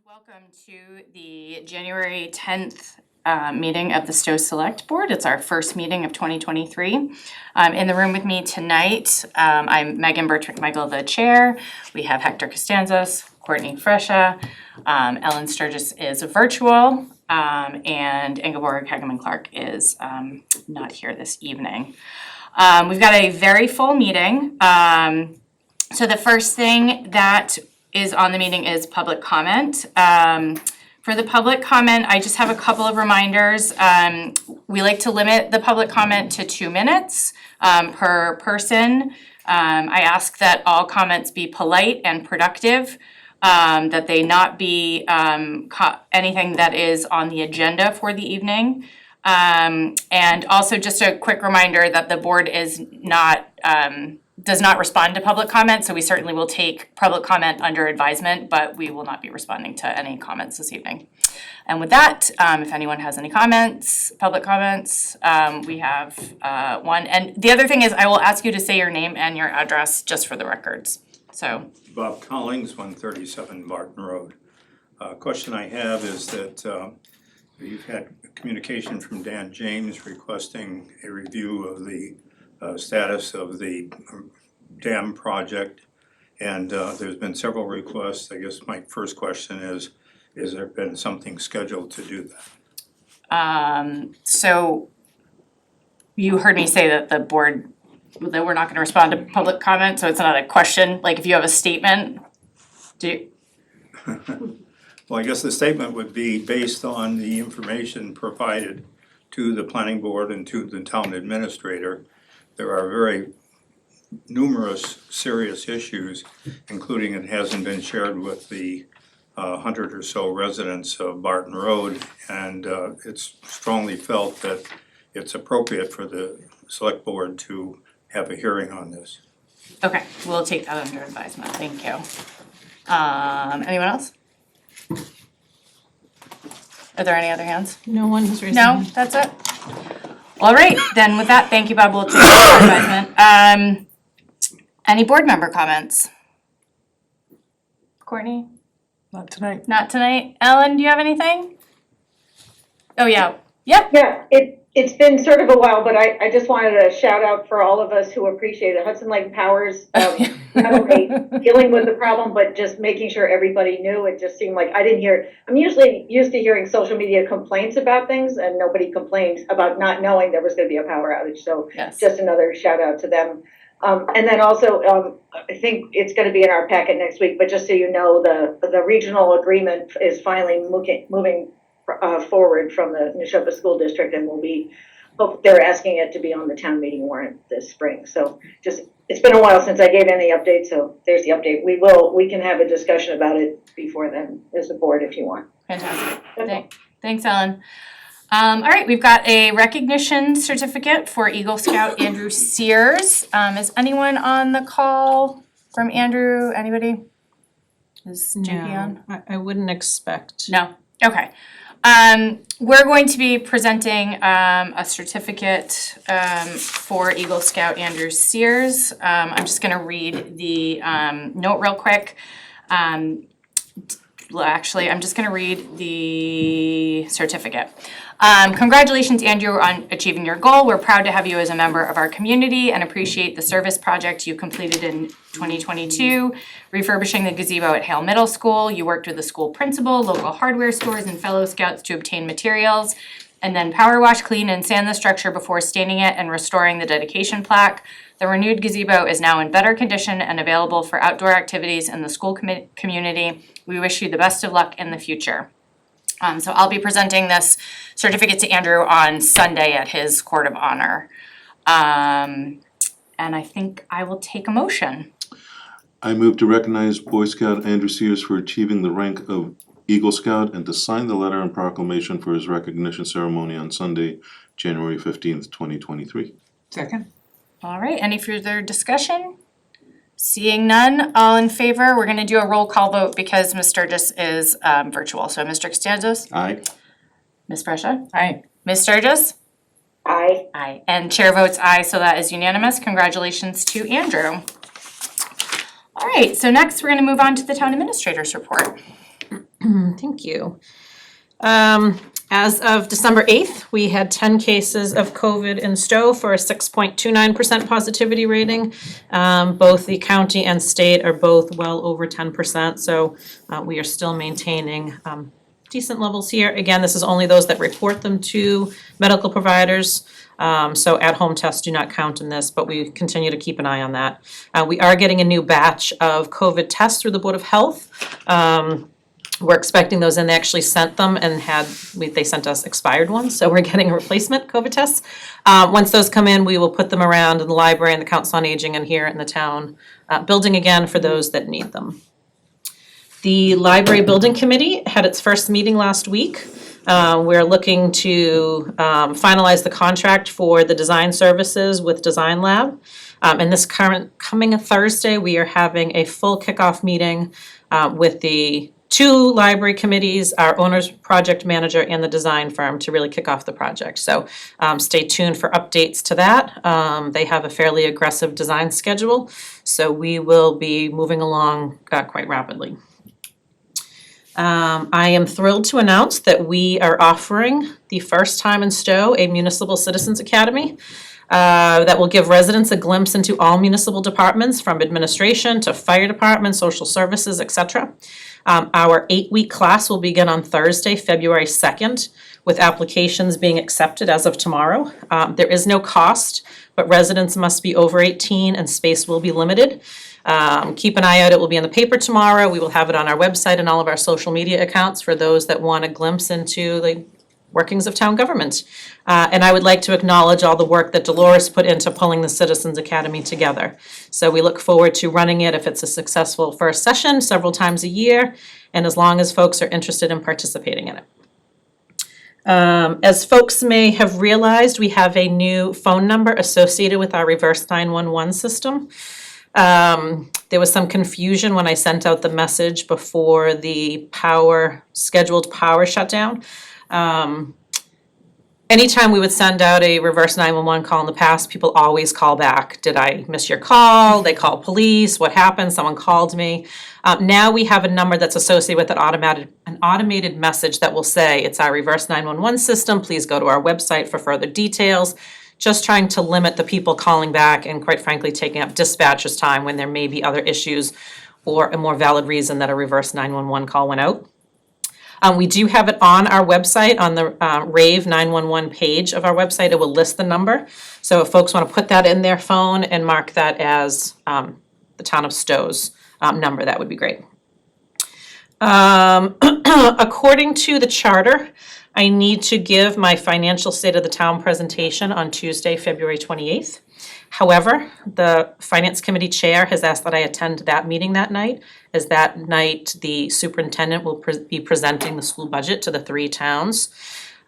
Welcome to the January 10th meeting of the Stow Select Board. It's our first meeting of 2023. In the room with me tonight, I'm Megan Bertrick-Michael, the chair. We have Hector Costanzas, Courtney Fresha, Ellen Sturgis is virtual, and Ingeborg Hegeman-Clark is not here this evening. We've got a very full meeting. So the first thing that is on the meeting is public comment. For the public comment, I just have a couple of reminders. We like to limit the public comment to 2 minutes per person. I ask that all comments be polite and productive, that they not be anything that is on the agenda for the evening. And also just a quick reminder that the board is not does not respond to public comment, so we certainly will take public comment under advisement, but we will not be responding to any comments this evening. And with that, if anyone has any comments, public comments, we have one. And the other thing is I will ask you to say your name and your address just for the records. So Bob Collings, 137 Barton Road. Question I have is that you've had communication from Dan James requesting a review of the status of the dam project, and there's been several requests. I guess my first question is there been something scheduled to do that? So you heard me say that the board, that we're not gonna respond to public comment, so it's not a question, like if you have a statement, do you? Well, I guess the statement would be based on the information provided to the planning board and to the town administrator. There are very numerous serious issues, including it hasn't been shared with the 100 or so residents of Barton Road, and it's strongly felt that it's appropriate for the select board to have a hearing on this. Okay, we'll take that under advisement, thank you. Anyone else? Are there any other hands? No one has raised No, that's it? All right, then with that, thank you, Bob, we'll take that under advisement. Any board member comments? Courtney? Not tonight. Not tonight. Ellen, do you have anything? Oh, yeah. Yep. Yeah, it's been sort of a while, but I just wanted to shout out for all of us who appreciate it. Hudson Lake Power's not only dealing with the problem, but just making sure everybody knew. It just seemed like I didn't hear, I'm usually used to hearing social media complaints about things, and nobody complained about not knowing there was gonna be a power outage, so Yes. just another shout out to them. And then also, I think it's gonna be in our packet next week, but just so you know, the regional agreement is finally moving forward from the Neshoba School District, and will be, they're asking it to be on the town meeting warrant this spring. So just, it's been a while since I gave any update, so there's the update. We can have a discussion about it before then as a board if you want. Fantastic. Thanks, Ellen. All right, we've got a recognition certificate for Eagle Scout Andrew Sears. Is anyone on the call from Andrew? Anybody? Is JP on? I wouldn't expect. No? Okay. We're going to be presenting a certificate for Eagle Scout Andrew Sears. I'm just gonna read the note real quick. Actually, I'm just gonna read the certificate. Congratulations, Andrew, on achieving your goal. We're proud to have you as a member of our community and appreciate the service project you completed in 2022, refurbishing the gazebo at Hale Middle School. You worked with the school principal, local hardware stores, and fellow scouts to obtain materials, and then power wash, clean, and sand the structure before staining it and restoring the dedication plaque. The renewed gazebo is now in better condition and available for outdoor activities in the school community. We wish you the best of luck in the future. So I'll be presenting this certificate to Andrew on Sunday at his court of honor. And I think I will take a motion. I move to recognize Boy Scout Andrew Sears for achieving the rank of Eagle Scout and to sign the letter and proclamation for his recognition ceremony on Sunday, January 15th, 2023. Second. All right, any further discussion? Seeing none, all in favor, we're gonna do a roll call vote because Ms. Sturgis is virtual. So Mr. Costanzas? Aye. Ms. Fresha? Aye. Ms. Sturgis? Aye. Aye. And chair votes aye, so that is unanimous. Congratulations to Andrew. All right, so next we're gonna move on to the town administrator's report. Thank you. As of December 8th, we had 10 cases of COVID in Stow for a 6.29% positivity rating. Both the county and state are both well over 10%, so we are still maintaining decent levels here. Again, this is only those that report them to medical providers. So at-home tests do not count in this, but we continue to keep an eye on that. We are getting a new batch of COVID tests through the Board of Health. We're expecting those in. They actually sent them and they sent us expired ones, so we're getting a replacement COVID tests. Once those come in, we will put them around in the library and the Council on Aging and here in the town building again for those that need them. The Library Building Committee had its first meeting last week. We're looking to finalize the contract for the design services with Design Lab. And this coming Thursday, we are having a full kickoff meeting with the two library committees, our owner's project manager and the design firm to really kick off the project. So stay tuned for updates to that. They have a fairly aggressive design schedule, so we will be moving along quite rapidly. I am thrilled to announce that we are offering the first time in Stow a Municipal Citizens Academy that will give residents a glimpse into all municipal departments, from administration to fire department, social services, etc. Our 8-week class will begin on Thursday, February 2nd, with applications being accepted as of tomorrow. There is no cost, but residents must be over 18 and space will be limited. Keep an eye out, it will be in the paper tomorrow. We will have it on our website and all of our social media accounts for those that want a glimpse into the workings of town government. And I would like to acknowledge all the work that Dolores put into pulling the Citizens Academy together. So we look forward to running it, if it's a successful first session, several times a year, and as long as folks are interested in participating in it. As folks may have realized, we have a new phone number associated with our reverse 911 system. There was some confusion when I sent out the message before the scheduled power shutdown. Anytime we would send out a reverse 911 call in the past, people always call back. Did I miss your call? They call police. What happened? Someone called me. Now we have a number that's associated with an automated message that will say, it's our reverse 911 system. Please go to our website for further details. Just trying to limit the people calling back and, quite frankly, taking up dispatcher's time when there may be other issues or a more valid reason that a reverse 911 call went out. We do have it on our website, on the Rave 911 page of our website. It will list the number. So if folks want to put that in their phone and mark that as the town of Stow's number, that would be great. According to the charter, I need to give my financial state of the town presentation on Tuesday, February 28th. However, the Finance Committee Chair has asked that I attend that meeting that night, as that night the superintendent will be presenting the school budget to the 3 towns.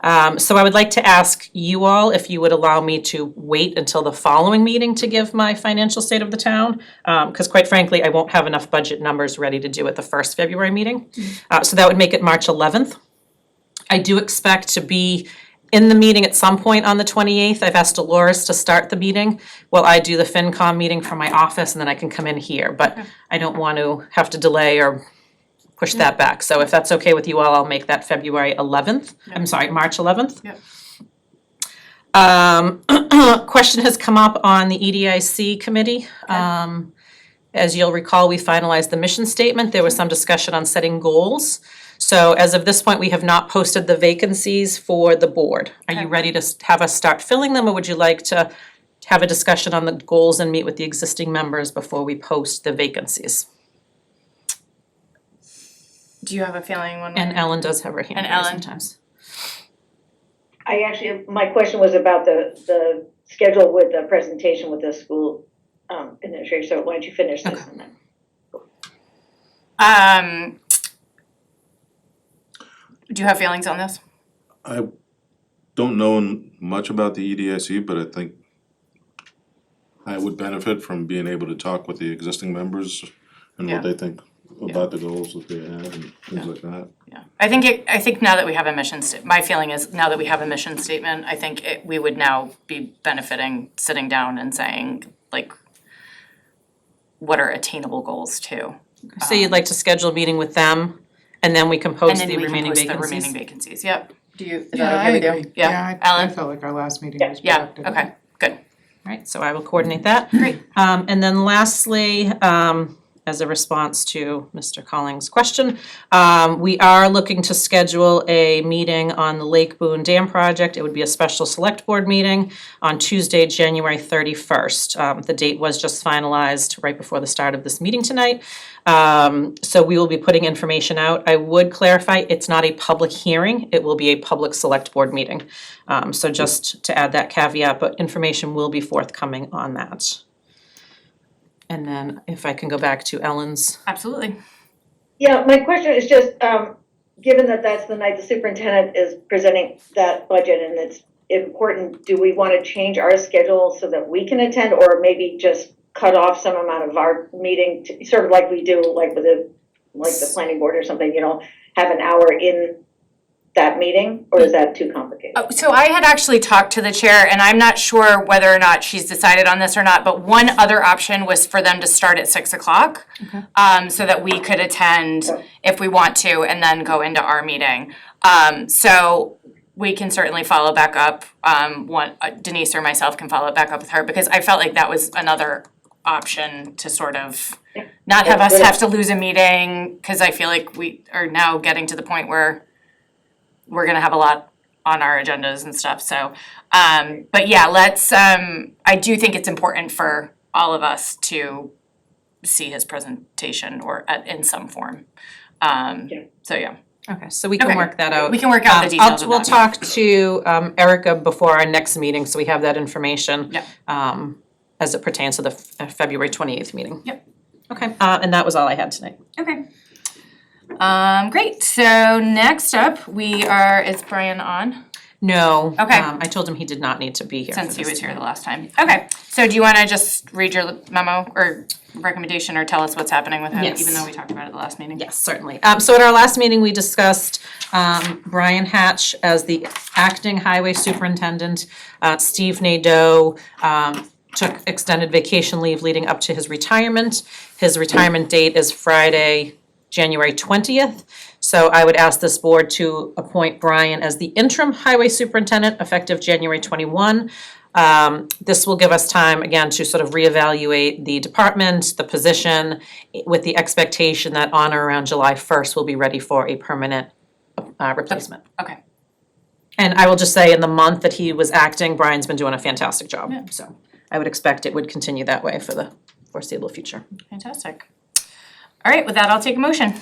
So I would like to ask you all if you would allow me to wait until the following meeting to give my financial state of the town, because quite frankly, I won't have enough budget numbers ready to do at the first February meeting. So that would make it March 11th. I do expect to be in the meeting at some point on the 28th. I've asked Dolores to start the meeting while I do the FinCom meeting from my office, and then I can come in here. But I don't want to have to delay or push that back. So if that's okay with you all, I'll make that February 11th. I'm sorry, March 11th. Question has come up on the EDIC committee. As you'll recall, we finalized the mission statement. There was some discussion on setting goals. So as of this point, we have not posted the vacancies for the board. Are you ready to have us start filling them, or would you like to have a discussion on the goals and meet with the existing members before we post the vacancies? Do you have a feeling when? And Ellen does have her hand And raised Ellen. sometimes. My question was about the schedule with the presentation with the school administrator, so why don't you finish this and then. Do you have feelings on this? I don't know much about the EDIC, but I think I would benefit from being able to talk with the existing members and what they think about the goals that they have and things like that. Yeah, I think now that we have a mission my feeling is now that we have a mission statement, I think we would now be benefiting sitting down and saying, like, what are attainable goals too? So you'd like to schedule a meeting with them And then we can And post then the we can remaining post the vacancies. remaining vacancies, yep. Do you, is Yeah, that I okay with you? agree. Yeah, I Ellen? felt like our last meeting was Yeah, productive. okay, good. Right, so I will coordinate that. Great. And then lastly, as a response to Mr. Collins' question, we are looking to schedule a meeting on the Lake Boone Dam project. It would be a special select board meeting on Tuesday, January 31st. The date was just finalized right before the start of this meeting tonight. So we will be putting information out. I would clarify, it's not a public hearing, it will be a public select board meeting. So just to add that caveat, but information will be forthcoming on that. And then if I can go back to Ellen's. Absolutely. Yeah, my question is just, given that that's the night the superintendent is presenting that budget and it's important, do we want to change our schedule so that we can attend, or maybe just cut off some amount of our meeting, to, sort of like we do, like with the planning board or something, you know, have an hour in that meeting, or is that too complicated? Oh, so I had actually talked to the chair, and I'm not sure whether or not she's decided on this or not, but one other option was for them to start at 6 o'clock. So that we could attend if we want to, and then go into our meeting. So we can certainly follow back up, Denise or myself can follow back up with her, because I felt like that was another option to sort of not have us have to lose a meeting, cause I feel like we are now getting to the point where we're gonna have a lot on our agendas and stuff, so, but yeah, let's, I do think it's important for all of us to see his presentation or in some form. So yeah, Okay, so we can Okay. work that out. we can work out the details of that. We'll talk to Erica before our next meeting, so we have that information. Yep. As it pertains to the February 28th meeting. Yep. Okay, and that was all I had tonight. Okay. Great, so next up, is Brian on, No. Okay. I told him he did not need to be here for since he this. was here the last time? Okay, so do you wanna just read your memo or recommendation, or tell us what's happening with him, Yes. even though we talked about it the last meeting? Yes, certainly. So at our last meeting, we discussed Brian Hatch as the acting highway superintendent. Steve Nadeau took extended vacation leave leading up to his retirement. His retirement date is Friday, January 20th. So I would ask this board to appoint Brian as the interim highway superintendent effective January 21. This will give us time, again, to sort of reevaluate the department, the position, with the expectation that on or around July 1st, we'll be ready for a permanent replacement. Okay, And I will just say, in the month that he was acting, Brian's been doing a fantastic job. Yeah. So I would expect it would continue that way for the foreseeable future. fantastic. All right, with that, I'll take a motion.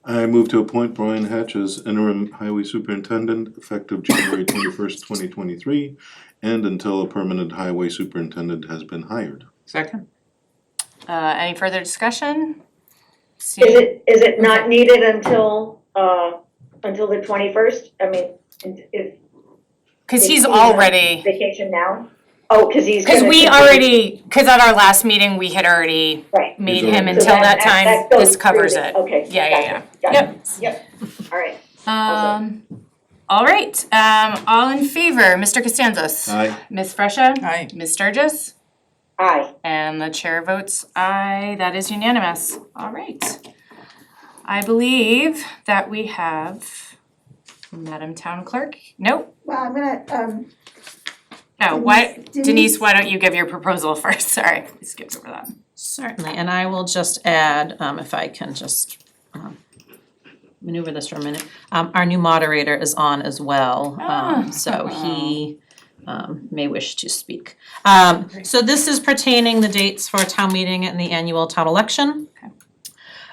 I move to appoint Brian Hatch as interim highway superintendent effective January 21st, 2023, and until a permanent highway superintendent has been hired. Second? Any further discussion? Is it not needed until the 21st? I mean, if. Cause is he's he on already, Vacation now? Oh, cause he's. cause gonna we continue- already, cause at our last meeting, we had already Right. made He's him already- until So that time, goes this covers through it. the- Okay. Yeah. Gotcha. Yep. Yep, all right. All right, all in favor, Mr. Costanzas? Aye. Ms. Fresha? Aye. Ms. Sturgis? Aye. And the chair votes aye, that is unanimous. All right. I believe that we have Madam Town Clerk, nope, Well, I'm gonna, no, why, Denise- Denise, why don't you give your proposal first, sorry, I skipped over that. Certainly, and I will just add, if I can just maneuver this for a minute, our new moderator is on as well, so he may wish to speak. So this is pertaining the dates for a town meeting and the annual town election.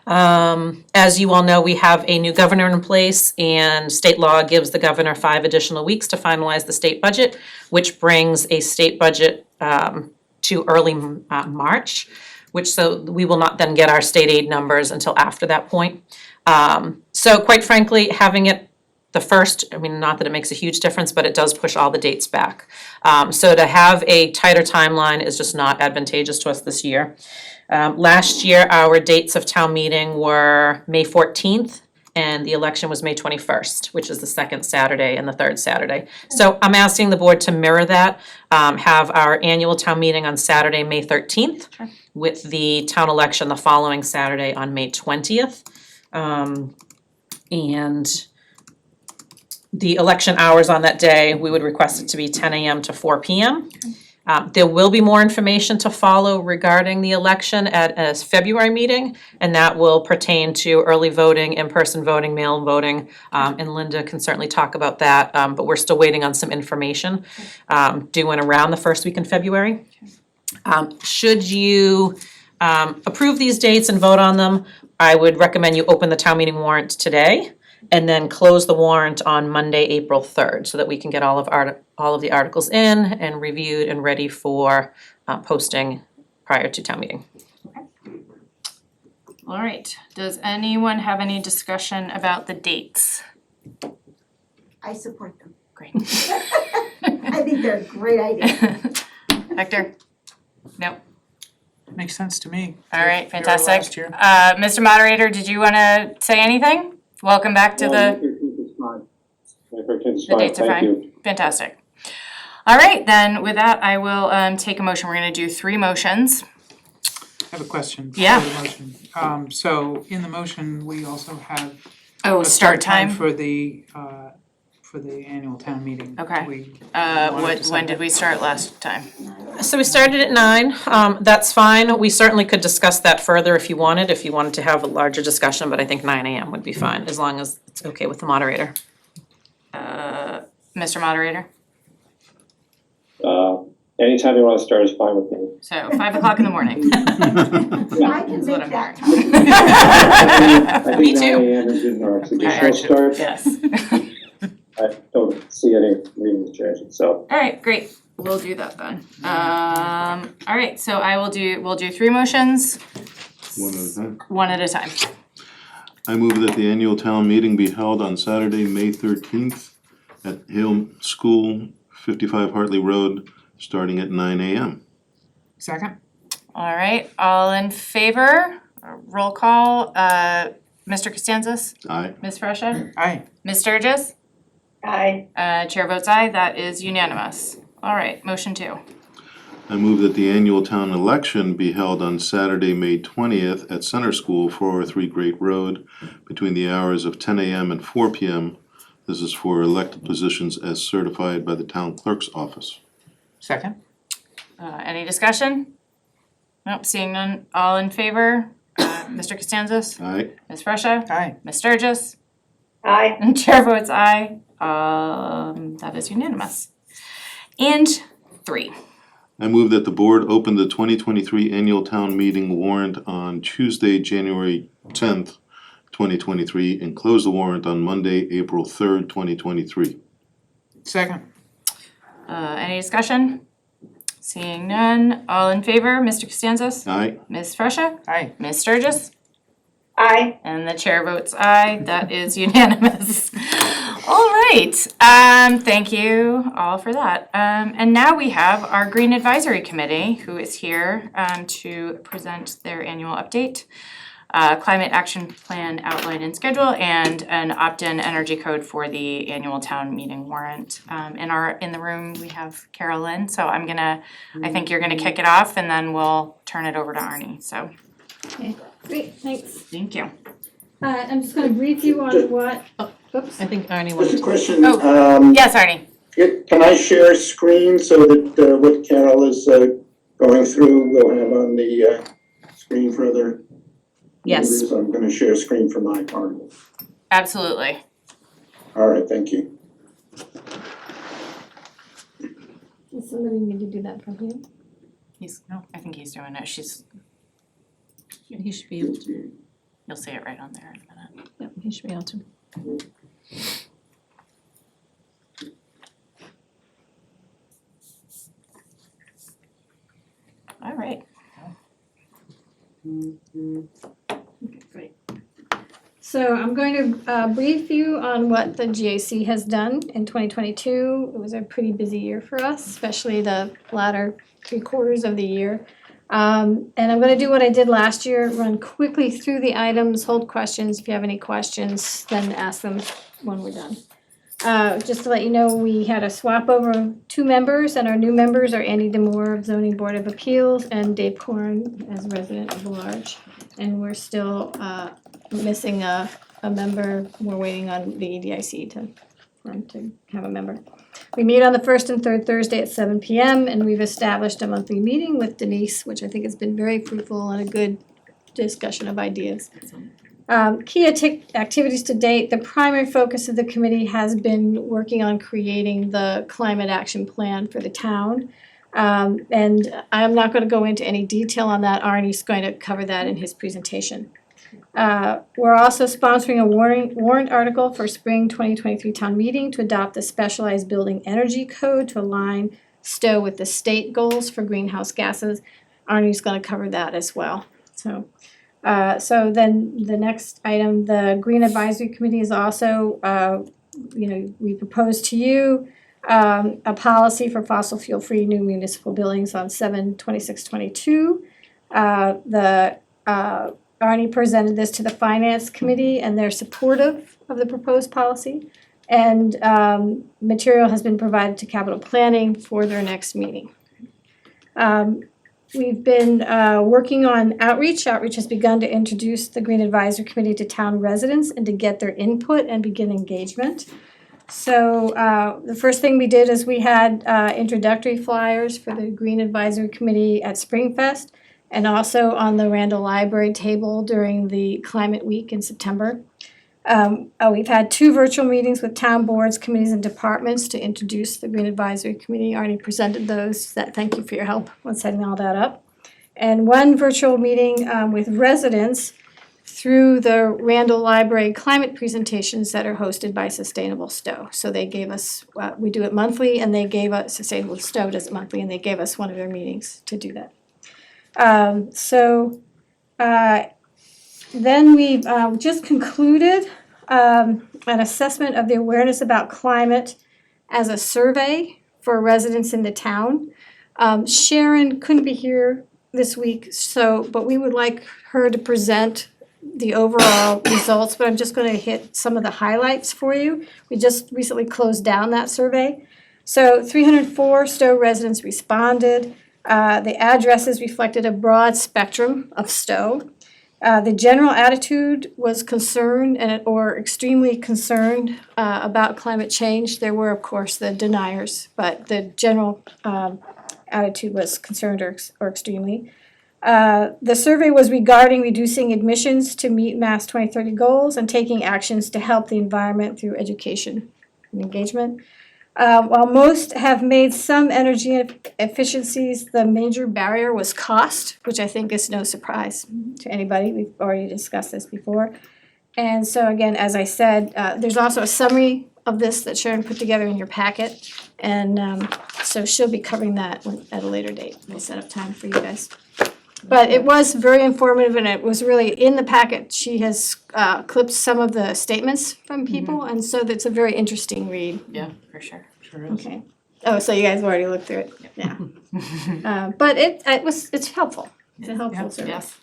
As you all know, we have a new governor in place, and state law gives the governor 5 additional weeks to finalize the state budget, which brings a state budget to early March, so we will not then get our state aid numbers until after that point. So quite frankly, having it the first, I mean, not that it makes a huge difference, but it does push all the dates back. So to have a tighter timeline is just not advantageous to us this year. Last year, our dates of town meeting were May 14th, and the election was May 21st, which is the second Saturday and the third Saturday. So I'm asking the board to mirror that, have our annual town meeting on Saturday, May 13th, with the town election the following Saturday on May 20th. And the election hours on that day, we would request it to be 10 a.m. to 4 p.m. There will be more information to follow regarding the election at a February meeting, and that will pertain to early voting, in-person voting, mail-in voting, and Linda can certainly talk about that, but we're still waiting on some information due in around the first week in February. Should you approve these dates and vote on them, I would recommend you open the town meeting warrant today and then close the warrant on Monday, April 3rd, so that we can get all of the articles in and reviewed and ready for posting prior to town meeting. All right, does anyone have any discussion about the dates? I support them. Great. I think they're a great idea. Hector? No? Makes sense to me. All right, They were fantastic. last year. Mr. Moderator, did you wanna say anything? Welcome back to the dates are fine. Fantastic. All right, then with that, I will take a motion. We're gonna do 3 motions. I have a question. for Yeah. the motion. So in the motion, we also have Oh, a start time. for the annual town meeting. Okay. We wanted to When set did we start last time? So we started at 9, that's fine, we certainly could discuss that further if you wanted to have a larger discussion, but I think 9 a.m. would be fine, as long as it's okay with the moderator. Mr. Moderator? Anytime you wanna start is fine with me. So 5 o'clock in the morning. I can Is what make I'm that hearing. time. I Me think too. 9 a.m. is in our Alright. traditional start. Yes. I don't see any reason to change it, so. All right, great. We'll do that then. All right, so we'll do 3 motions, One at a time. one at a time. I move that the annual town meeting be held on Saturday, May 13th at Hale School, 55 Hartley Road, starting at 9 a.m. Second? All right, all in favor? Roll call. Mr. Costanzas? Aye. Ms. Fresha? Aye. Ms. Sturgis? Aye. Chair votes aye. That is unanimous. All right, motion 2. I move that the annual town election be held on Saturday, May 20th at Center School, 403 Great Road, between the hours of 10 a.m. and 4 p.m. This is for elected positions as certified by the town clerk's office. Second? Any discussion? Nope, seeing none. All in favor? Mr. Costanzas? Aye. Ms. Fresha? Aye. Ms. Sturgis? Aye. And chair votes aye. That is unanimous. And 3. I move that the board open the 2023 annual town meeting warrant on Tuesday, January 10th, 2023, and close the warrant on Monday, April 3rd, 2023. Second? Any discussion? Seeing none. All in favor? Mr. Costanzas? Aye. Ms. Fresha? Aye. Ms. Sturgis? Aye. And the chair votes aye. That is unanimous. All right. Thank you all for that. And now we have our Green Advisory Committee, who is here to present their annual update, climate action plan outline and schedule, and an opt-in energy code for the annual town meeting warrant. In the room we have Carolyn, so I think you're gonna kick it off, and then we'll turn it over to Arnie. So Okay, great, thanks. thank you. I'm just gonna brief you on what, oops. I think Arnie Just wanted a to. question, Yes, Arnie. can I share a screen so that what Carol is going through, we'll have on the screen for other Yes. members? I'm gonna share a screen for my part. Absolutely. All right, thank you. Does somebody need to do that from here? I think he's doing it. He should be able to, You'll see it right on there in a minute. yeah, he should be able to. All right. Okay, great. So I'm going to brief you on what the GAC has done in 2022. It was a pretty busy year for us, especially the latter 3/4 of the year. And I'm gonna do what I did last year, run quickly through the items, hold questions. If you have any questions, then ask them when we're done. Just to let you know, we had a swap over of 2 members, and our new members are Andy Demore of Zoning Board of Appeals and Dave Corn as resident of Large. And we're still missing a a member. We're waiting on the EDIC to have a member. We meet on the first and third Thursday at 7 p.m. and we've established a monthly meeting with Denise, which I think has been very fruitful and a good discussion of ideas. Key activities to date, the primary focus of the committee has been working on creating the climate action plan for the town. And I'm not gonna go into any detail on that. Arnie's going to cover that in his presentation. We're also sponsoring a warrant article for spring 2023 town meeting to adopt the specialized building energy code to align Stow with the state goals for greenhouse gases. Arnie's gonna cover that as well. So then the next item, the Green Advisory Committee is also, we proposed to you a policy for fossil fuel-free new municipal buildings on 7/26/22. Arnie presented this to the Finance Committee and they're supportive of the proposed policy. And material has been provided to Capital Planning for their next meeting. We've been working on outreach. Outreach has begun to introduce the Green Advisory Committee to town residents and to get their input and begin engagement. So the first thing we did is we had introductory flyers for the Green Advisory Committee at Springfest and also on the Randall Library table during the Climate Week in September. We've had 2 virtual meetings with town boards, committees, and departments to introduce the Green Advisory Committee. I already presented those. Thank you for your help on setting all that up. And 1 virtual meeting with residents through the Randall Library climate presentations that are hosted by Sustainable Stow. So they gave us, we do it monthly, and they gave us, Sustainable Stow does it monthly, and they gave us one of their meetings to do that. Then we've just concluded an assessment of the awareness about climate as a survey for residents in the town. Sharon couldn't be here this week, but we would like her to present the overall results, but I'm just going to hit some of the highlights for you. We just recently closed down that survey. So 304 Stow residents responded. The addresses reflected a broad spectrum of Stow. The general attitude was concerned or extremely concerned about climate change. There were, of course, the deniers, but the general attitude was concerned or extremely. The survey was regarding reducing emissions to meet Mass 2030 goals and taking actions to help the environment through education and engagement. While most have made some energy efficiencies, the major barrier was cost, which I think is no surprise to anybody. We've already discussed this before. And so again, as I said, there's also a summary of this that Sharon put together in your packet. And so she'll be covering that at a later date. We'll set up time for you guys. But it was very informative and it was really in the packet. She has clipped some of the statements from people and so it's a very interesting read. Yeah, for sure. Sure is. Okay. Oh, so you guys have already looked through it? Yeah. But it's helpful. It's a helpful survey. Yes.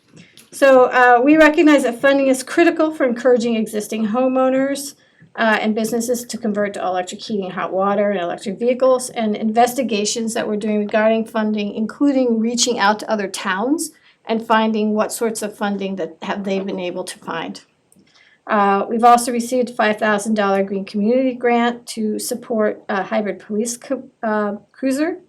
So we recognize that funding is critical for encouraging existing homeowners and businesses to convert to all electric heating and hot water and electric vehicles, and investigations that we're doing regarding funding, including reaching out to other towns and finding what sorts of funding that have they been able to find. We've also received a $5,000 Green Community Grant to support a hybrid police cruiser.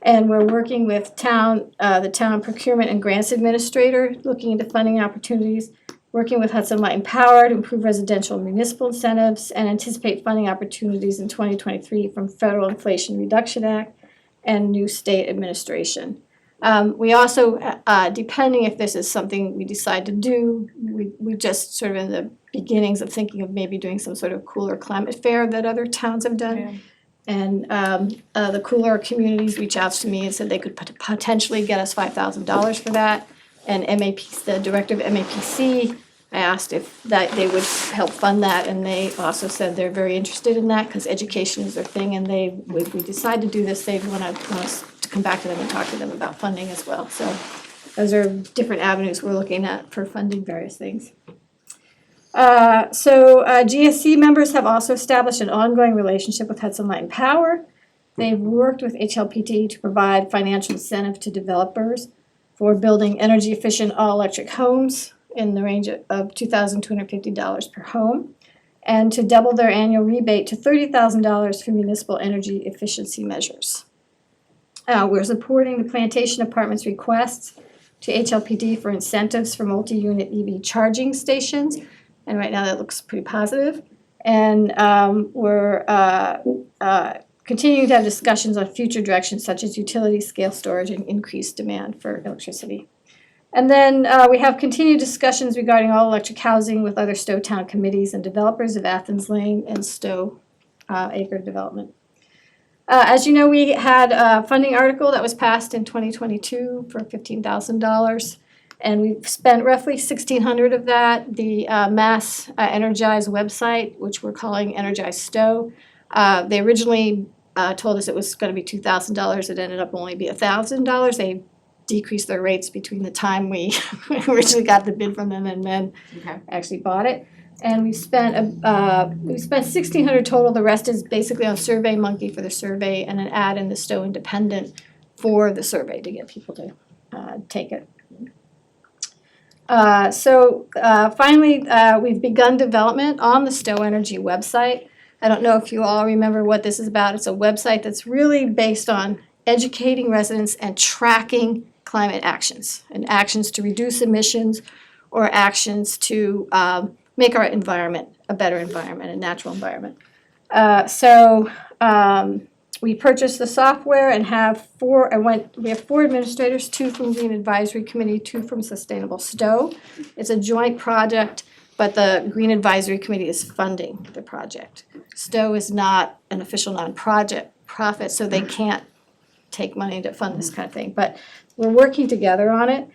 And we're working with the town procurement and grants administrator, looking into funding opportunities, working with Hudson Light and Power to improve residential and municipal incentives, and anticipate funding opportunities in 2023 from Federal Inflation Reduction Act and new state administration. We also, depending if this is something we decide to do, we just sort of in the beginnings of thinking of maybe doing some sort of cooler climate fair that other towns have done. Yeah. And the cooler communities reached out to me and said they could potentially get us $5,000 for that. And the director of MAPC, I asked if that they would help fund that, and they also said they're very interested in that because education is their thing, and if we decide to do this, they want us to come back to them and talk to them about funding as well. So those are different avenues we're looking at for funding various things. GSC members have also established an ongoing relationship with Hudson Light and Power. They've worked with HLPT to provide financial incentive to developers for building energy efficient all electric homes. in the range of $2,250 per home, and to double their annual rebate to $30,000 for municipal energy efficiency measures. We're supporting the Plantation Apartments requests to HLPD for incentives for multi-unit EV charging stations, and right now that looks pretty positive. And we're continuing to have discussions on future directions such as utility scale storage and increased demand for electricity. And then we have continued discussions regarding all electric housing with other Stow Town committees and developers of Athens Lane and Stow Acre Development. As you know, we had a funding article that was passed in 2022 for $15,000. And we've spent roughly $1,600 of that. The Mass Energize website, which we're calling Energize Stow, they originally told us it was going to be $2,000. It ended up only be $1,000. They decreased their rates between the time we originally got the bid from them and then actually bought it. And we spent $1,600 total. The rest is basically on SurveyMonkey for the survey and an ad in the Stow Independent for the survey to get people to take it. Finally, we've begun development on the Stow Energy website. I don't know if you all remember what this is about. It's a website that's really based on educating residents and tracking climate actions and actions to reduce emissions or actions to make our environment a better environment, a natural environment. We purchased the software and we have 4 administrators, 2 from Green Advisory Committee, 2 from Sustainable Stow. It's a joint project, but the Green Advisory Committee is funding the project. Stow is not an official non-profit, so they can't take money to fund this kind of thing, but we're working together on it.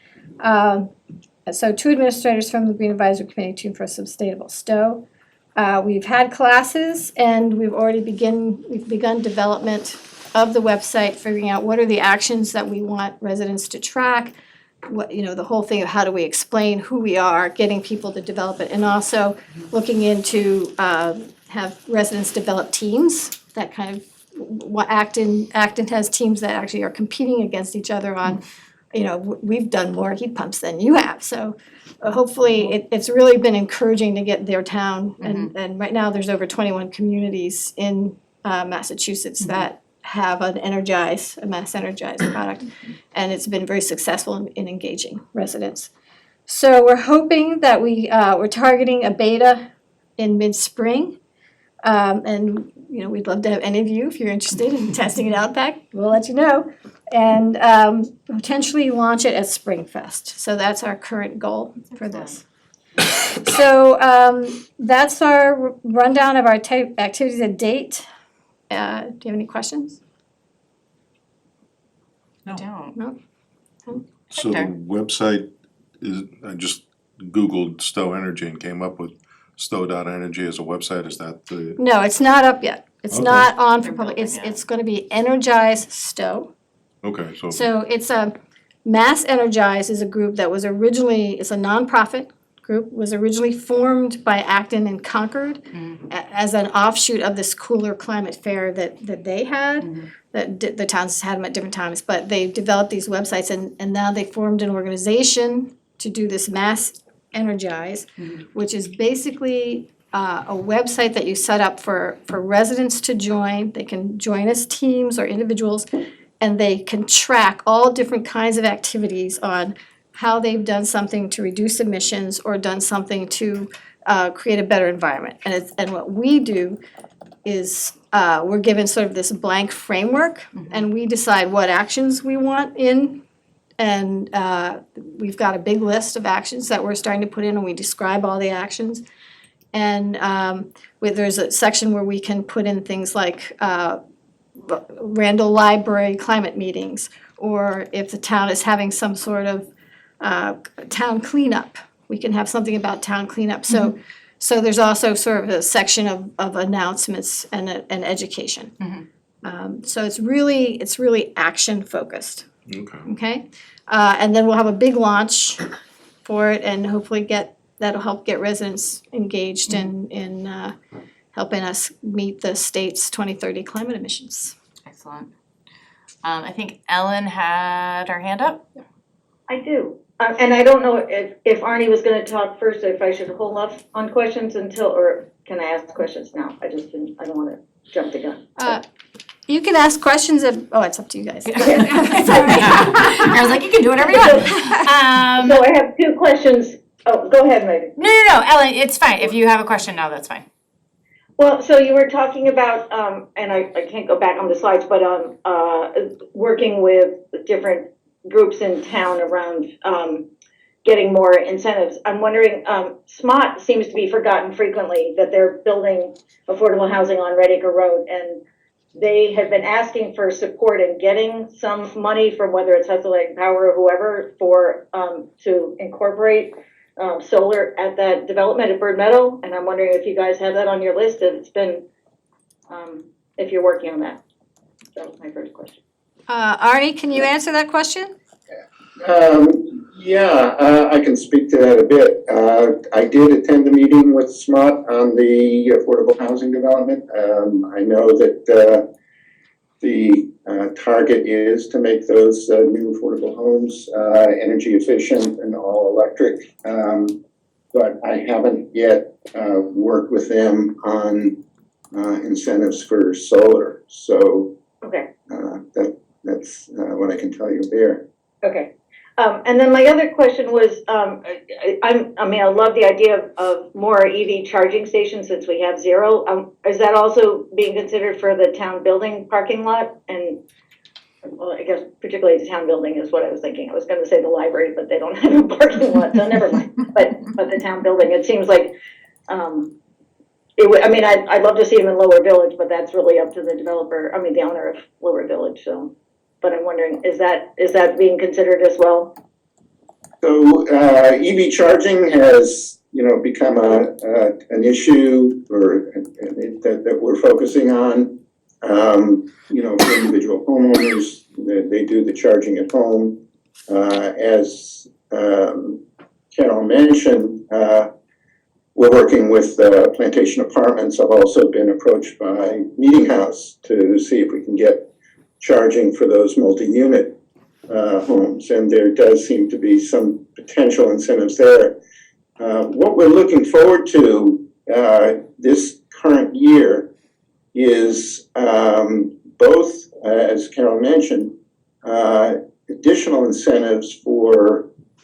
So 2 administrators from the Green Advisory Committee, 2 for Sustainable Stow. We've had classes and we've begun development of the website, figuring out what are the actions that we want residents to track, the whole thing of how do we explain who we are, getting people to develop it, and also looking into have residents develop teams that kind of Acton has teams that actually are competing against each other on, we've done more heat pumps than you have, so hopefully it's really been encouraging to get their town, and right now there's over 21 communities in Massachusetts that have a Mass Energize product, and it's been very successful in engaging residents. So we're hoping that we're targeting a beta in mid-spring, and we'd love to have any of you, if you're interested in testing it out back, we'll let you know. And potentially launch it at Springfest. So that's our current goal for this. So that's our rundown of our activities to date. Do you have any questions? No. Don't. So the website is, I just Googled Stow Energy and came up with Stow.energy as a website, is that the? No, it's not up yet. It's Okay. not on for public. They're building, It's gonna be Energize Stow. Okay, so. So it's Mass Energize is a group that was originally, it's a nonprofit group, was originally formed by Acton and Concord as an offshoot of this cooler climate fair that they had, that the towns had them at different times, but they developed these websites and now they formed an organization to do this Mass Energize, which is basically a website that you set up for residents to join. They can join as teams or individuals, and they can track all different kinds of activities on how they've done something to reduce emissions or done something to create a better environment. And what we do is we're given sort of this blank framework, and we decide what actions we want in. And we've got a big list of actions that we're starting to put in, and we describe all the actions. And there's a section where we can put in things like Randall Library climate meetings, or if the town is having some sort of town cleanup, we can have something about town cleanup. So there's also sort of a section of announcements and education. So it's really action focused. Okay, and then we'll have a big launch for it, and hopefully that'll help get residents engaged in helping us meet the state's 2030 climate emissions. Excellent. I think Ellen had her hand up. I do. And I don't know if Arnie was gonna talk first, or if I should hold off on questions until, or can I ask questions now? I don't wanna jump the gun. You can ask questions it's up to you guys. I was like, you can do whatever you want. So I have two questions. Oh, go ahead, Megan. No, Ellen, it's fine. If you have a question now, that's fine. Well, so you were talking about, and I can't go back on the slides, but working with different groups in town around getting more incentives. I'm wondering, SMOT seems to be forgotten frequently, that they're building affordable housing on Red Acre Road, and they have been asking for support in getting some money from whether it's Hudson Lake Power or whoever for to incorporate solar at that development at Bird Meadow, and I'm wondering if you guys have that on your list, and it's been, if you're working on that. That was my first question. Arnie, can you answer that question? I can speak to that a bit. I did attend a meeting with SMOT on the affordable housing development. I know that the target is to make those new affordable homes energy efficient and all electric. But I haven't yet worked with them on incentives for solar. So Okay. that's what I can tell you there. Okay. And then my other question was, I love the idea of more EV charging stations since we have zero. Is that also being considered for the town building parking lot? And, well, I guess particularly the town building is what I was thinking. I was gonna say the library, but they don't have a parking lot, so never mind. But the town building, it seems like, I'd love to see them in Lower Village, but that's really up to the developer, the owner of Lower Village, so. But I'm wondering, is that being considered as well? So EV charging has, become an issue that we're focusing on. For individual homeowners, they do the charging at home. As Carol mentioned, we're working with Plantation Apartments. I've also been approached by Meeting House to see if we can get charging for those multi-unit homes, and there does seem to be some potential incentives there. What we're looking forward to this current year is both, as Carol mentioned, additional incentives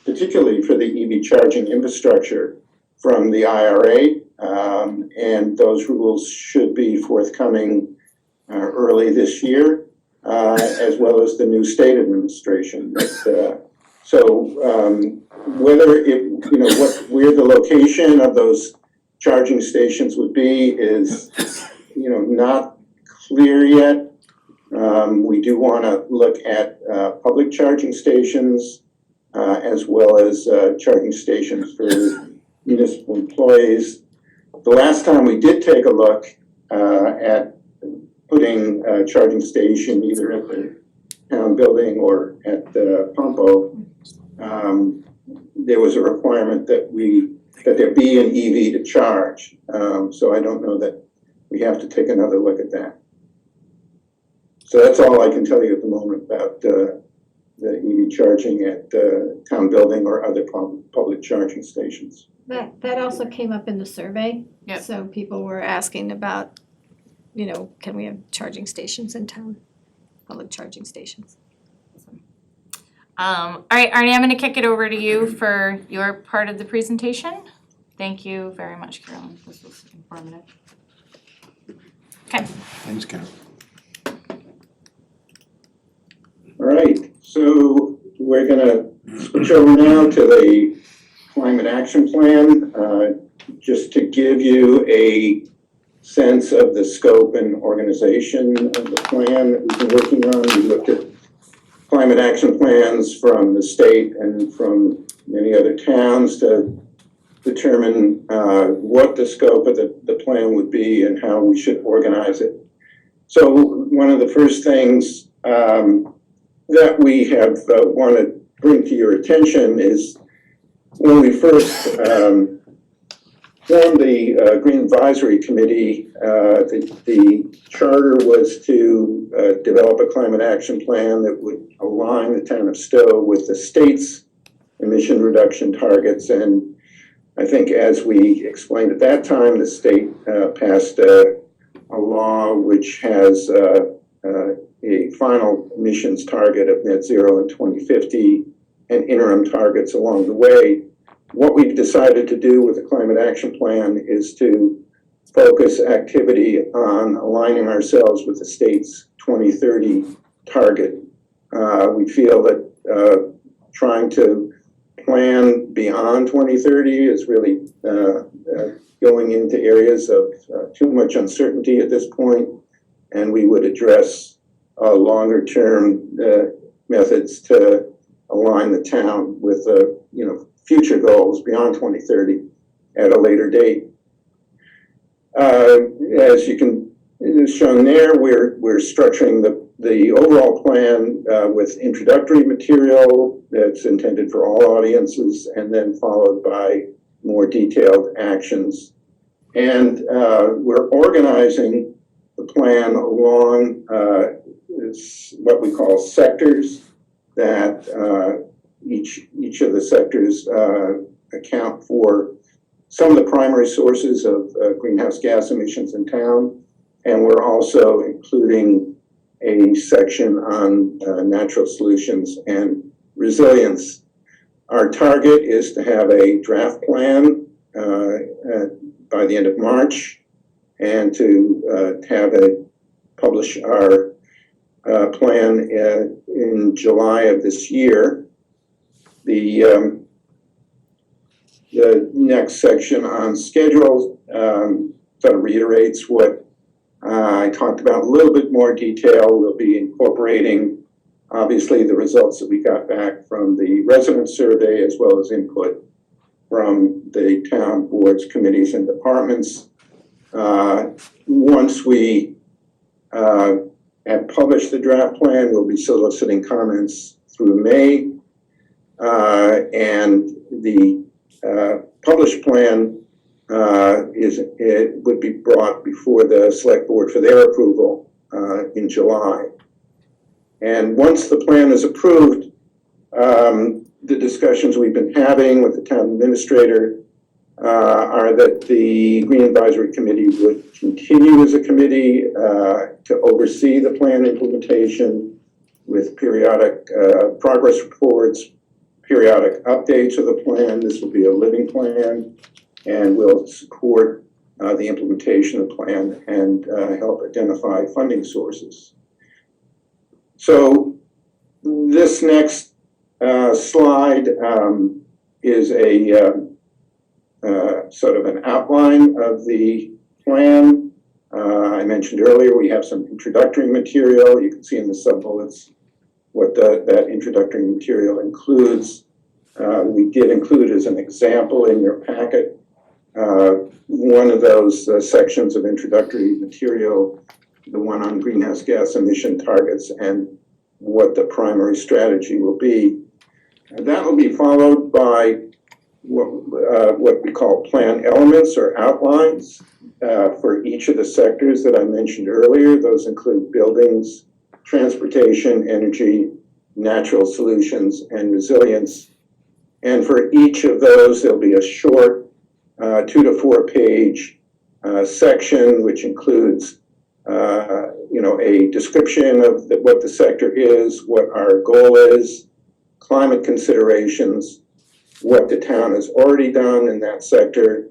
particularly for the EV charging infrastructure from the IRA, and those rules should be forthcoming early this year. As well as the new state administration. Where the location of those charging stations would be is, not clear yet. We do want to look at public charging stations as well as charging stations for municipal employees. The last time we did take a look at putting a charging station either at the town building or at the Pompo, there was a requirement that there be an EV to charge. So I don't know that we have to take another look at that. So that's all I can tell you at the moment about the EV charging at the town building or other public charging stations. That also came up in the survey. Yep. So people were asking about, can we have charging stations in town? Public charging stations. All right, Arnie, I'm gonna kick it over to you for your part of the presentation. Thank you very much, Carolyn. This was informative. Okay. Thanks, Karen. All right, so we're gonna switch over now to the climate action plan. Just to give you a sense of the scope and organization of the plan that we've been working on. We looked at climate action plans from the state and from many other towns to determine what the scope of the plan would be and how we should organize it. So one of the first things that we have want to bring to your attention is when we first formed the Green Advisory Committee, the charter was to develop a climate action plan that would align the town of Stow with the state's emission reduction targets. And I think as we explained at that time, the state passed a law which has a final emissions target of net zero in 2050 and interim targets along the way. What we've decided to do with the Climate Action Plan is to focus activity on aligning ourselves with the state's 2030 target. We feel that trying to plan beyond 2030 is really going into areas of too much uncertainty at this point, and we would address longer term methods to align the town with future goals beyond 2030 at a later date. As you can, is shown there, we're structuring the overall plan with introductory material that's intended for all audiences, and then followed by more detailed actions. And we're organizing the plan along what we call sectors, that each of the sectors account for some of the primary sources of greenhouse gas emissions in town. And we're also including a section on natural solutions and resilience. Our target is to have a draft plan by the end of March, and to publish our plan in July of this year. The next section on schedule sort of reiterates what I talked about in a little bit more detail. We'll be incorporating, obviously, the results that we got back from the resident survey, as well as input from the town boards, committees, and departments. Once we have published the draft plan, we'll be soliciting comments through May. And the published plan would be brought before the select board for their approval in July. And once the plan is approved, the discussions we've been having with the town administrator are that the Green Advisory Committee would continue as a committee to oversee the plan implementation with periodic progress reports, periodic updates of the plan. This will be a living plan, and will support the implementation of the plan and help identify funding sources. So this next slide is a sort of an outline of the plan. I mentioned earlier we have some introductory material. You can see in the sub-bullets what that introductory material includes. We did include as an example in your packet one of those sections of introductory material, the one on greenhouse gas emission targets and what the primary strategy will be. And that will be followed by what we call plan elements or outlines for each of the sectors that I mentioned earlier. Those include buildings, transportation, energy, natural solutions, and resilience. And for each of those, there'll be a short 2 to 4 page section, which includes a description of what the sector is, what our goal is, climate considerations, what the town has already done in that sector.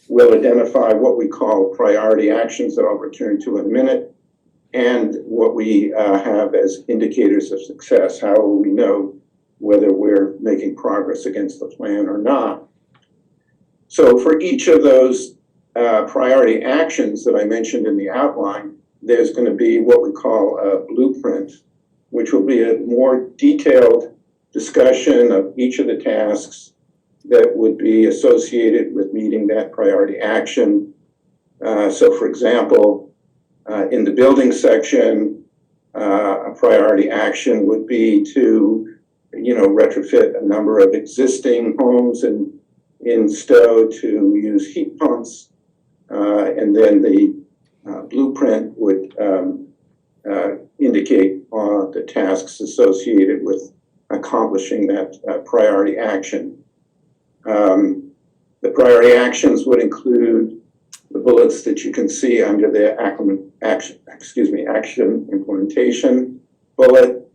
We'll identify what we call priority actions that I'll return to in a minute, and what we have as indicators of success. How will we know whether we're making progress against the plan or not? So for each of those priority actions that I mentioned in the outline, there's going to be what we call a blueprint, which will be a more detailed discussion of each of the tasks that would be associated with meeting that priority action. So for example, in the building section, a priority action would be to retrofit a number of existing homes in Stow to use heat pumps, and then the blueprint would indicate the tasks associated with accomplishing that priority action. The priority actions would include the bullets that you can see under the action implementation bullet.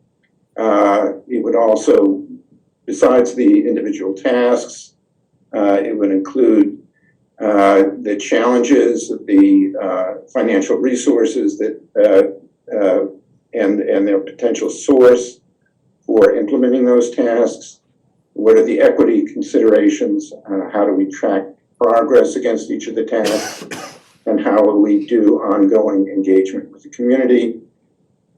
It would also, besides the individual tasks, it would include the challenges, the financial resources that and their potential source for implementing those tasks. What are the equity considerations? How do we track progress against each of the tasks? And how will we do ongoing engagement with the community?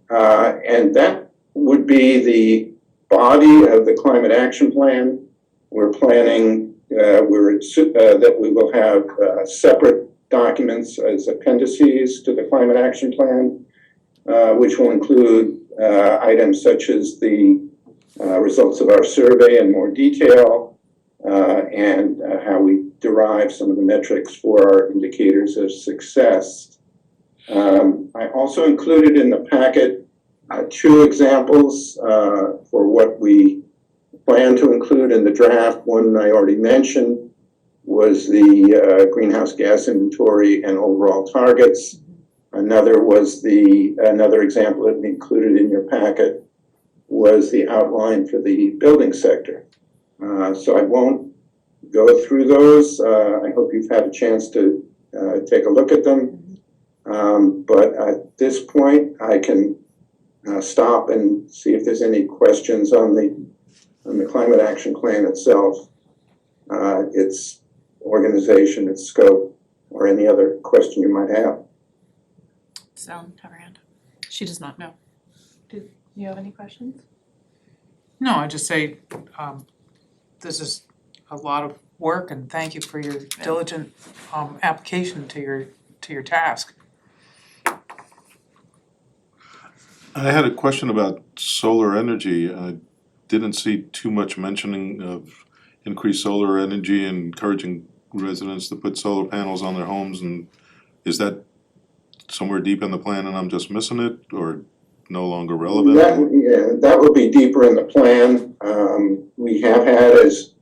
And that would be the body of the climate action plan. We're planning that we will have separate documents as appendices to the climate action plan, which will include items such as the results of our survey in more detail, and how we derive some of the metrics for our indicators of success. I also included in the packet 2 examples for what we plan to include in the draft. One I already mentioned was the greenhouse gas inventory and overall targets. Another was another example that we included in your packet was the outline for the building sector. So I won't go through those. I hope you've had a chance to take a look at them. But at this point, I can stop and see if there's any questions on the climate action plan itself, its organization, its scope, or any other question you might have. So, have her hand. She does not. Do you have any questions? No, I just say, this is a lot of work and thank you for your diligent, application to your task. I had a question about solar energy. I didn't see too much mentioning of increased solar energy and encouraging residents to put solar panels on their homes, and is that somewhere deep in the plan and I'm just missing it, or no longer relevant? That will be deeper in the plan. We have had, as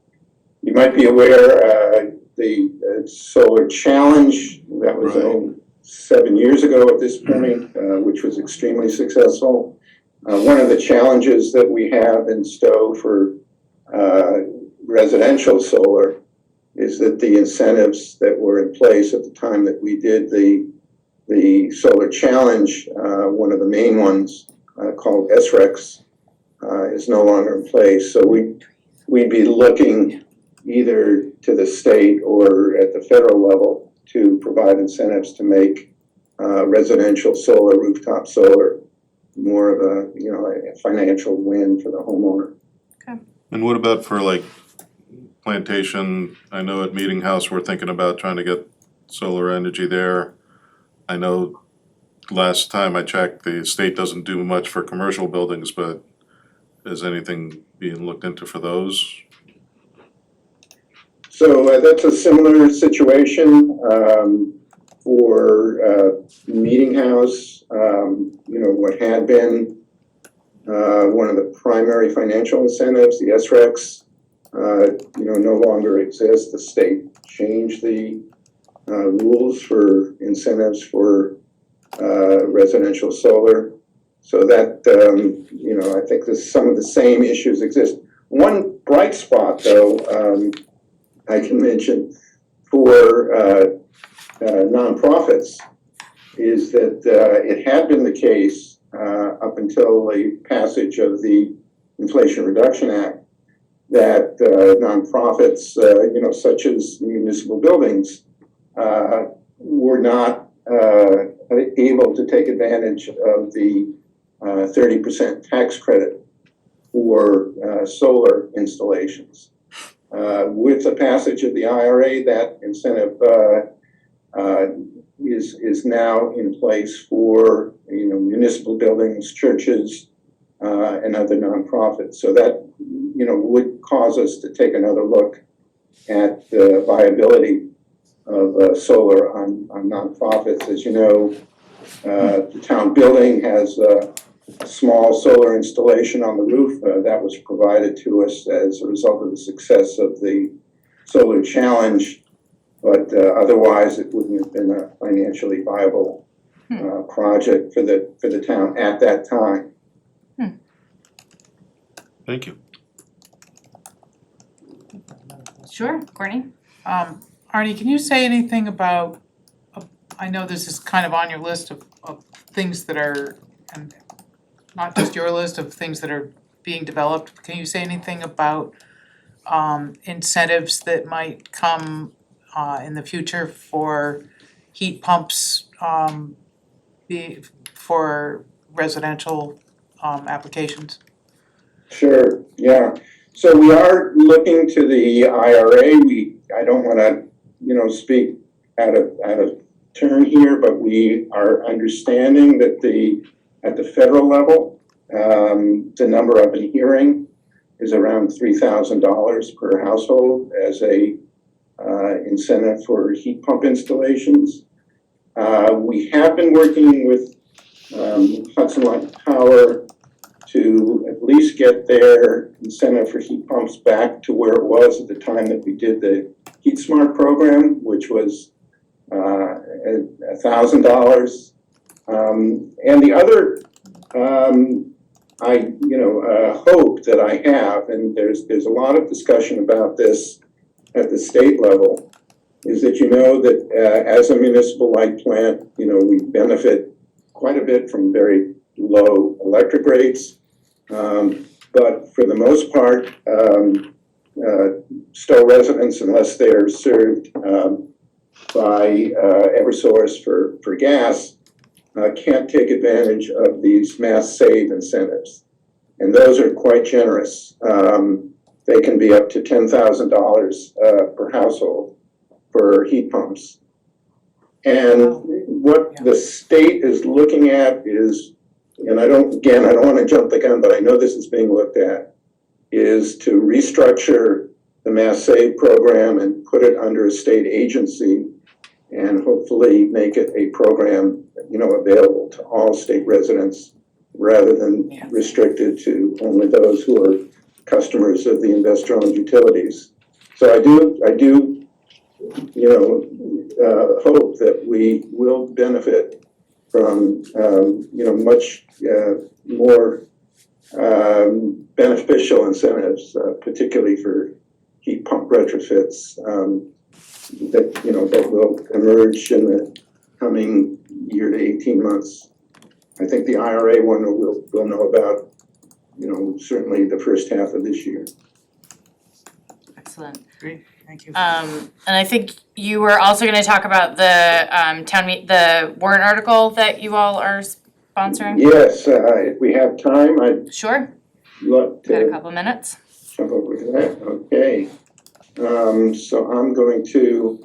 you might be aware, the solar challenge that was Right. 7 years ago at this point, which was extremely successful. One of the challenges that we have in Stow for residential solar is that the incentives that were in place at the time that we did the solar challenge, one of the main ones called SREX, is no longer in place. So we'd be looking either to the state or at the federal level to provide incentives to make residential solar, rooftop solar, more of a financial win for the homeowner. And what about for like plantation? I know at Meeting House, we're thinking about trying to get solar energy there. I know last time I checked, the state doesn't do much for commercial buildings, but is anything being looked into for those? So that's a similar situation for Meeting House. What had been one of the primary financial incentives, the SREX, no longer exists. The state changed the rules for incentives for residential solar. So that, I think some of the same issues exist. One bright spot, though, I can mention for nonprofits is that it had been the case up until the passage of the Inflation Reduction Act that nonprofits, such as municipal buildings, were not able to take advantage of the 30% tax credit for solar installations. With the passage of the IRA, that incentive is now in place for municipal buildings, churches, and other nonprofits. So that would cause us to take another look at the viability of solar on nonprofits. As you know, the town building has a small solar installation on the roof. That was provided to us as a result of the success of the solar challenge, but otherwise it wouldn't have been a financially viable project for the town at that time. Thank you. Sure, Courtney? Arnie, can you say anything about, I know this is kind of on your list of things that are, and not just your list of things that are being developed, can you say anything about incentives that might come in the future for heat pumps for residential applications? Sure, yeah. So we are looking to the IRA. I don't wanna, speak out of turn here, but we are understanding that at the federal level, the number I've been hearing is around $3,000 per household as a incentive for heat pump installations. We have been working with Hudson Light Power to at least get their incentive for heat pumps back to where it was at the time that we did the Heat Smart program, which was $1,000. And the other, hope that I have, and there's a lot of discussion about this at the state level, is that that as a municipal light plant, we benefit quite a bit from very low electric rates. But for the most part, Stow residents, unless they're served by Eversource for gas, can't take advantage of these mass save incentives. And those are quite generous. They can be up to $10,000 per household for heat pumps. And what the state is looking at is, and I don't want to jump the gun, but I know this is being looked at, is to restructure the mass save program and put it under a state agency and hopefully make it a program, available to all state residents rather than restricted to only those who are customers of the investor-owned utilities. So I do, hope that we will benefit from, much more beneficial incentives, particularly for heat pump retrofits, that will emerge in the coming year to 18 months. I think the IRA one we'll know about, certainly the first half of this year. Excellent. Great, thank you. And I think you were also gonna talk about the the warrant article that you all are sponsoring? Yes, if we have time, I'd Sure, love got a to couple minutes. jump over to that. Okay. So I'm going to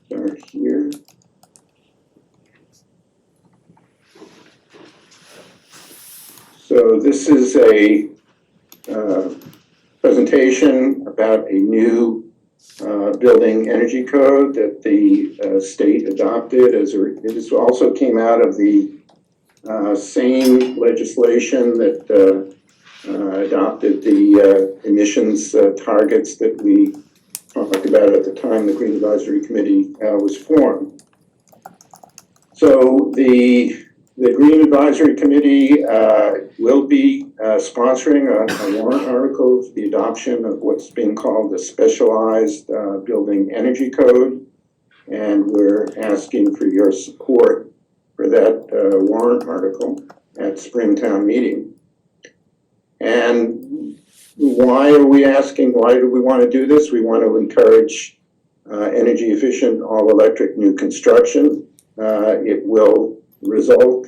start here. So this is a presentation about a new building energy code that the state adopted it also came out of the same legislation that adopted the emissions targets that we talked about at the time the Green Advisory Committee was formed. So the Green Advisory Committee will be sponsoring a warrant article for the adoption of what's being called the Specialized Building Energy Code. And we're asking for your support for that warrant article at Springtown meeting. And why are we asking, why do we want to do this? We want to encourage energy efficient all-electric new construction. It will result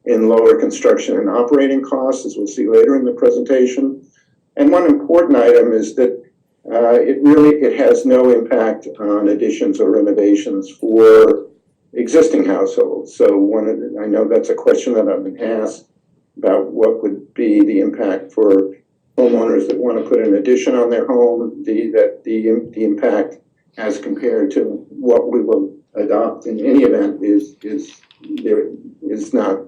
in lower construction and operating costs, as we'll see later in the presentation. And one important item is that it has no impact on additions or renovations for existing households. So I know that's a question that I've been asked about what would be the impact for homeowners that want to put an addition on their home, the impact as compared to what we will adopt in any event is there is not.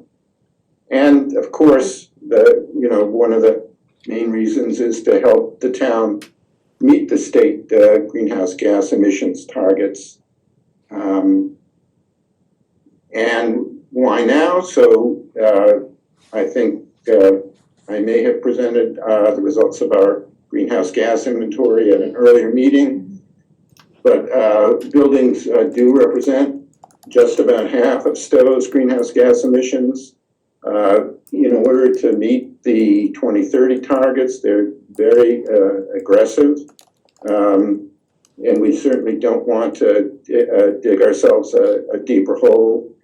And of course, one of the main reasons is to help the town meet the state greenhouse gas emissions targets. And why now? So I think I may have presented the results of our greenhouse gas inventory at an earlier meeting, but buildings do represent just about half of Stow's greenhouse gas emissions. In order to meet the 2030 targets, they're very aggressive. And we certainly don't want to dig ourselves a deeper hole.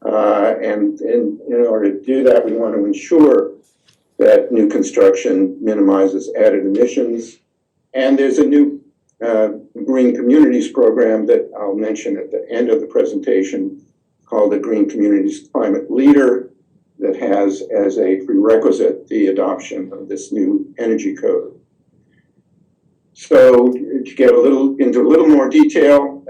And in order to do that, we want to ensure that new construction minimizes added emissions. And there's a new Green Communities program that I'll mention at the end of the presentation called the Green Communities Climate Leader that has as a prerequisite the adoption of this new energy code. So to get into a little more detail,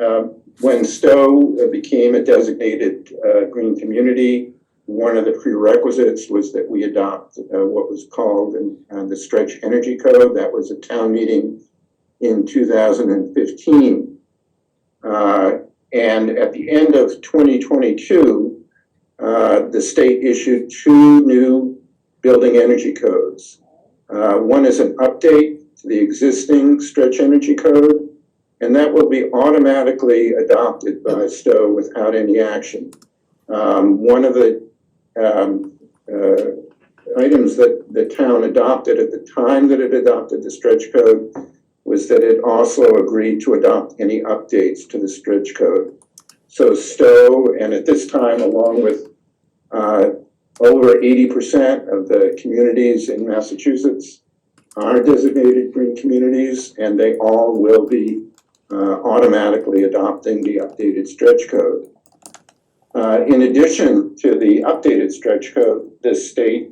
when Stow became a designated green community, one of the prerequisites was that we adopt what was called the Stretch Energy Code. That was a town meeting in 2015. And at the end of 2022, the state issued 2 new building energy codes. One is an update to the existing Stretch Energy Code, and that will be automatically adopted by Stow without any action. One of the items that the town adopted at the time that it adopted the Stretch Code was that it also agreed to adopt any updates to the Stretch Code. So Stow, and at this time, along with over 80% of the communities in Massachusetts, are designated green communities, and they all will be automatically adopting the updated Stretch Code. In addition to the updated Stretch Code, the state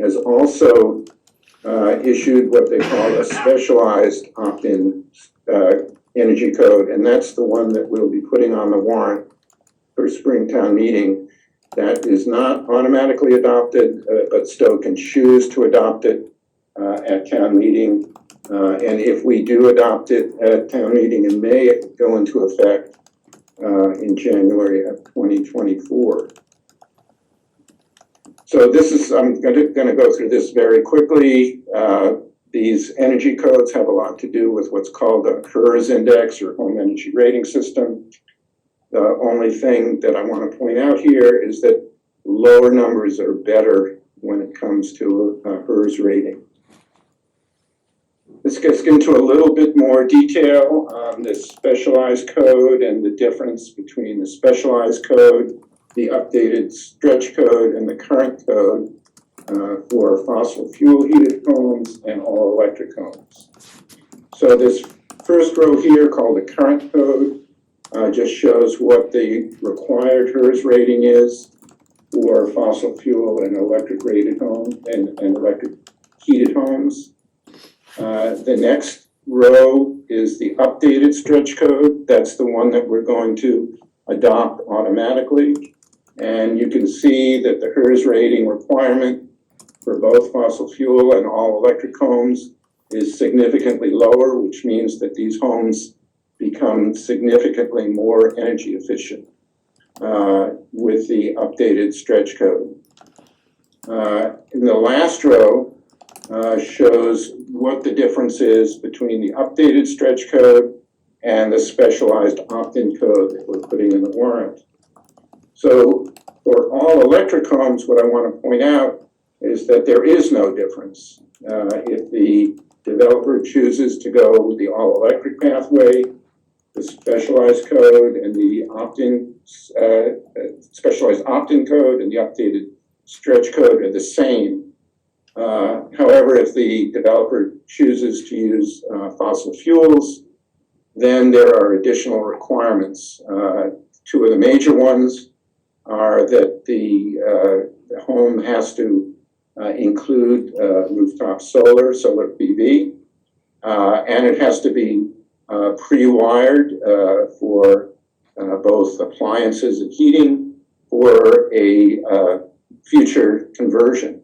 has also issued what they call a specialized opt-in energy code, and that's the one that we'll be putting on the warrant for Springtown meeting. That is not automatically adopted, but Stow can choose to adopt it at town meeting. And if we do adopt it at town meeting in May, it will go into effect in January of 2024. So this is, I'm gonna go through this very quickly. These energy codes have a lot to do with what's called a HERS index or home energy rating system. The only thing that I want to point out here is that lower numbers are better when it comes to a HERS rating. This gets into a little bit more detail on this specialized code and the difference between the specialized code, the updated Stretch Code, and the current code for fossil fuel heated homes and all electric homes. So this first row here called the current code just shows what the required HERS rating is for fossil fuel and electric rated homes and electric heated homes. The next row is the updated Stretch Code. That's the one that we're going to adopt automatically. And you can see that the HERS rating requirement for both fossil fuel and all electric homes is significantly lower, which means that these homes become significantly more energy efficient with the updated Stretch Code. In the last row shows what the difference is between the updated Stretch Code and the specialized opt-in code that we're putting in the warrant. So for all electric homes, what I want to point out is that there is no difference. If the developer chooses to go with the all-electric pathway, the specialized code and the opt-in, specialized opt-in code and the updated Stretch Code are the same. However, if the developer chooses to use fossil fuels, then there are additional requirements. 2 of the major ones are that the home has to include rooftop solar PV, and it has to be pre-wired for both appliances and heating for a future conversion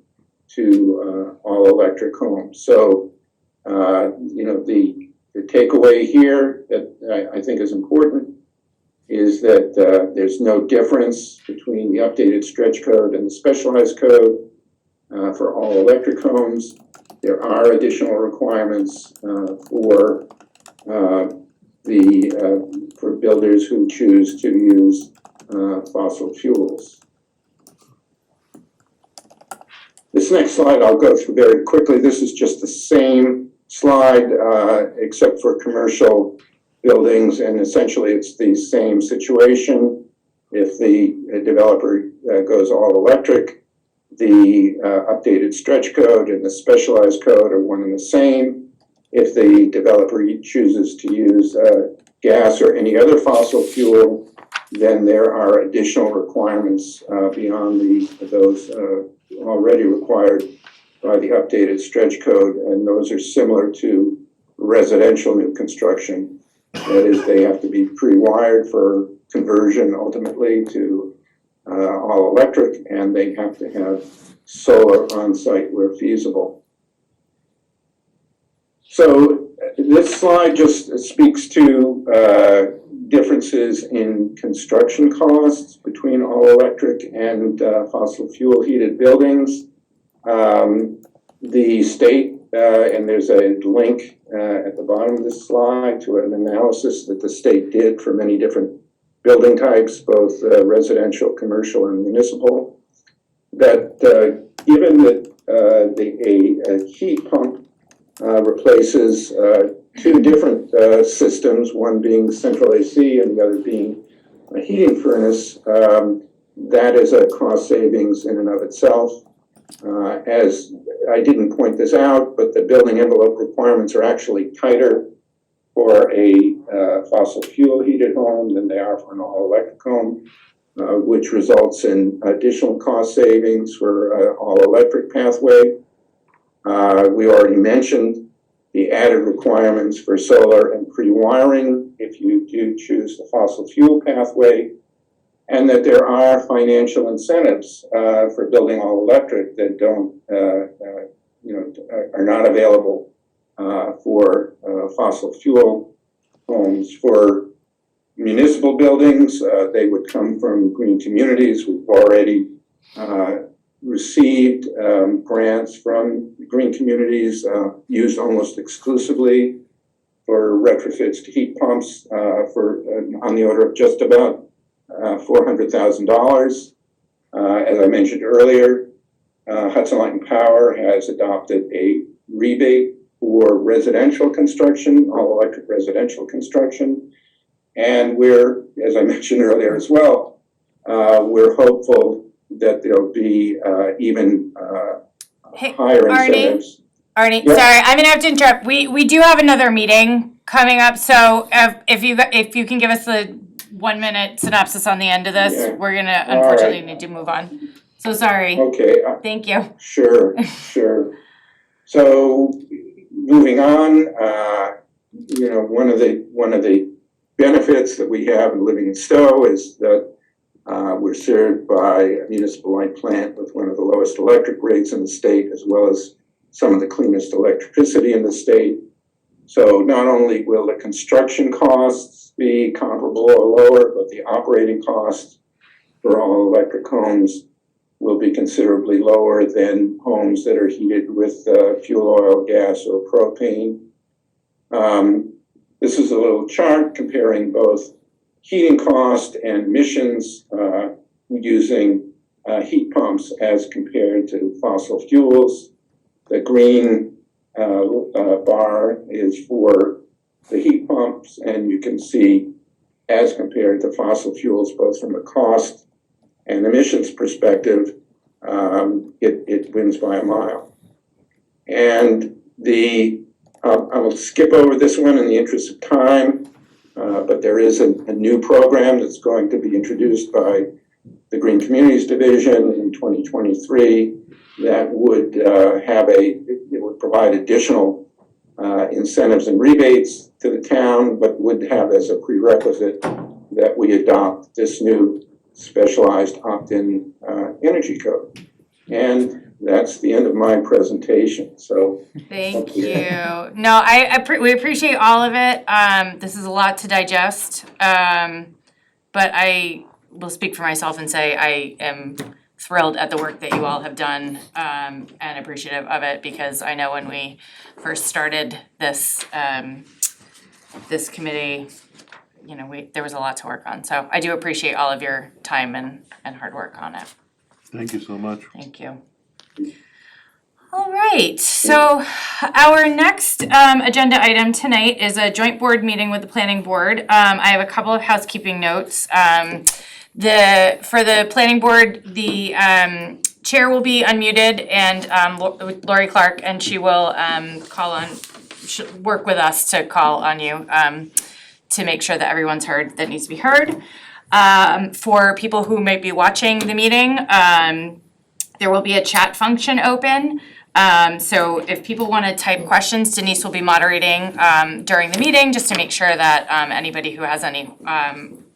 to all-electric homes. So, the takeaway here that I think is important is that there's no difference between the updated stretch code and the specialized code for all-electric homes. There are additional requirements for builders who choose to use fossil fuels. This next slide I'll go through very quickly. This is just the same slide except for commercial buildings, and essentially it's the same situation. If the developer goes all electric, the updated stretch code and the specialized code are one and the same. If the developer chooses to use gas or any other fossil fuel, then there are additional requirements beyond those already required by the updated stretch code, and those are similar to residential new construction. That is, they have to be pre-wired for conversion ultimately to all electric, and they have to have solar on site where feasible. So this slide just speaks to differences in construction costs between all electric and fossil fuel heated buildings. The state, and there's a link at the bottom of this slide to an analysis that the state did for many different building types, both residential, commercial, and municipal, that given that a heat pump replaces two different systems, one being central AC and the other being a heating furnace, that is a cost savings in and of itself. As I didn't point this out, but the building envelope requirements are actually tighter for a fossil fuel heated home than they are for an all-electric home, which results in additional cost savings for all-electric pathway. We already mentioned the added requirements for solar and pre-wiring if you do choose the fossil fuel pathway, and that there are financial incentives for building all electric that are not available for fossil fuel homes. For municipal buildings, they would come from green communities. We've already received grants from green communities used almost exclusively for retrofits to heat pumps on the order of just about $400,000. As I mentioned earlier, Hudson Light and Power has adopted a rebate for residential construction, all electric residential construction. And we're, as I mentioned earlier as well, we're hopeful that there'll be even higher incentives. Arnie, Yeah. sorry, I'm gonna have to interrupt. We do have another meeting coming up, so if you can give us the 1 minute synopsis on the end of this, Yeah. we're gonna All unfortunately right. need to move on. So sorry. Okay, Thank you. sure. So moving on, one of the benefits that we have in living in Stow is that we're served by a municipal light plant with one of the lowest electric rates in the state, as well as some of the cleanest electricity in the state. So not only will the construction costs be comparable or lower, but the operating costs for all electric homes will be considerably lower than homes that are heated with fuel oil, gas, or propane. This is a little chart comparing both heating cost and emissions using heat pumps as compared to fossil fuels. The green bar is for the heat pumps, and you can see as compared to fossil fuels, both from a cost and emissions perspective, it wins by a mile. And I will skip over this one in the interest of time, but there is a new program that's going to be introduced by the Green Communities Division in 2023 that would would provide additional incentives and rebates to the town, but would have as a prerequisite that we adopt this new specialized opt-in energy code. And that's the end of my presentation, so. Thank you. No, we appreciate all of it. This is a lot to digest. But I will speak for myself and say I am thrilled at the work that you all have done, and appreciative of it, because I know when we first started this, this committee, you know, there was a lot to work on. So I do appreciate all of your time and hard work on it. Thank you so much. Thank you. All right, so our next agenda item tonight is a joint board meeting with the planning board. I have a couple of housekeeping notes. For the planning board, the chair will be unmuted, and Lori Clark, and she will work with us to call on you to make sure that everyone's heard that needs to be heard. For people who might be watching the meeting, there will be a chat function open. So if people want to type questions, Denise will be moderating during the meeting, just to make sure that anybody who has any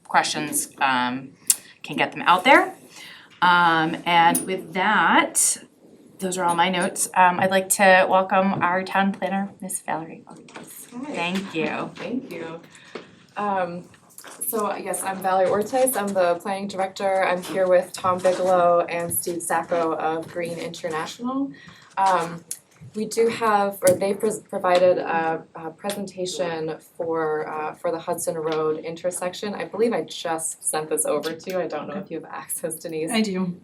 questions can get them out there. And with that, those are all my notes. I'd like to welcome our town planner, Miss Valerie. Thank you. Thank you. So yes, I'm Valerie Ortiz, I'm the planning director. I'm here with Tom Bigelow and Steve Sacco of Green International. We do have, or they provided a presentation for the Hudson Road intersection. I believe I just sent this over to you. I don't know if you have access, Denise. I do.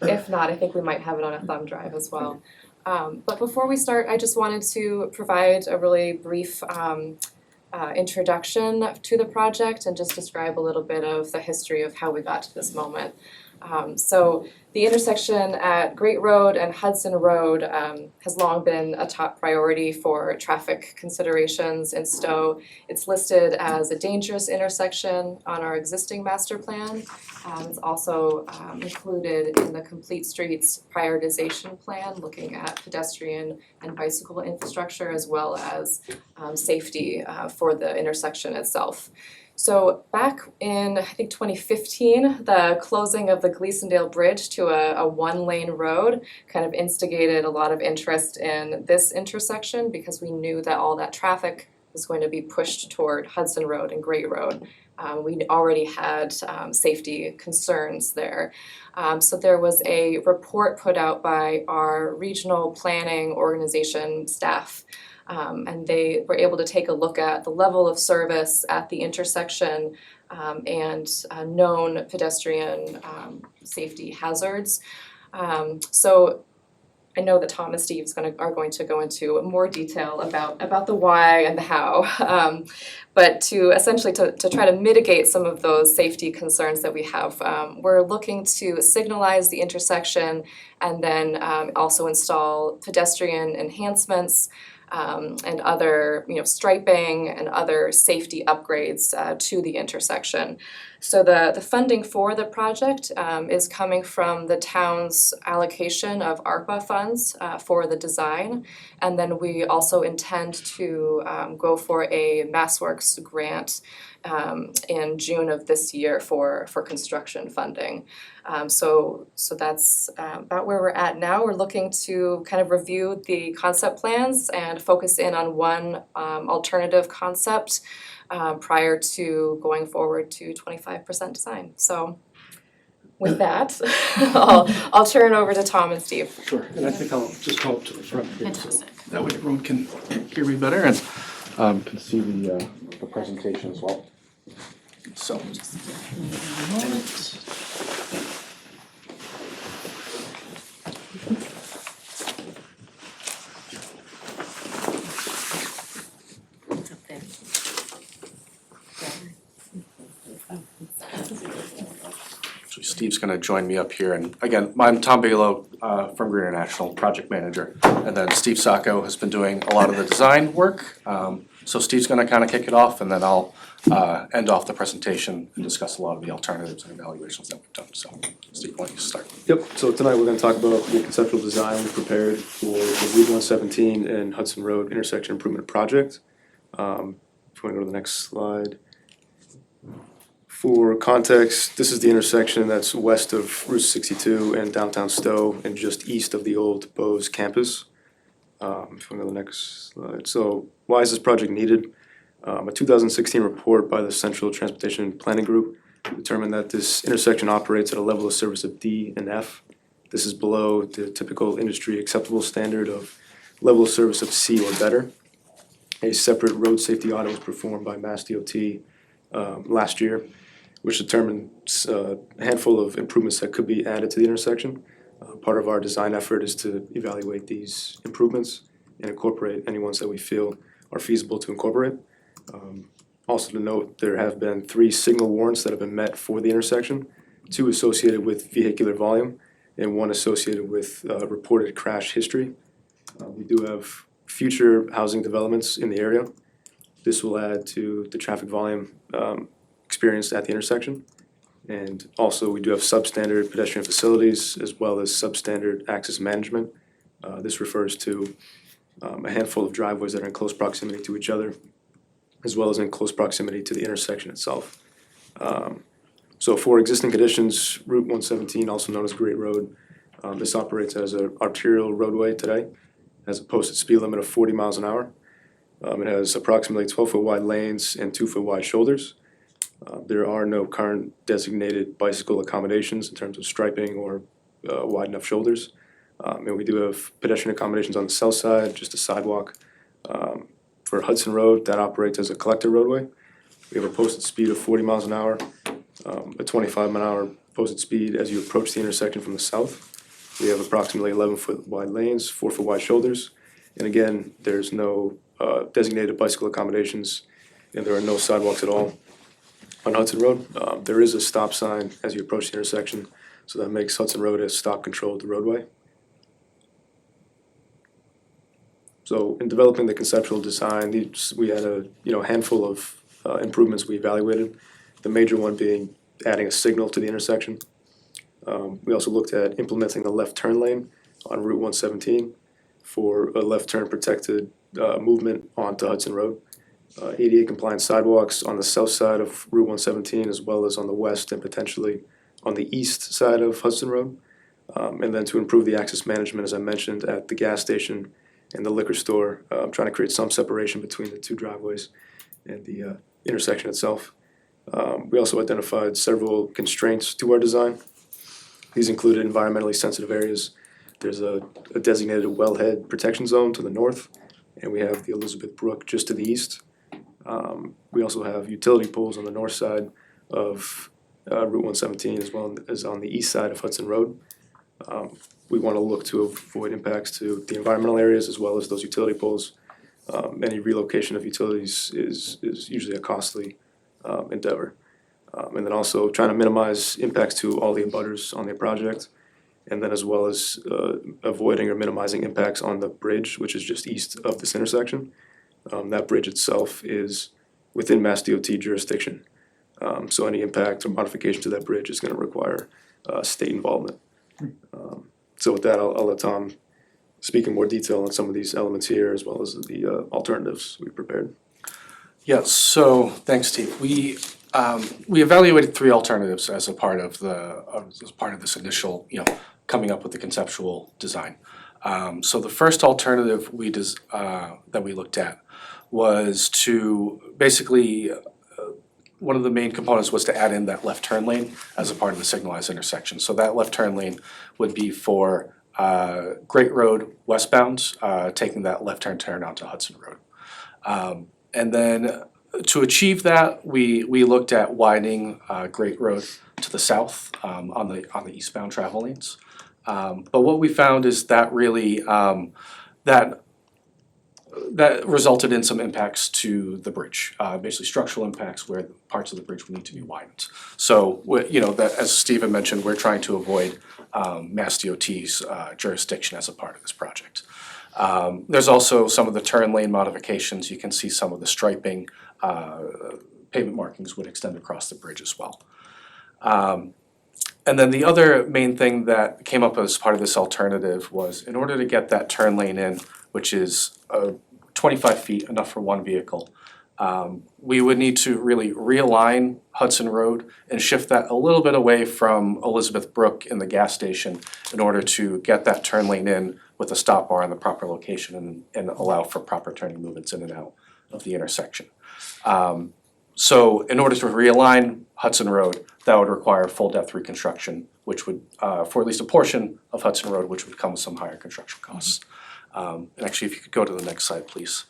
If not, I think we might have it on a thumb drive as well. But before we start, I just wanted to provide a really brief introduction to the project and just describe a little bit of the history of how we got to this moment. So the intersection at Great Road and Hudson Road has long been a top priority for traffic considerations in Stow. It's listed as a dangerous intersection on our existing master plan. It's also included in the Complete Streets prioritization plan, looking at pedestrian and bicycle infrastructure as well as safety for the intersection itself. So back in, I think 2015, the closing of the Gleasondale Bridge to a one-lane road kind of instigated a lot of interest in this intersection because we knew that all that traffic was going to be pushed toward Hudson Road and Great Road. We already had safety concerns there. So there was a report put out by our regional planning organization staff. And they were able to take a look at the level of service at the intersection and known pedestrian safety hazards. So I know that Tom and Steve are going to go into more detail about the why and the how. But to essentially to try to mitigate some of those safety concerns that we have, we're looking to signalize the intersection and then also install pedestrian enhancements and other, striping and other safety upgrades to the intersection. So the funding for the project is coming from the town's allocation of ARPA funds for the design. And then we also intend to go for a MassWorks grant in June of this year for construction funding. So that's about where we're at now. We're looking to kind of review the concept plans and focus in on one alternative concept prior to going forward to 25% design. So with that, I'll turn it over to Tom and Steve. Sure, and I think I'll just go up to the front here, so Fantastic. that way everyone can hear me better and can see the presentation as well. So. Steve's gonna join me up here, and again, I'm Tom Bigelow from Green International, project manager, and then Steve Sacco has been doing a lot of the design work. So Steve's gonna kind of kick it off, and then I'll end off the presentation and discuss a lot of the alternatives and evaluations that we've done. So Steve, why don't you start? Yep, so tonight we're gonna talk about the conceptual design we prepared for the Route 117 and Hudson Road intersection improvement project. If you wanna go to the next slide. For context, this is the intersection that's west of Route 62 and downtown Stow and just east of the old Bose campus. If we go to the next slide. So why is this project needed? A 2016 report by the Central Transportation Planning Group determined that this intersection operates at a level of service of D and F. This is below the typical industry acceptable standard of level of service of C or better. A separate road safety audit was performed by Mass DOT last year, which determined a handful of improvements that could be added to the intersection. Part of our design effort is to evaluate these improvements and incorporate any ones that we feel are feasible to incorporate. Also to note, there have been 3 signal warrants that have been met for the intersection, 2 associated with vehicular volume and 1 associated with reported crash history. We do have future housing developments in the area. This will add to the traffic volume experienced at the intersection. And also we do have substandard pedestrian facilities as well as substandard access management. This refers to a handful of driveways that are in close proximity to each other, as well as in close proximity to the intersection itself. So for existing conditions, Route 117, also known as Great Road, this operates as an arterial roadway today, has a posted speed limit of 40 miles an hour. It has approximately 12-foot wide lanes and 2-foot wide shoulders. There are no current designated bicycle accommodations in terms of striping or wide enough shoulders. And we do have pedestrian accommodations on the south side, just a sidewalk. For Hudson Road, that operates as a collector roadway. We have a posted speed of 40 miles an hour, a 25-mile-an-hour posted speed as you approach the intersection from the south. We have approximately 11-foot wide lanes, 4-foot wide shoulders. And again, there's no designated bicycle accommodations, and there are no sidewalks at all on Hudson Road. There is a stop sign as you approach the intersection, so that makes Hudson Road a stop-controlled roadway. So in developing the conceptual design, we had a handful of improvements we evaluated. The major one being adding a signal to the intersection. We also looked at implementing the left turn lane on Route 117 for a left turn protected movement onto Hudson Road. ADA compliant sidewalks on the south side of Route 117 as well as on the west and potentially on the east side of Hudson Road. And then to improve the access management, as I mentioned, at the gas station and the liquor store, trying to create some separation between the 2 driveways and the intersection itself. We also identified several constraints to our design. These included environmentally sensitive areas. There's a designated wellhead protection zone to the north, and we have the Elizabeth Brook just to the east. We also have utility poles on the north side of Route 117 as well as on the east side of Hudson Road. We want to look to avoid impacts to the environmental areas as well as those utility poles. Any relocation of utilities is usually a costly endeavor. And then also trying to minimize impacts to all the abutters on the project. And then as well as avoiding or minimizing impacts on the bridge, which is just east of this intersection. That bridge itself is within Mass DOT jurisdiction. So any impact or modification to that bridge is going to require state involvement. So with that, I'll let Tom speak in more detail on some of these elements here as well as the alternatives we prepared. Yes, so thanks, Steve. We evaluated 3 alternatives as a part of this initial, coming up with the conceptual design. So the first alternative that we looked at was to basically one of the main components was to add in that left turn lane as a part of the signalized intersection. So that left turn lane would be for Great Road westbound, taking that left turn onto Hudson Road. And then to achieve that, we looked at widening Great Road to the south on the eastbound travel lanes. But what we found is that really that resulted in some impacts to the bridge, basically structural impacts where parts of the bridge would need to be widened. So, that as Steve had mentioned, we're trying to avoid Mass DOT's jurisdiction as a part of this project. There's also some of the turn lane modifications. You can see some of the striping, pavement markings would extend across the bridge as well. And then the other main thing that came up as part of this alternative was in order to get that turn lane in, which is 25 feet, enough for 1 vehicle, We would need to really realign Hudson Road and shift that a little bit away from Elizabeth Brook in the gas station in order to get that turn lane in with a stop bar in the proper location and allow for proper turning movements in and out of the intersection. So in order to realign Hudson Road, that would require full depth reconstruction, which would, for at least a portion of Hudson Road, which would come with some higher construction costs. And actually, if you could go to the next slide, please.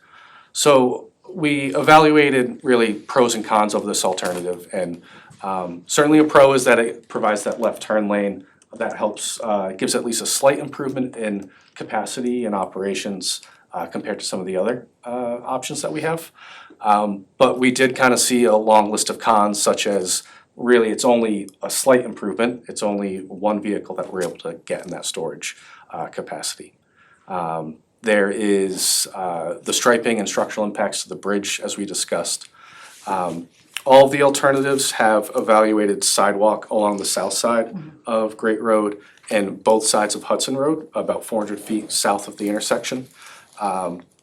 So we evaluated really pros and cons of this alternative, and certainly a pro is that it provides that left turn lane that helps, gives at least a slight improvement in capacity and operations compared to some of the other options that we have. But we did kind of see a long list of cons, such as really it's only a slight improvement. It's only one vehicle that we're able to get in that storage capacity. There is the striping and structural impacts to the bridge, as we discussed. All of the alternatives have evaluated sidewalk along the south side of Great Road and both sides of Hudson Road, about 400 feet south of the intersection.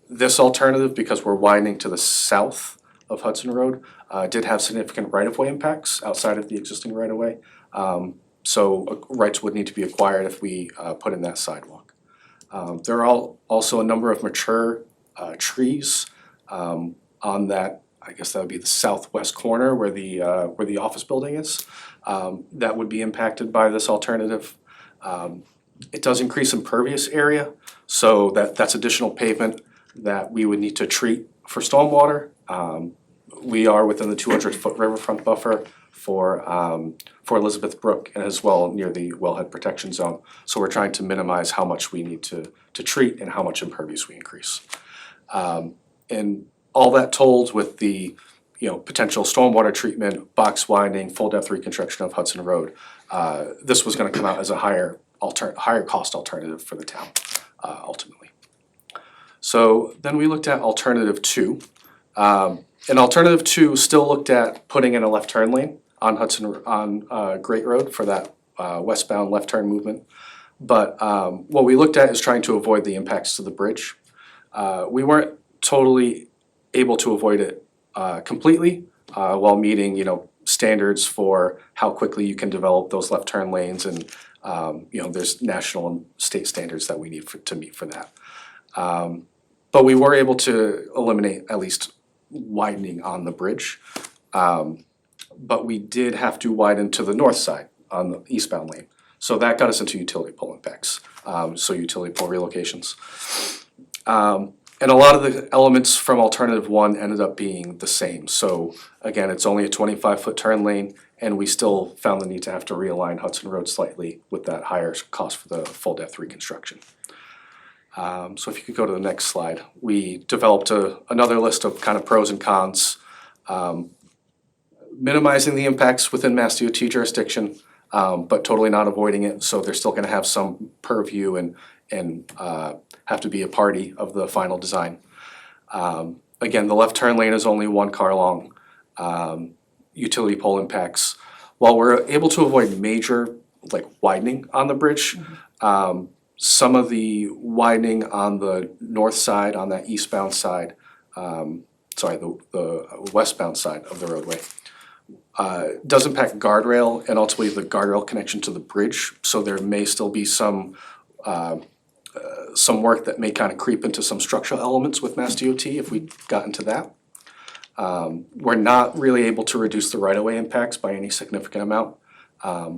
This alternative, because we're widening to the south of Hudson Road, did have significant right-of-way impacts outside of the existing right-of-way. So rights would need to be acquired if we put in that sidewalk. There are also a number of mature trees on that, I guess that would be the southwest corner where the office building is, that would be impacted by this alternative. It does increase impervious area, so that's additional pavement that we would need to treat for stormwater. We are within the 200-foot riverfront buffer for Elizabeth Brook and as well near the wellhead protection zone. So we're trying to minimize how much we need to treat and how much impervious we increase. And all that told with the potential stormwater treatment, box widening, full depth reconstruction of Hudson Road, this was gonna come out as a higher cost alternative for the town, ultimately. So then we looked at alternative 2. And alternative 2 still looked at putting in a left turn lane on Great Road for that westbound left turn movement. But what we looked at is trying to avoid the impacts to the bridge. We weren't totally able to avoid it completely while meeting standards for how quickly you can develop those left turn lanes, and there's national and state standards that we need to meet for that. But we were able to eliminate at least widening on the bridge. But we did have to widen to the north side on the eastbound lane. So that got us into utility pole impacts, so utility pole relocations. And a lot of the elements from alternative 1 ended up being the same. So again, it's only a 25-foot turn lane, and we still found the need to have to realign Hudson Road slightly with that higher cost for the full depth reconstruction. So if you could go to the next slide, we developed another list of kind of pros and cons. Minimizing the impacts within Mass DOT jurisdiction, but totally not avoiding it, so they're still gonna have some purview and have to be a party of the final design. Again, the left turn lane is only 1 car long. Utility pole impacts, while we're able to avoid major widening on the bridge, some of the widening on the north side, on that eastbound side, the westbound side of the roadway, does impact guardrail and ultimately the guardrail connection to the bridge. So there may still be some work that may kind of creep into some structural elements with Mass DOT if we got into that. We're not really able to reduce the right-of-way impacts by any significant amount,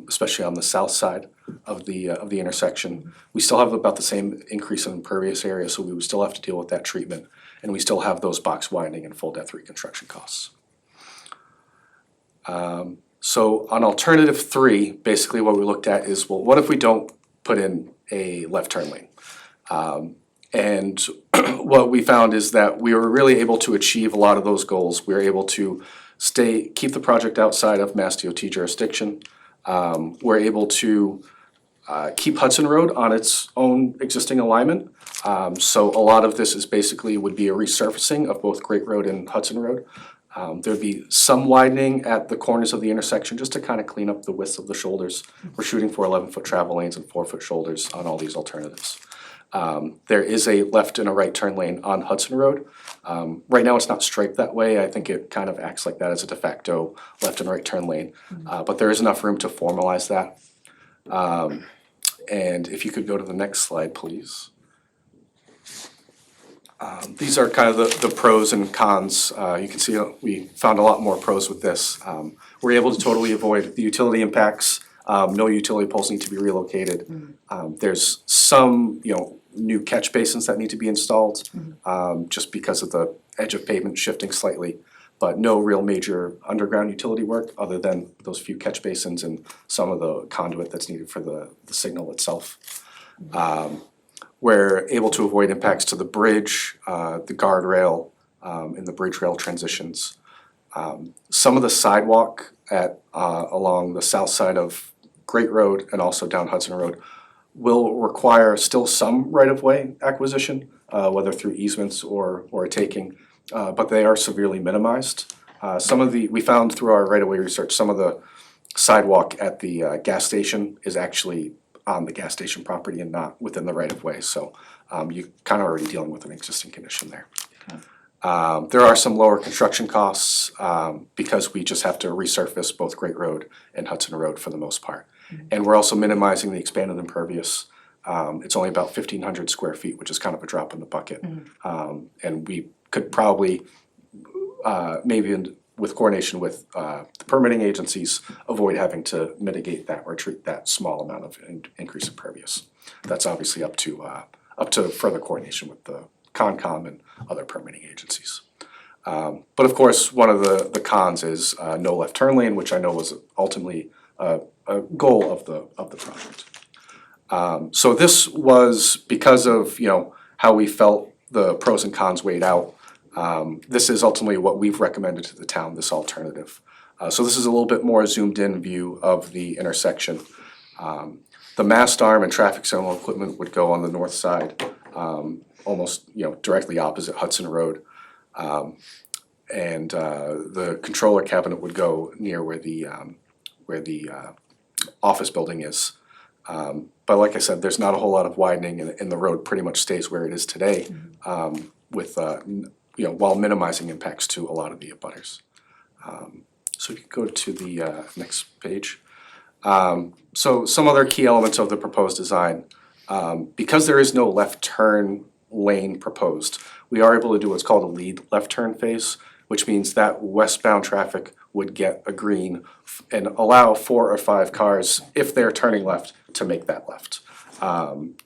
especially on the south side of the intersection. We still have about the same increase in impervious area, so we would still have to deal with that treatment, and we still have those box widening and full depth reconstruction costs. So on alternative 3, basically what we looked at is, well, what if we don't put in a left turn lane? And what we found is that we were really able to achieve a lot of those goals. We were able to keep the project outside of Mass DOT jurisdiction. We're able to keep Hudson Road on its own existing alignment. So a lot of this is basically would be a resurfacing of both Great Road and Hudson Road. There'd be some widening at the corners of the intersection just to kind of clean up the width of the shoulders. We're shooting for 11-foot travel lanes and 4-foot shoulders on all these alternatives. There is a left and a right turn lane on Hudson Road. Right now, it's not striped that way. I think it kind of acts like that as a de facto left and right turn lane. But there is enough room to formalize that. And if you could go to the next slide, please. These are kind of the pros and cons. You can see we found a lot more pros with this. We're able to totally avoid the utility impacts. No utility poles need to be relocated. There's some, new catch basins that need to be installed, just because of the edge of pavement shifting slightly. But no real major underground utility work other than those few catch basins and some of the conduit that's needed for the signal itself. We're able to avoid impacts to the bridge, the guardrail, and the bridge rail transitions. Some of the sidewalk along the south side of Great Road and also down Hudson Road will require still some right-of-way acquisition, whether through easements or a taking, but they are severely minimized. We found through our right-of-way research, some of the sidewalk at the gas station is actually on the gas station property and not within the right-of-way, so you're kind of already dealing with an existing condition there. There are some lower construction costs because we just have to resurface both Great Road and Hudson Road for the most part. And we're also minimizing the expanded impervious. It's only about 1,500 square feet, which is kind of a drop in the bucket. And we could probably, with coordination with the permitting agencies, avoid having to mitigate that or treat that small amount of increased impervious. That's obviously up to further coordination with the Concom and other permitting agencies. But of course, one of the cons is no left turn lane, which I know was ultimately a goal of the project. So this was because of how we felt the pros and cons weighed out. This is ultimately what we've recommended to the town, this alternative. So this is a little bit more zoomed in view of the intersection. The mast arm and traffic signal equipment would go on the north side, almost directly opposite Hudson Road. And the controller cabinet would go near where the office building is. But like I said, there's not a whole lot of widening and the road pretty much stays where it is today, with while minimizing impacts to a lot of the abutters. So if you go to the next page. So some other key elements of the proposed design. Because there is no left turn lane proposed, we are able to do what's called a lead left turn phase, which means that westbound traffic would get a green and allow 4 or 5 cars, if they're turning left, to make that left. And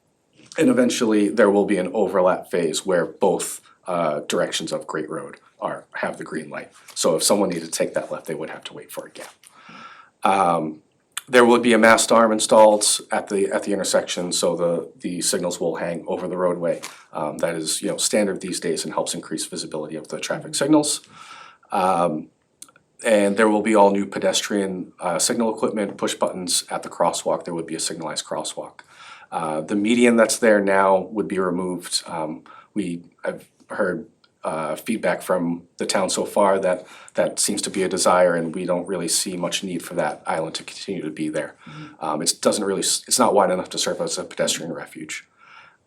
eventually there will be an overlap phase where both directions of Great Road have the green light. So if someone needed to take that left, they would have to wait for a gap. There would be a mast arm installed at the intersection, so the signals will hang over the roadway. That is standard these days and helps increase visibility of the traffic signals. And there will be all new pedestrian signal equipment, push buttons at the crosswalk. There would be a signalized crosswalk. The median that's there now would be removed. I've heard feedback from the town so far that seems to be a desire, and we don't really see much need for that island to continue to be there. It's not wide enough to serve as a pedestrian refuge.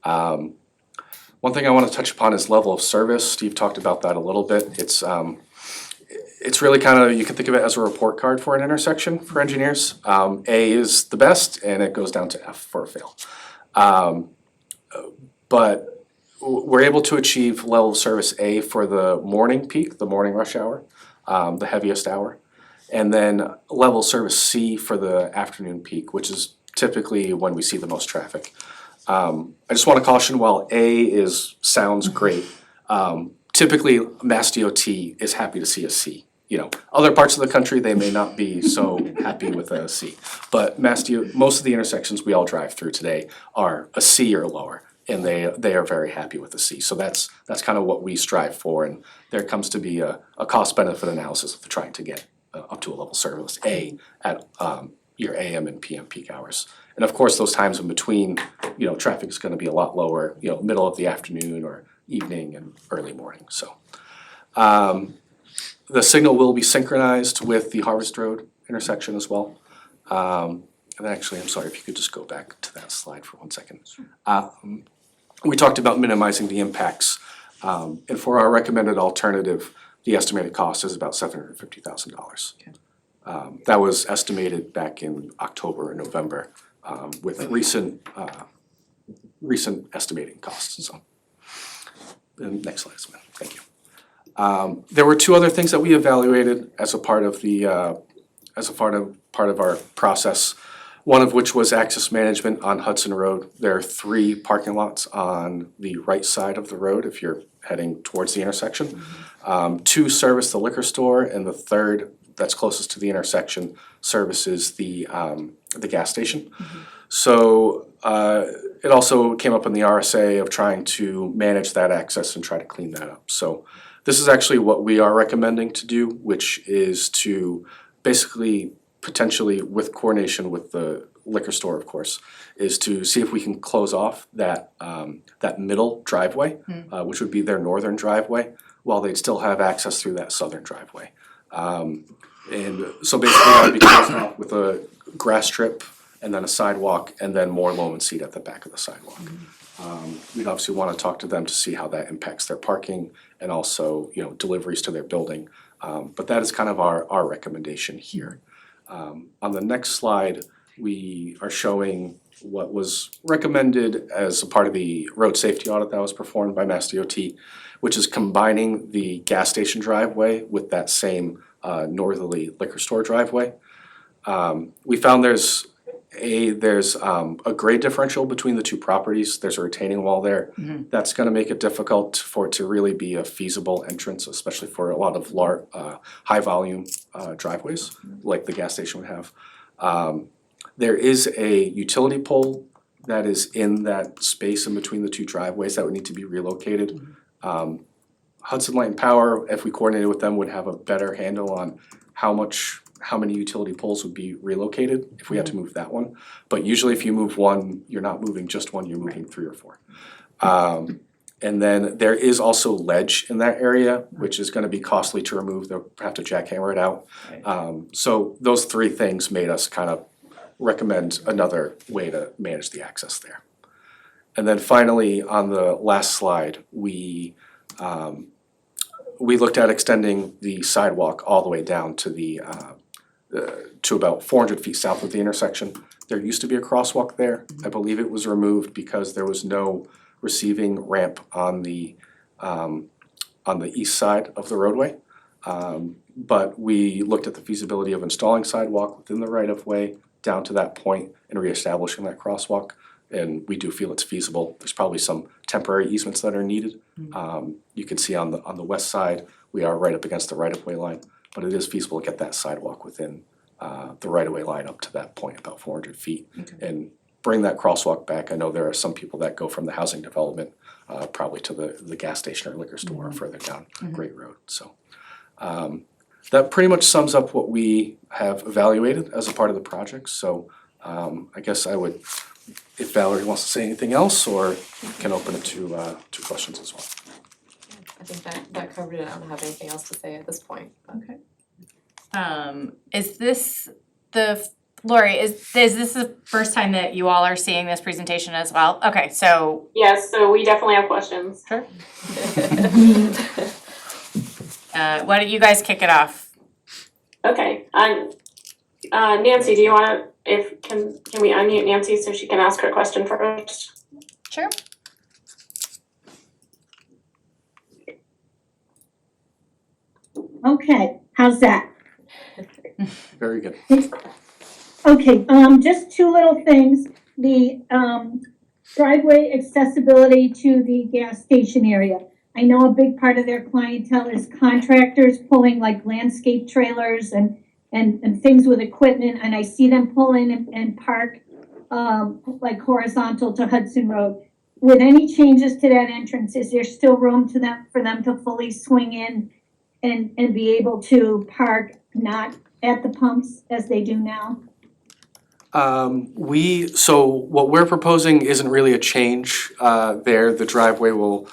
One thing I want to touch upon is level of service. Steve talked about that a little bit. It's really kind of, you can think of it as a report card for an intersection for engineers. A is the best, and it goes down to F for a fail. But we're able to achieve level of service A for the morning peak, the morning rush hour, the heaviest hour. And then level of service C for the afternoon peak, which is typically when we see the most traffic. I just want to caution, while A sounds great, typically Mass DOT is happy to see a C. Other parts of the country, they may not be so happy with a C. But most of the intersections we all drive through today are a C or lower, and they are very happy with a C. So that's kind of what we strive for, and there comes to be a cost-benefit analysis of trying to get up to a level service A at your AM and PM peak hours. And of course, those times in between, traffic is going to be a lot lower, middle of the afternoon or evening and early morning. So the signal will be synchronized with the Harvest Road intersection as well. And actually, I'm sorry, if you could just go back to that slide for 1 second. we talked about minimizing the impacts. And for our recommended alternative, the estimated cost is about $750,000. That was estimated back in October and November, with recent estimating costs, so. And next slide, Samantha, thank you. There were two other things that we evaluated as a part of our process. One of which was access management on Hudson Road. There are 3 parking lots on the right side of the road if you're heading towards the intersection. 2 service the liquor store, and the third that's closest to the intersection services the gas station. So it also came up in the RSA of trying to manage that access and try to clean that up. So this is actually what we are recommending to do, which is to basically potentially with coordination with the liquor store, of course, is to see if we can close off that middle driveway, which would be their northern driveway, while they'd still have access through that southern driveway. And so basically that would be closed off with a grass strip and then a sidewalk and then more loam and seed at the back of the sidewalk. We'd obviously want to talk to them to see how that impacts their parking and also, deliveries to their building. But that is kind of our recommendation here. On the next slide, we are showing what was recommended as a part of the road safety audit that was performed by Mass DOT, which is combining the gas station driveway with that same northerly liquor store driveway. We found there's a grade differential between the two properties. There's a retaining wall there. That's gonna make it difficult for it to really be a feasible entrance, especially for a lot of high volume driveways, like the gas station would have. There is a utility pole that is in that space in between the two driveways that would need to be relocated. Hudson Light and Power, if we coordinated with them, would have a better handle on how many utility poles would be relocated if we had to move that one. But usually if you move one, you're not moving just one, you're moving 3 or 4. And then there is also ledge in that area, which is gonna be costly to remove, they'll have to jackhammer it out. So those 3 things made us kind of recommend another way to manage the access there. And then finally, on the last slide, we looked at extending the sidewalk all the way down to to about 400 feet south of the intersection. There used to be a crosswalk there. I believe it was removed because there was no receiving ramp on the east side of the roadway. But we looked at the feasibility of installing sidewalk within the right of way down to that point and reestablishing that crosswalk. And we do feel it's feasible. There's probably some temporary easements that are needed. You can see on the west side, we are right up against the right of way line, but it is feasible to get that sidewalk within the right of way line up to that point, about 400 feet. And bring that crosswalk back. I know there are some people that go from the housing development probably to the gas station or liquor store or further down Great Road. So that pretty much sums up what we have evaluated as a part of the project. So I guess I would, if Valerie wants to say anything else, or can open it to questions as well. I think that covered it. I don't have anything else to say at this point. Okay. Is this Lori, is this the first time that you all are seeing this presentation as well? Okay, so. Yes, so we definitely have questions. Sure. Why don't you guys kick it off? Okay, Nancy, do you wanna, can we unmute Nancy so she can ask her question first? Sure. Okay, how's that? Very good. Okay, just 2 little things. The driveway accessibility to the gas station area. I know a big part of their clientele is contractors pulling like landscape trailers and things with equipment, and I see them pull in and park like horizontal to Hudson Road. With any changes to that entrance, is there still room for them to fully swing in and be able to park not at the pumps as they do now? So what we're proposing isn't really a change there. The driveway will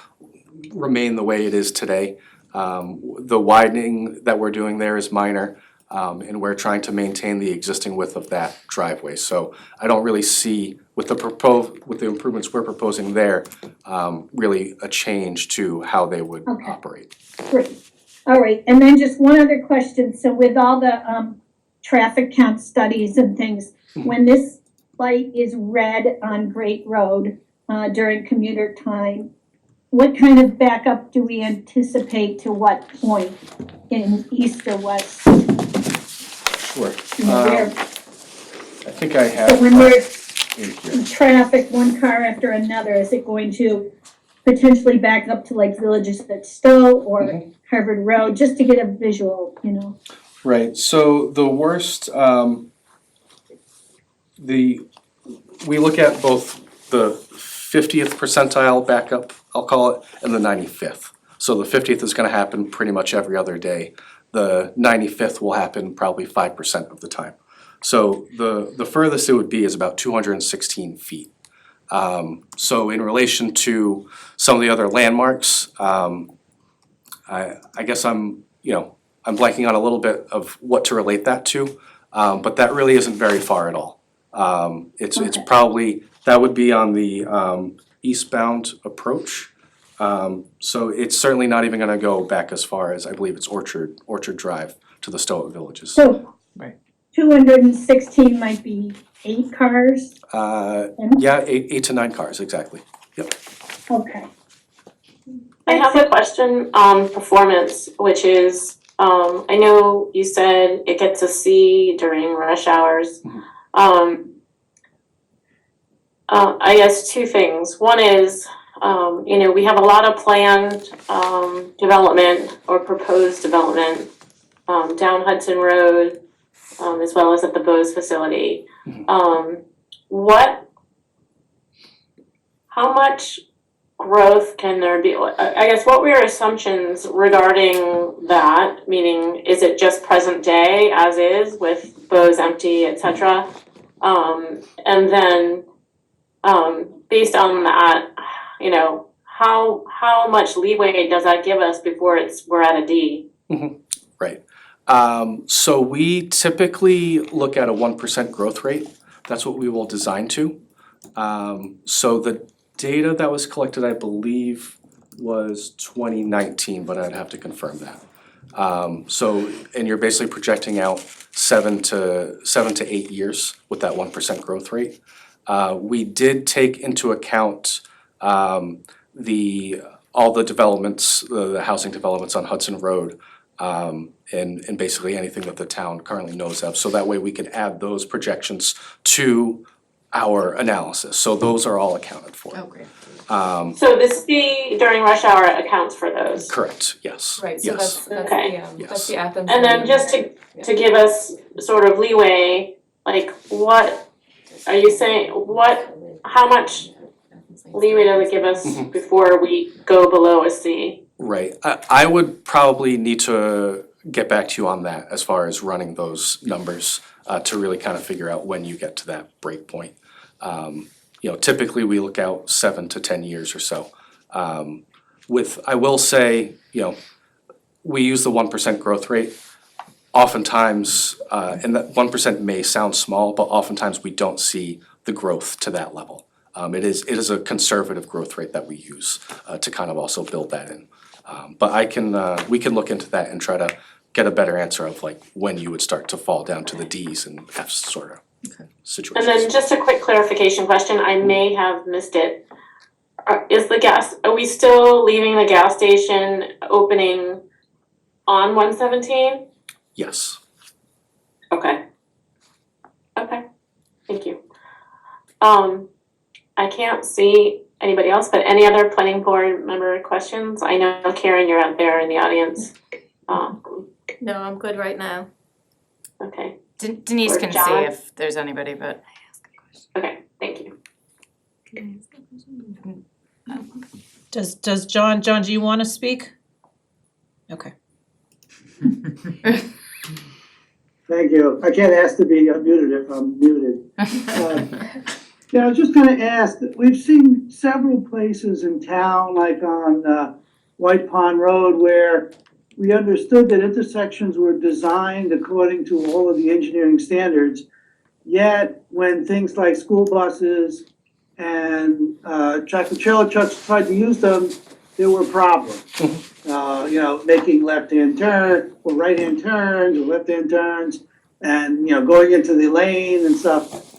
remain the way it is today. The widening that we're doing there is minor. And we're trying to maintain the existing width of that driveway. So I don't really see, with the improvements we're proposing there, really a change to how they would Okay. operate. Great. All right, and then just one other question. So with all the traffic count studies and things, when this light is red on Great Road during commuter time, what kind of backup do we anticipate to what point in east or west? Sure. You know, where, I think I have so when we're in here. in traffic, one car after another, is it going to potentially back up to like villages at Stow or Harvard Road, just to get a visual, you know? Right, so the worst, we look at both the 50th percentile backup, I'll call it, and the 95th. So the 50th is gonna happen pretty much every other day. The 95th will happen probably 5% of the time. So the furthest it would be is about 216 feet. So in relation to some of the other landmarks, I guess I'm blanking on a little bit of what to relate that to, but that really isn't very far at all. It's probably, that would be on the eastbound approach. So it's certainly not even gonna go back as far as, I believe it's Orchard Drive to the Stow Villages. So Right. 216 might be 8 cars? Yeah, eight to 9 cars, exactly. Yep. Okay. I have a question on performance, which is, I know you said it gets a C during rush hours. I guess 2 things. One is, we have a lot of planned development or proposed development down Hudson Road, as well as at the Bose facility. How much growth can there be? I guess what were your assumptions regarding that? Meaning, is it just present day as is with Bose empty, etc.? And then, based on that, how much leeway does that give us before we're at a D? Right. So we typically look at a 1% growth rate. That's what we will design to. So the data that was collected, I believe, was 2019, but I'd have to confirm that. And you're basically projecting out 7 to 8 years with that 1% growth rate. We did take into account all the developments, the housing developments on Hudson Road, and basically anything that the town currently knows of. So that way we can add those projections to our analysis. So those are all accounted for. Oh, great. So this fee during rush hour accounts for those? Correct, yes. Right, so Yes. that's Okay. that's the Athens. And then just to give us sort of leeway, like what are you saying, how much leeway does it give us before we go below a C? Right, I would probably need to get back to you on that as far as running those numbers to really kind of figure out when you get to that break point. Typically we look out 7 to 10 years or so. I will say, we use the 1% growth rate. Oftentimes, and that 1% may sound small, but oftentimes we don't see the growth to that level. It is a conservative growth rate that we use to kind of also build that in. But we can look into that and try to get a better answer of like when you would start to fall down to the Ds and Fs sort of situations. And then just a quick clarification question, I may have missed it. Are we still leaving the gas station opening on 117? Yes. Okay, thank you. I can't see anybody else, but any other planning board member questions? I know Karen, you're out there in the audience. No, I'm good right now. Okay, Denise Or can John? see if there's anybody, but okay, thank you. Does John, do you wanna speak? Okay. Thank you. I can't ask to be unmuted if I'm muted. Yeah, I was just gonna ask, we've seen several places in town, like on White Pond Road, where we understood that intersections were designed according to all of the engineering standards. Yet, when things like school buses and tractor trailer trucks tried to use them, there were problems. Making left-hand turn or right-hand turns or left-hand turns, and going into the lane and stuff.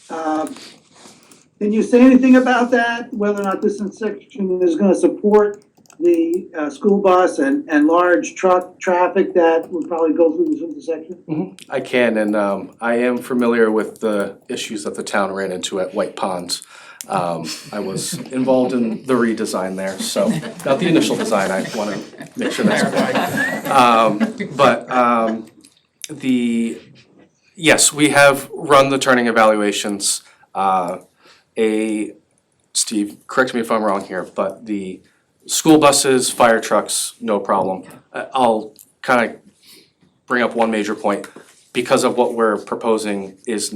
Can you say anything about that? Whether or not this intersection is going to support the school bus and large truck traffic that would probably go through this intersection? I can, and I am familiar with the issues that the town ran into at White Ponds. I was involved in the redesign there, so, not the initial design, I wanna make sure that's okay. Yes, we have run the turning evaluations. Steve, correct me if I'm wrong here, but the school buses, fire trucks, no problem. I'll kind of bring up one major point. Because of what we're proposing is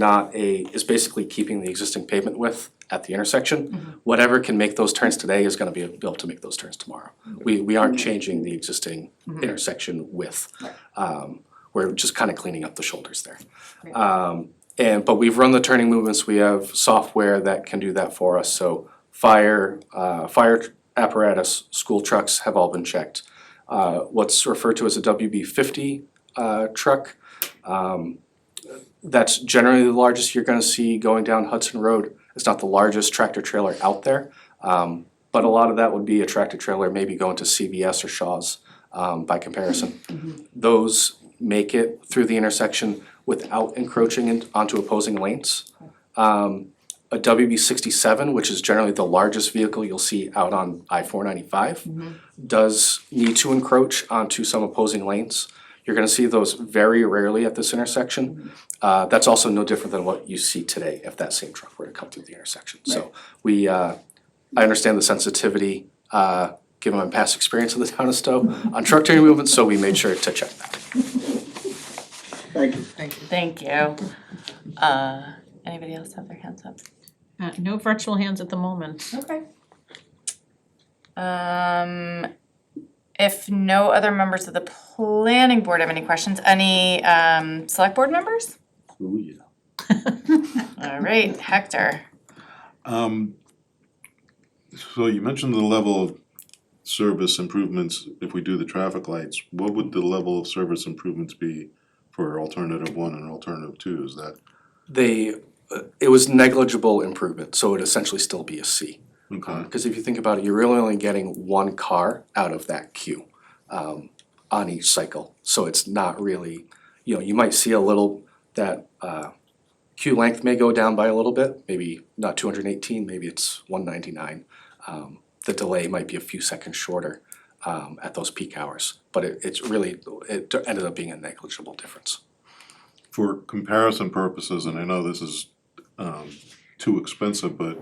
basically keeping the existing pavement width at the intersection. Whatever can make those turns today is gonna be able to make those turns tomorrow. We aren't changing the existing intersection width. We're just kind of cleaning up the shoulders there. But we've run the turning movements, we have software that can do that for us, so fire apparatus, school trucks have all been checked. What's referred to as a WB50 truck, that's generally the largest you're gonna see going down Hudson Road. It's not the largest tractor trailer out there, but a lot of that would be a tractor trailer maybe going to CVS or Shaw's by comparison. Those make it through the intersection without encroaching onto opposing lanes. A WB67, which is generally the largest vehicle you'll see out on I-495, does need to encroach onto some opposing lanes. You're gonna see those very rarely at this intersection. That's also no different than what you see today if that same truck were to come through the intersection. So I understand the sensitivity, given my past experience in the town of Stow on truck turning movements, so we made sure to check that. Thank you. Thank you. Anybody else have their hands up? No virtual hands at the moment. Okay. If no other members of the planning board have any questions, any select board members? Oh, yeah. All right, Hector. So you mentioned the level of service improvements if we do the traffic lights. What would the level of service improvements be for alternative 1 and alternative 2? Is that? It was negligible improvement, so it'd essentially still be a C. Okay. Because if you think about it, you're really only getting one car out of that queue on each cycle. So it's not really, you might see a little, that queue length may go down by a little bit, maybe not 218, maybe it's 199. The delay might be a few seconds shorter at those peak hours, but it ended up being a negligible difference. For comparison purposes, and I know this is too expensive, but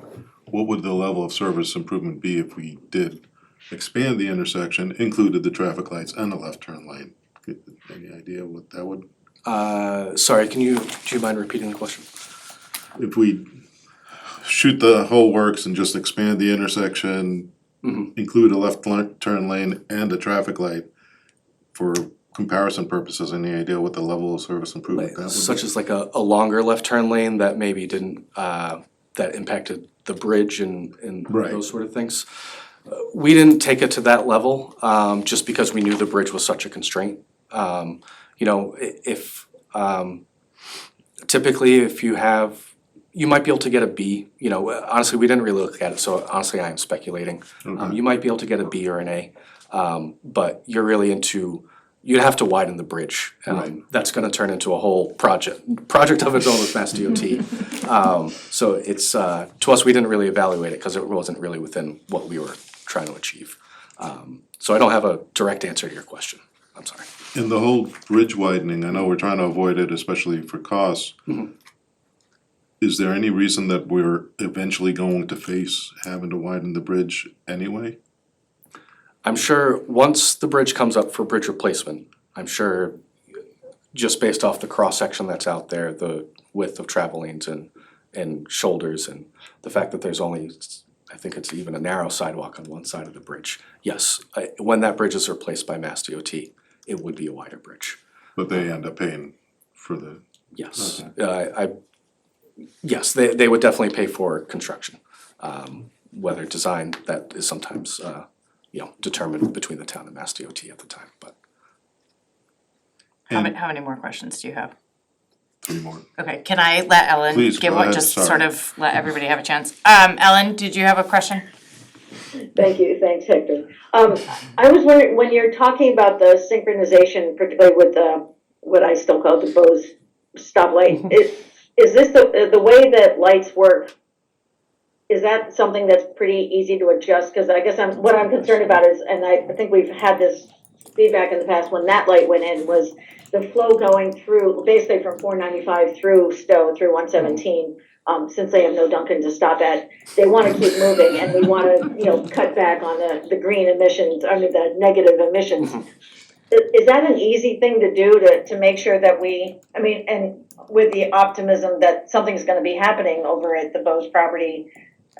what would the level of service improvement be if we did expand the intersection, included the traffic lights and the left turn lane? Any idea what that would? Sorry, do you mind repeating the question? If we shoot the whole works and just expand the intersection, include a left turn lane and a traffic light, for comparison purposes, any idea what the level of service improvement that would be? Such as like a longer left turn lane that maybe didn't, that impacted the bridge and Right. those sort of things. We didn't take it to that level, just because we knew the bridge was such a constraint. Typically if you might be able to get a B, honestly, we didn't really look at it, so honestly, I am speculating. Okay. You might be able to get a B or an A, but you're really you'd have to widen the bridge. Right. That's gonna turn into a whole project of its own with Mass DOT. So it's, to us, we didn't really evaluate it because it wasn't really within what we were trying to achieve. So I don't have a direct answer to your question, I'm sorry. In the whole bridge widening, I know we're trying to avoid it, especially for costs. Is there any reason that we're eventually going to face having to widen the bridge anyway? I'm sure once the bridge comes up for bridge replacement, I'm sure just based off the cross-section that's out there, the width of travel lanes and shoulders, and the fact that there's only, I think it's even a narrow sidewalk on one side of the bridge. Yes, when that bridge is replaced by Mass DOT, it would be a wider bridge. But they end up paying for the, Yes, yes, they would definitely pay for construction. Whether design, that is sometimes, determined between the town and Mass DOT at the time, but. How many more questions do you have? 3 more. Okay, can I let Ellen Please, give go one, ahead, just sorry. sort of let everybody have a chance? Ellen, did you have a question? Thank you, thanks, Hector. I was wondering, when you're talking about the synchronization, particularly with the, what I still call the Bose stoplight, is this the way that lights work? Is that something that's pretty easy to adjust? Because I guess what I'm concerned about is, and I think we've had this feedback in the past, when that light went in, was the flow going through, basically from 495 through Stow, through 117, since they have no Dunkin' to stop at, they want to keep moving, and we want to, cut back on the green emissions, the negative emissions. Is that an easy thing to do to make sure that and with the optimism that something's going to be happening over at the Bose property?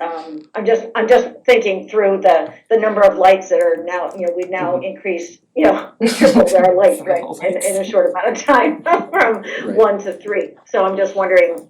I'm just thinking through the number of lights that are now, we've now increased, we tripled our light right in a short amount of time from 1 to 3. So I'm just wondering,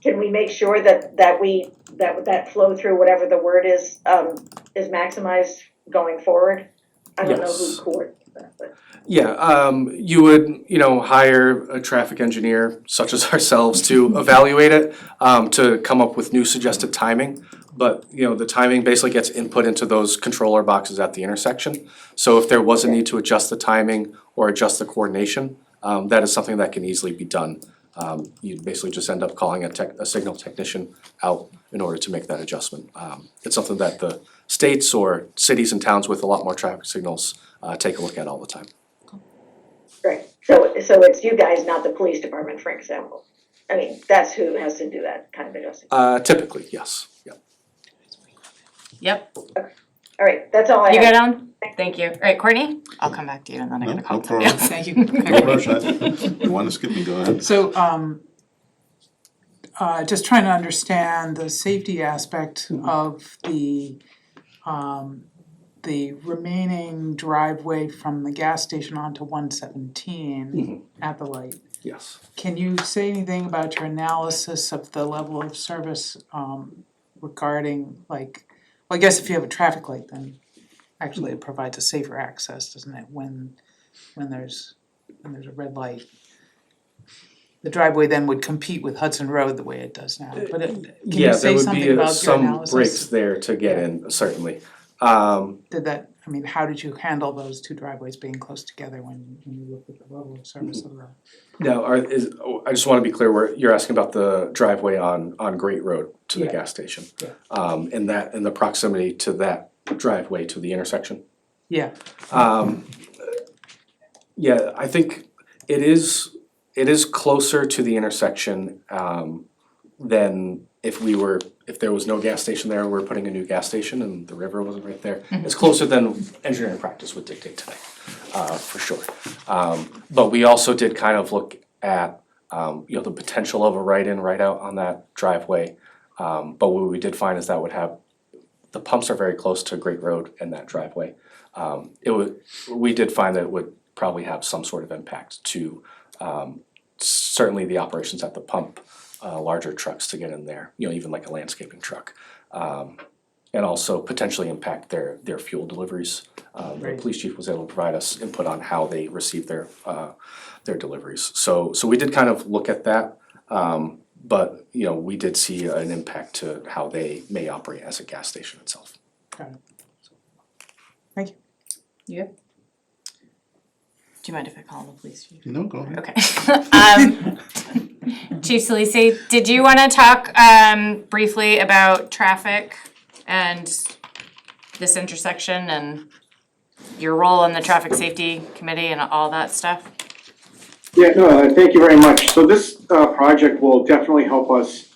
can we make sure that flow through, whatever the word is maximized going forward? I don't know who coordinates that, but. Yeah, you would, hire a traffic engineer such as ourselves to evaluate it, to come up with new suggested timing. But, the timing basically gets input into those controller boxes at the intersection. So if there was a need to adjust the timing or adjust the coordination, that is something that can easily be done. You basically just end up calling a signal technician out in order to make that adjustment. It's something that the states or cities and towns with a lot more traffic signals take a look at all the time. Right, so it's you guys, not the police department, for example. That's who has to do that kind of adjusting. Typically, yes, yep. Yep. All right, that's all I have. You good, Ellen? Thank you. All right, Courtney, I'll come back to you and then I'm gonna call somebody else. Thank you. No rush, you wanna skip me, go ahead. So, just trying to understand the safety aspect of the remaining driveway from the gas station onto 117 at the light. Yes. Can you say anything about your analysis of the level of service regarding I guess if you have a traffic light, then actually it provides a safer access, doesn't it, when there's a red light? The driveway then would compete with Hudson Road the way it does now, but can you say something about your analysis? Yeah, there would be some breaks there to get in, certainly. How did you handle those two driveways being close together when you looked at the level of service of the? Now, I just wanna be clear, you're asking about the driveway on Great Road to the gas station. Yeah. And the proximity to that driveway to the intersection. Yeah. Yeah, I think it is closer to the intersection than if there was no gas station there, we're putting a new gas station and the river wasn't right there. It's closer than engineering practice would dictate today, for sure. But we also did kind of look at the potential of a right-in, right-out on that driveway. But what we did find is that would have, the pumps are very close to Great Road and that driveway. We did find that it would probably have some sort of impact to certainly the operations at the pump, larger trucks to get in there, even like a landscaping truck. And also potentially impact their fuel deliveries. The police chief was able to provide us input on how they receive their deliveries. So we did kind of look at that, but we did see an impact to how they may operate as a gas station itself. Got it. Thank you. You good? Do you mind if I call the police chief? No, go ahead. Okay. Chief Salisi, did you wanna talk briefly about traffic and this intersection and your role in the traffic safety committee and all that stuff? Yeah, no, thank you very much. So this project will definitely help us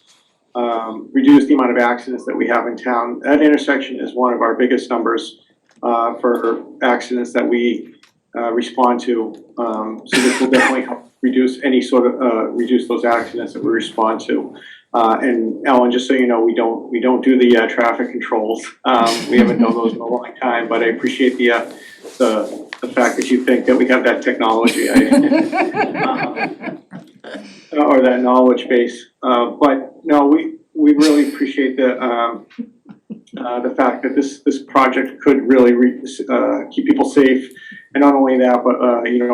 reduce the amount of accidents that we have in town. That intersection is one of our biggest numbers for accidents that we respond to. So this will definitely help reduce any sort of reduce those accidents that we respond to. And Ellen, just so you know, we don't do the traffic controls. We haven't done those in a long time, but I appreciate the the fact that you think that we have that technology, or that knowledge base. But no, we really appreciate the fact that this project could really keep people safe. And not only that, but,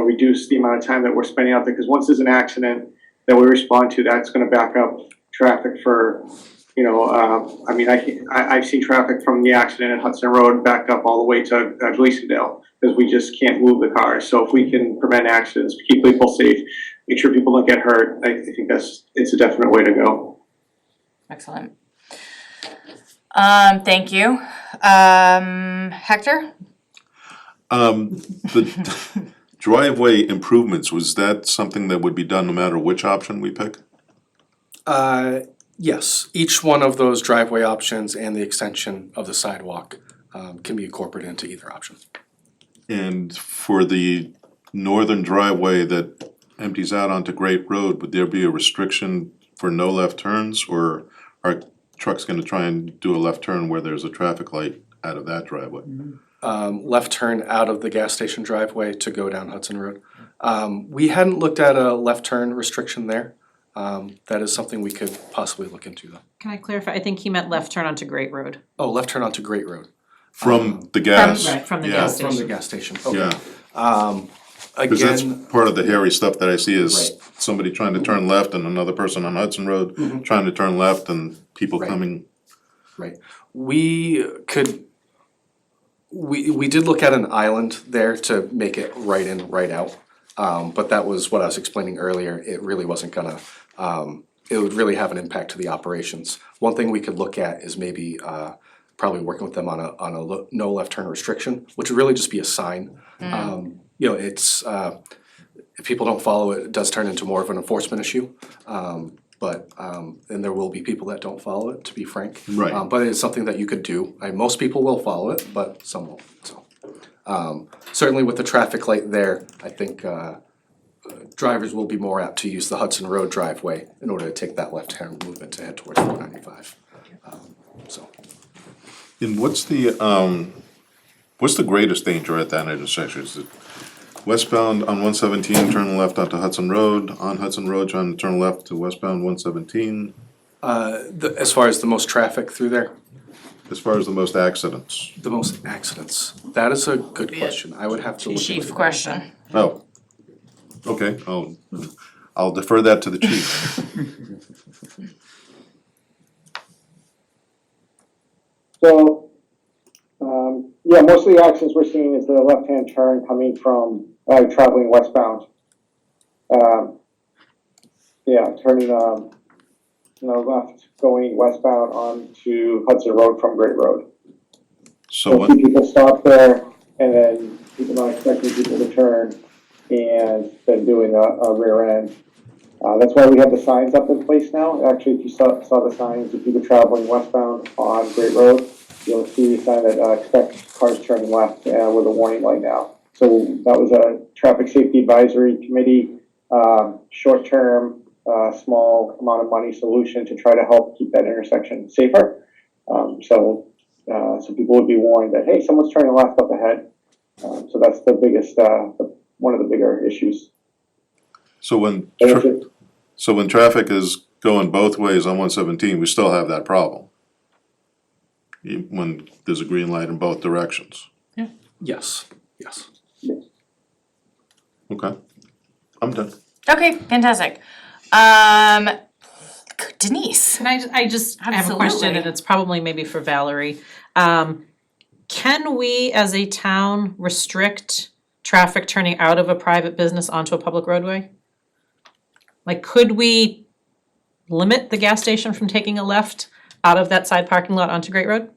reduce the amount of time that we're spending out there, because once there's an accident that we respond to, that's gonna back up traffic for, I've seen traffic from the accident at Hudson Road back up all the way to Gleasondale, because we just can't move the cars. So if we can prevent accidents, keep people safe, make sure people don't get hurt, I think it's a definite way to go. Excellent. Thank you. Hector? The driveway improvements, was that something that would be done no matter which option we pick? Yes, each one of those driveway options and the extension of the sidewalk can be incorporated into either option. And for the northern driveway that empties out onto Great Road, would there be a restriction for no left turns, or are trucks gonna try and do a left turn where there's a traffic light out of that driveway? Left turn out of the gas station driveway to go down Hudson Road. We hadn't looked at a left turn restriction there. That is something we could possibly look into though. Can I clarify? I think he meant left turn onto Great Road. Oh, left turn onto Great Road. From the gas? From the Yeah. gas From the station. gas station, okay. Yeah, cause that's Again, part of the hairy stuff that I see is Right. somebody trying to turn left and another person on Hudson Road trying to turn left and people Right. coming. we did look at an island there to make it right in, right out. But that was what I was explaining earlier, it really wasn't gonna, it would really have an impact to the operations. One thing we could look at is maybe, probably working with them on a no left turn restriction, which would really just be a sign. It's, if people don't follow it, it does turn into more of an enforcement issue. And there will be people that don't follow it, to be frank. Right. But it's something that you could do. Most people will follow it, but some won't, so. Certainly with the traffic light there, I think, drivers will be more apt to use the Hudson Road driveway in order to take that left-hand movement to head towards 495. And what's the greatest danger at that intersection? Is it westbound on 117, turn left onto Hudson Road, on Hudson Road trying to turn left to westbound 117? As far as the most traffic through there? As far as the most accidents? The most accidents, that is a good question, I would have to look into Chief that. question. Oh, okay, I'll defer that to the chief. So, most of the accidents we're seeing is the left-hand turn coming from, traveling westbound. Turning, left, going westbound onto Hudson Road from Great Road. So A few people stop there, and then people not expecting people to turn, and then doing a rear end. That's why we have the signs up in place now. Actually, if you saw the signs, if you were traveling westbound on Great Road, you'll see a sign that expect cars turning left with a warning light now. So that was a traffic safety advisory committee, short-term, small amount of money solution to try to help keep that intersection safer. So people would be warned that, hey, someone's turning left up ahead. So that's the biggest, one of the bigger issues. So when traffic is going both ways on 117, we still have that problem? When there's a green light in both directions? Yes. Okay, I'm done. Okay, fantastic. Denise? Can I just have a question, and Absolutely. it's probably maybe for Valerie. Can we, as a town, restrict traffic turning out of a private business onto a public roadway? Like, could we limit the gas station from taking a left out of that side parking lot onto Great Road?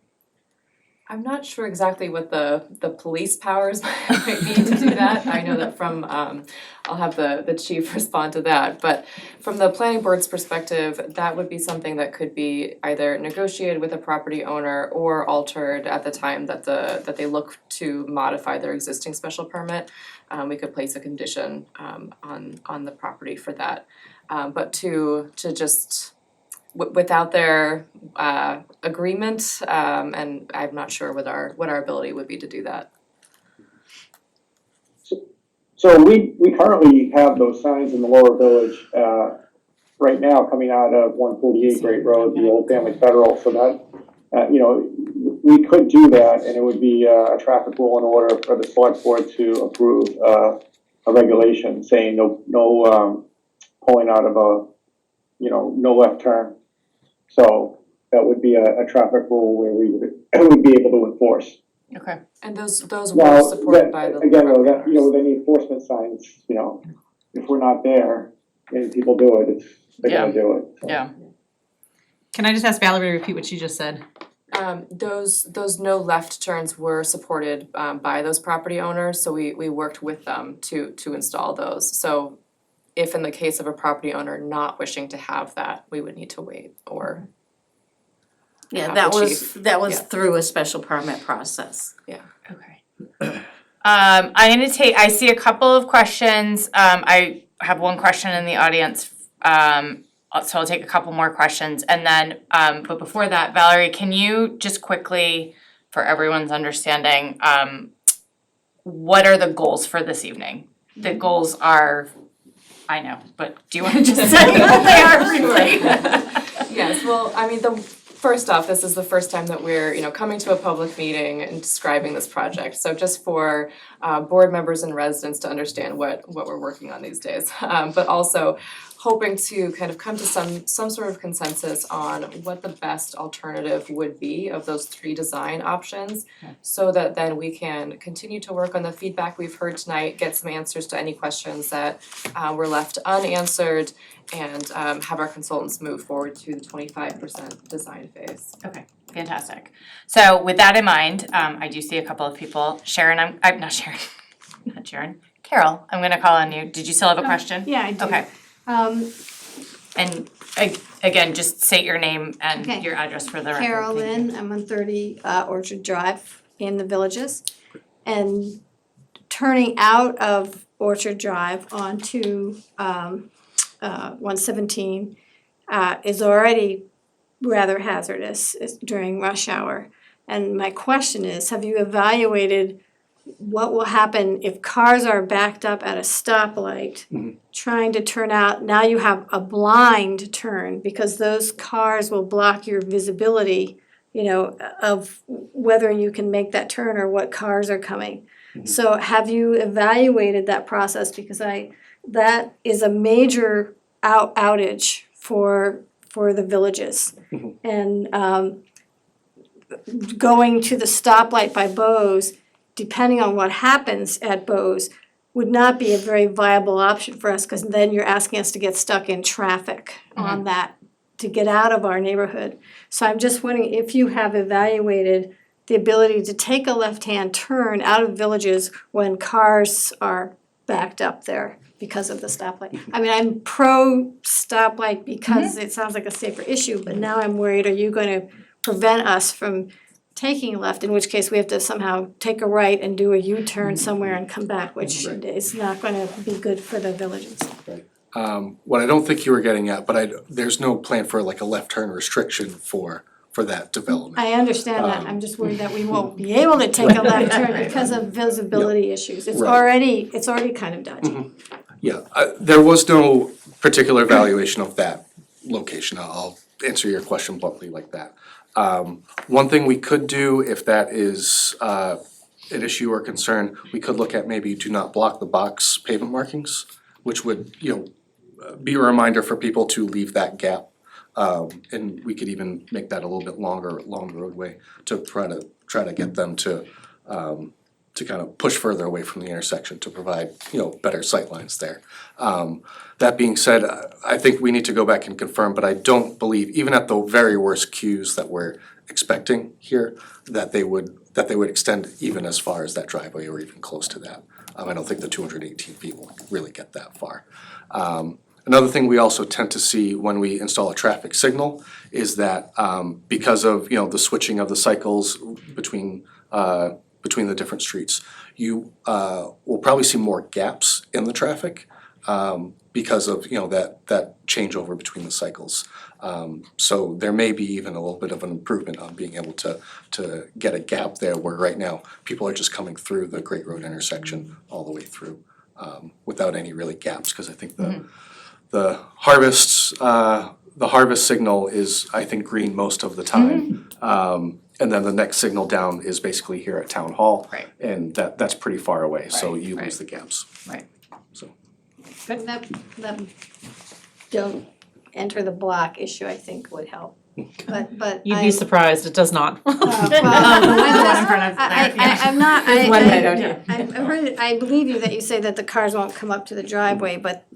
I'm not sure exactly what the police powers might be to do that. I know that from, I'll have the chief respond to that. But from the planning board's perspective, that would be something that could be either negotiated with a property owner or altered at the time that they look to modify their existing special permit. We could place a condition on the property for that. But to just without their agreement, and I'm not sure what our ability would be to do that. So we currently have those signs in the lower village, right now coming out of 148 Great Road, the old Family Federal, so that, you know, we could do that, and it would be a traffic rule in order for the select board to approve a regulation saying no pulling out of a, you know, no left turn. So that would be a traffic rule where we would be able to enforce. Okay. And those were Now, supported by the. again, though, that, you know, with any enforcement signs, you know, if we're not there and people do it, they're gonna do it. So. Yeah. Can I just ask Valerie to repeat what she just said? Those no left turns were supported by those property owners, so we worked with them to install those. So if in the case of a property owner not wishing to have that, we would need to wait or. Yeah, have that the was, chief- that was yeah. through a special permit process. Okay. I'm gonna I see a couple of questions. I have one question in the audience. So I'll take a couple more questions and then, but before that, Valerie, can you just quickly, for everyone's understanding, what are the goals for this evening? The goals are, I know, but do you wanna just say what they are briefly? Yes, well, I mean, first off, this is the first time that we're, you know, coming to a public meeting and describing this project. So just for board members and residents to understand what we're working on these days. But also hoping to kind of come to some sort of consensus on what the best alternative would be of those three design options. So that then we can continue to work on the feedback we've heard tonight, get some answers to any questions that were left unanswered, and have our consultants move forward to the 25% design phase. Okay, fantastic. So with that in mind, I do see a couple of people. Sharon, I'm not Sharon, not Sharon. Carol, I'm gonna call on you. Did you still have a question? Yeah, I do. Okay. And again, just state your name and Okay. your address for the record. Carol Thank you. Lynn, I'm on 30 Orchard Drive in the Villages. And turning out of Orchard Drive onto 117 is already rather hazardous during rush hour. And my question is, have you evaluated what will happen if cars are backed up at a stoplight, trying to turn out? Now you have a blind turn because those cars will block your visibility, you know, of whether you can make that turn or what cars are coming. So have you evaluated that process? Because that is a major outage for the Villages. And going to the stoplight by Bose, depending on what happens at Bose, would not be a very viable option for us, because then you're asking us to get stuck in traffic on that to get out of our neighborhood. So I'm just wondering if you have evaluated the ability to take a left-hand turn out of Villages when cars are backed up there because of the stoplight. I mean, I'm pro stoplight because it sounds like a safer issue, but now I'm worried, are you going to prevent us from taking a left, in which case we have to somehow take a right and do a U-turn somewhere and come back, which is not gonna be good for the Villages. What I don't think you were getting at, but there's no plan for like a left turn restriction for that development. I understand that, I'm just worried that we won't be able to take a left turn because of visibility issues. It's already kind of dodgy. Yeah, there was no particular evaluation of that location. I'll answer your question bluntly like that. One thing we could do, if that is an issue or concern, we could look at maybe do not block the box pavement markings, which would, you know, be a reminder for people to leave that gap. And we could even make that a little bit longer along the roadway to try to get them to kind of push further away from the intersection to provide, you know, better sightlines there. That being said, I think we need to go back and confirm, but I don't believe, even at the very worst queues that we're expecting here, that they would extend even as far as that driveway or even close to that. I don't think the 218 feet will really get that far. Another thing we also tend to see when we install a traffic signal is that because of, you know, the switching of the cycles between the different streets, you will probably see more gaps in the traffic because of, you know, that changeover between the cycles. So there may be even a little bit of an improvement on being able to get a gap there where right now people are just coming through the Great Road intersection all the way through. without any really gaps, cause I think the harvest signal is, I think, green most of the time. And then the next signal down is basically here at Town Hall. Right. And that's pretty far away, so Right, you right. lose the gaps. But that don't enter the block issue, I think would help. But You'd be surprised, it does not. One in front of there, I'm not, There's one right out here. I believe you that you say that the cars won't come up to the driveway, but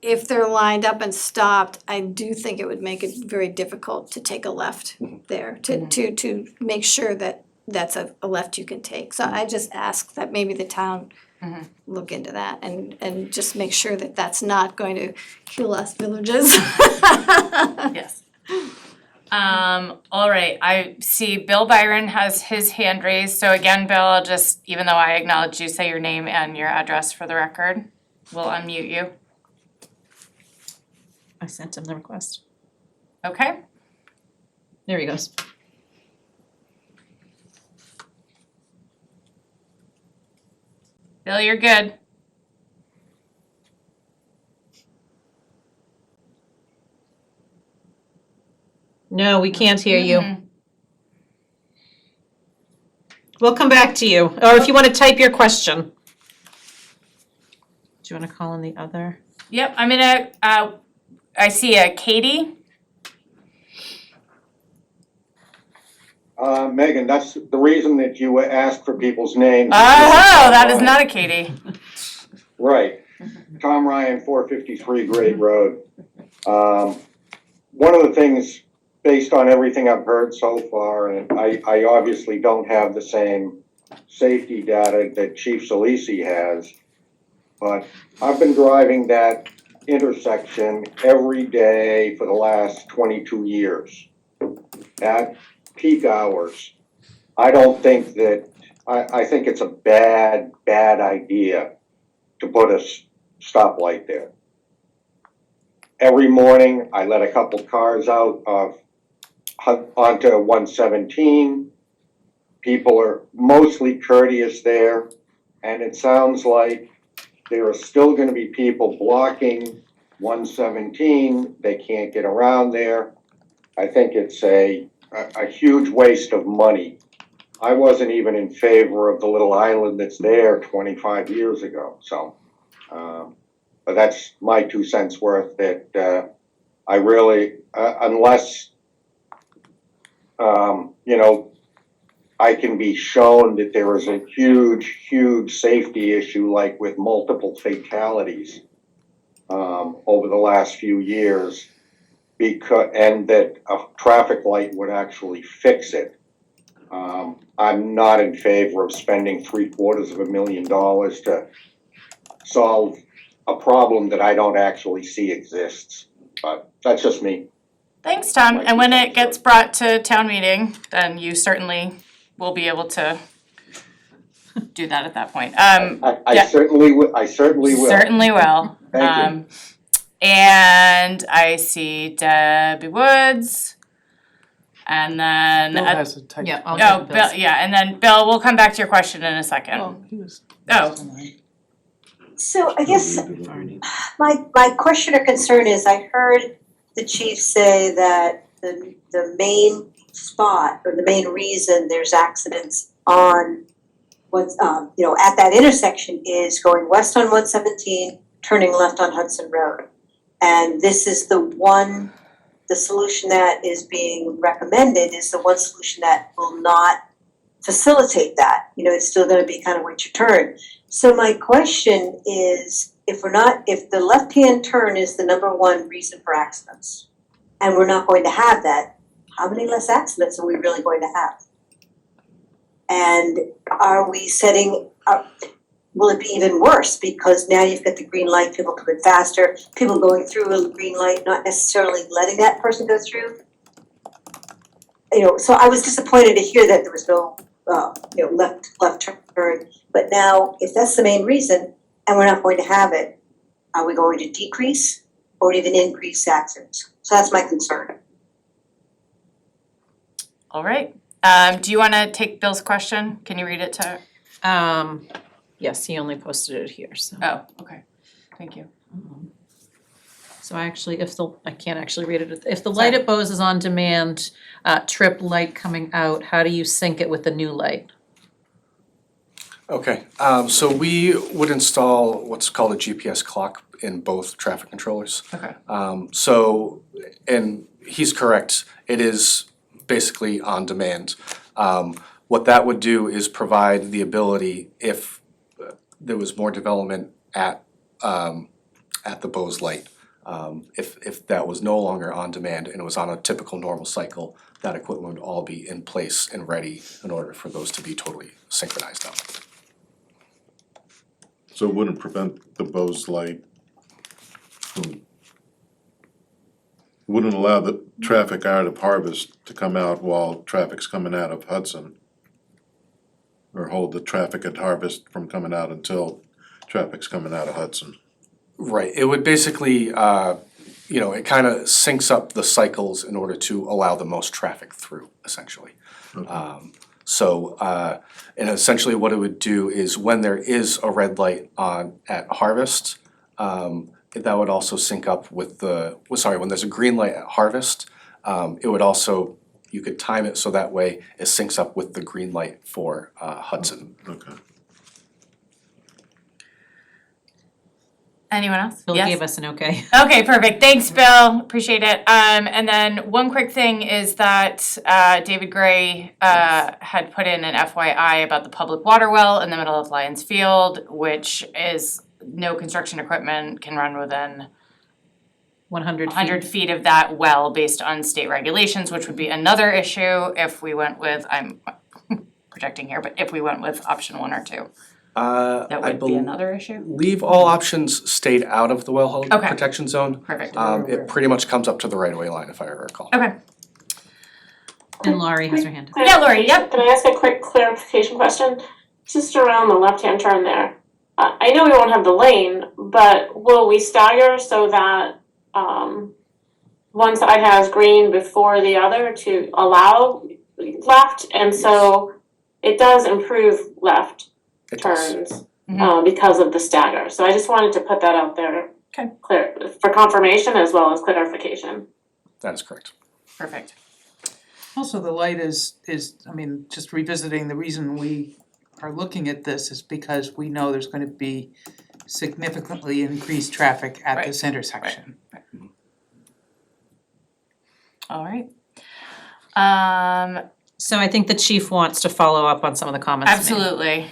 if they're lined up and stopped, I do think it would make it very difficult to take a left there, to make sure that that's a left you can take. So I just ask that maybe the town look into that and just make sure that that's not going to kill us villagers. Yes. All right, I see Bill Byron has his hand raised, so again, Bill, I'll just, even though I acknowledge you, say your name and your address for the record. We'll unmute you. I sent him the request. Okay, There he goes. Bill, you're good. No, we can't hear you. Mhm. We'll come back to you, or if you wanna type your question. Do you wanna call in the other? Yep, I'm gonna, I see a Katie. Megan, that's the reason that you asked for people's names. Oh, that is not a Katie. Right. Tom Ryan, 453 Great Road. One of the things, based on everything I've heard so far, and I obviously don't have the same safety data that Chief Solisi has, but I've been driving that intersection every day for the last 22 years at peak hours. I don't think that, I think it's a bad idea to put a stoplight there. Every morning, I let a couple cars out onto 117. People are mostly courteous there, and it sounds like there are still gonna be people blocking 117. They can't get around there. I think it's a huge waste of money. I wasn't even in favor of the little island that's there 25 years ago, so. But that's my 2 cents worth that I really, unless, I can be shown that there is a huge safety issue, like with multiple fatalities over the last few years, and that a traffic light would actually fix it. I'm not in favor of spending $750,000 to solve a problem that I don't actually see exists, but that's just me. Thanks, Tom, and when it gets brought to town meeting, then you certainly will be able to do that at that point. I certainly will. Certainly will. Thank you. And I see Debbie Woods. And then, Bill has a type. Yeah, I'll oh, take Bill, Bill's. yeah, and then Bill, we'll come back to your question in a second. Oh, he was. Oh. So I guess my question or concern is, I heard the chief say that the main spot or the main reason there's accidents on what's at that intersection is going west on 117, turning left on Hudson Road. And this is the solution that is being recommended is the one solution that will not facilitate that. It's still gonna be kind of wait your turn. So my question is, if the left-hand turn is the -- reason for accidents, and we're not going to have that, how many less accidents are we really going to have? And are we setting up, will it be even worse? Because now you've got the green light, people coming faster, people going through a green light, not necessarily letting that person go through. So I was disappointed to hear that there was no left turn. But now, if that's the main reason, and we're not going to have it, are we going to decrease or even increase accidents? So that's my concern. All right. Do you wanna take Bill's question? Can you read it to? Yes, he only posted it here, so. Oh, okay, thank you. So actually, I can't actually read it, if the light at Bose is on demand, trip light coming out, how do you sync it with the new light? Okay, so we would install what's called a GPS clock in both traffic controllers. Okay. So, and he's correct, it is basically on demand. What that would do is provide the ability, if there was more development at the Bose light, if that was no longer on demand and it was on a typical normal cycle, that equipment would all be in place and ready in order for those to be totally synchronized up. So it wouldn't prevent the Bose light from, wouldn't allow the traffic out of Harvest to come out while traffic's coming out of Hudson? Or hold the traffic at Harvest from coming out until traffic's coming out of Hudson? Right, it would basically, it kind of syncs up the cycles in order to allow the most traffic through, essentially. Okay. And essentially what it would do is when there is a red light on at Harvest, that would also sync up with when there's a green light at Harvest, it would also, you could time it so that way it syncs up with the green light for Hudson. Okay. Anyone else? Bill Yes? gave us an okay. Okay, perfect. Thanks, Bill. Appreciate it. And then one quick thing is that David Gray had put in an FYI about the public water well in the middle of Lions Field, which is no construction equipment can run within 100 feet. 100 feet of that well based on state regulations, which would be another issue if we went with, I'm projecting here, but if we went with option 1 or 2. That would be another issue? Leave all options stayed out of the wellhead Okay. protection zone. Perfect. It pretty much comes up to the right-of-way line, if I recall. Okay. And Laurie has her hand up. Yeah, Lori, yep. Can I ask a quick clarification question? Just around the left-hand turn there. I know we won't have the lane, but will we stagger so that one side has green before the other to allow left? And so it does improve left It does. turns Mhm. because of the stagger. So I just wanted to put that out there. Okay. For confirmation as well as clarification. That is correct. Perfect. Also, the light is, just revisiting, the reason we are looking at this is because we know there's gonna be significantly increased traffic at Right. this intersection. All right. So I think the chief wants to follow up on some of the comments made. Absolutely.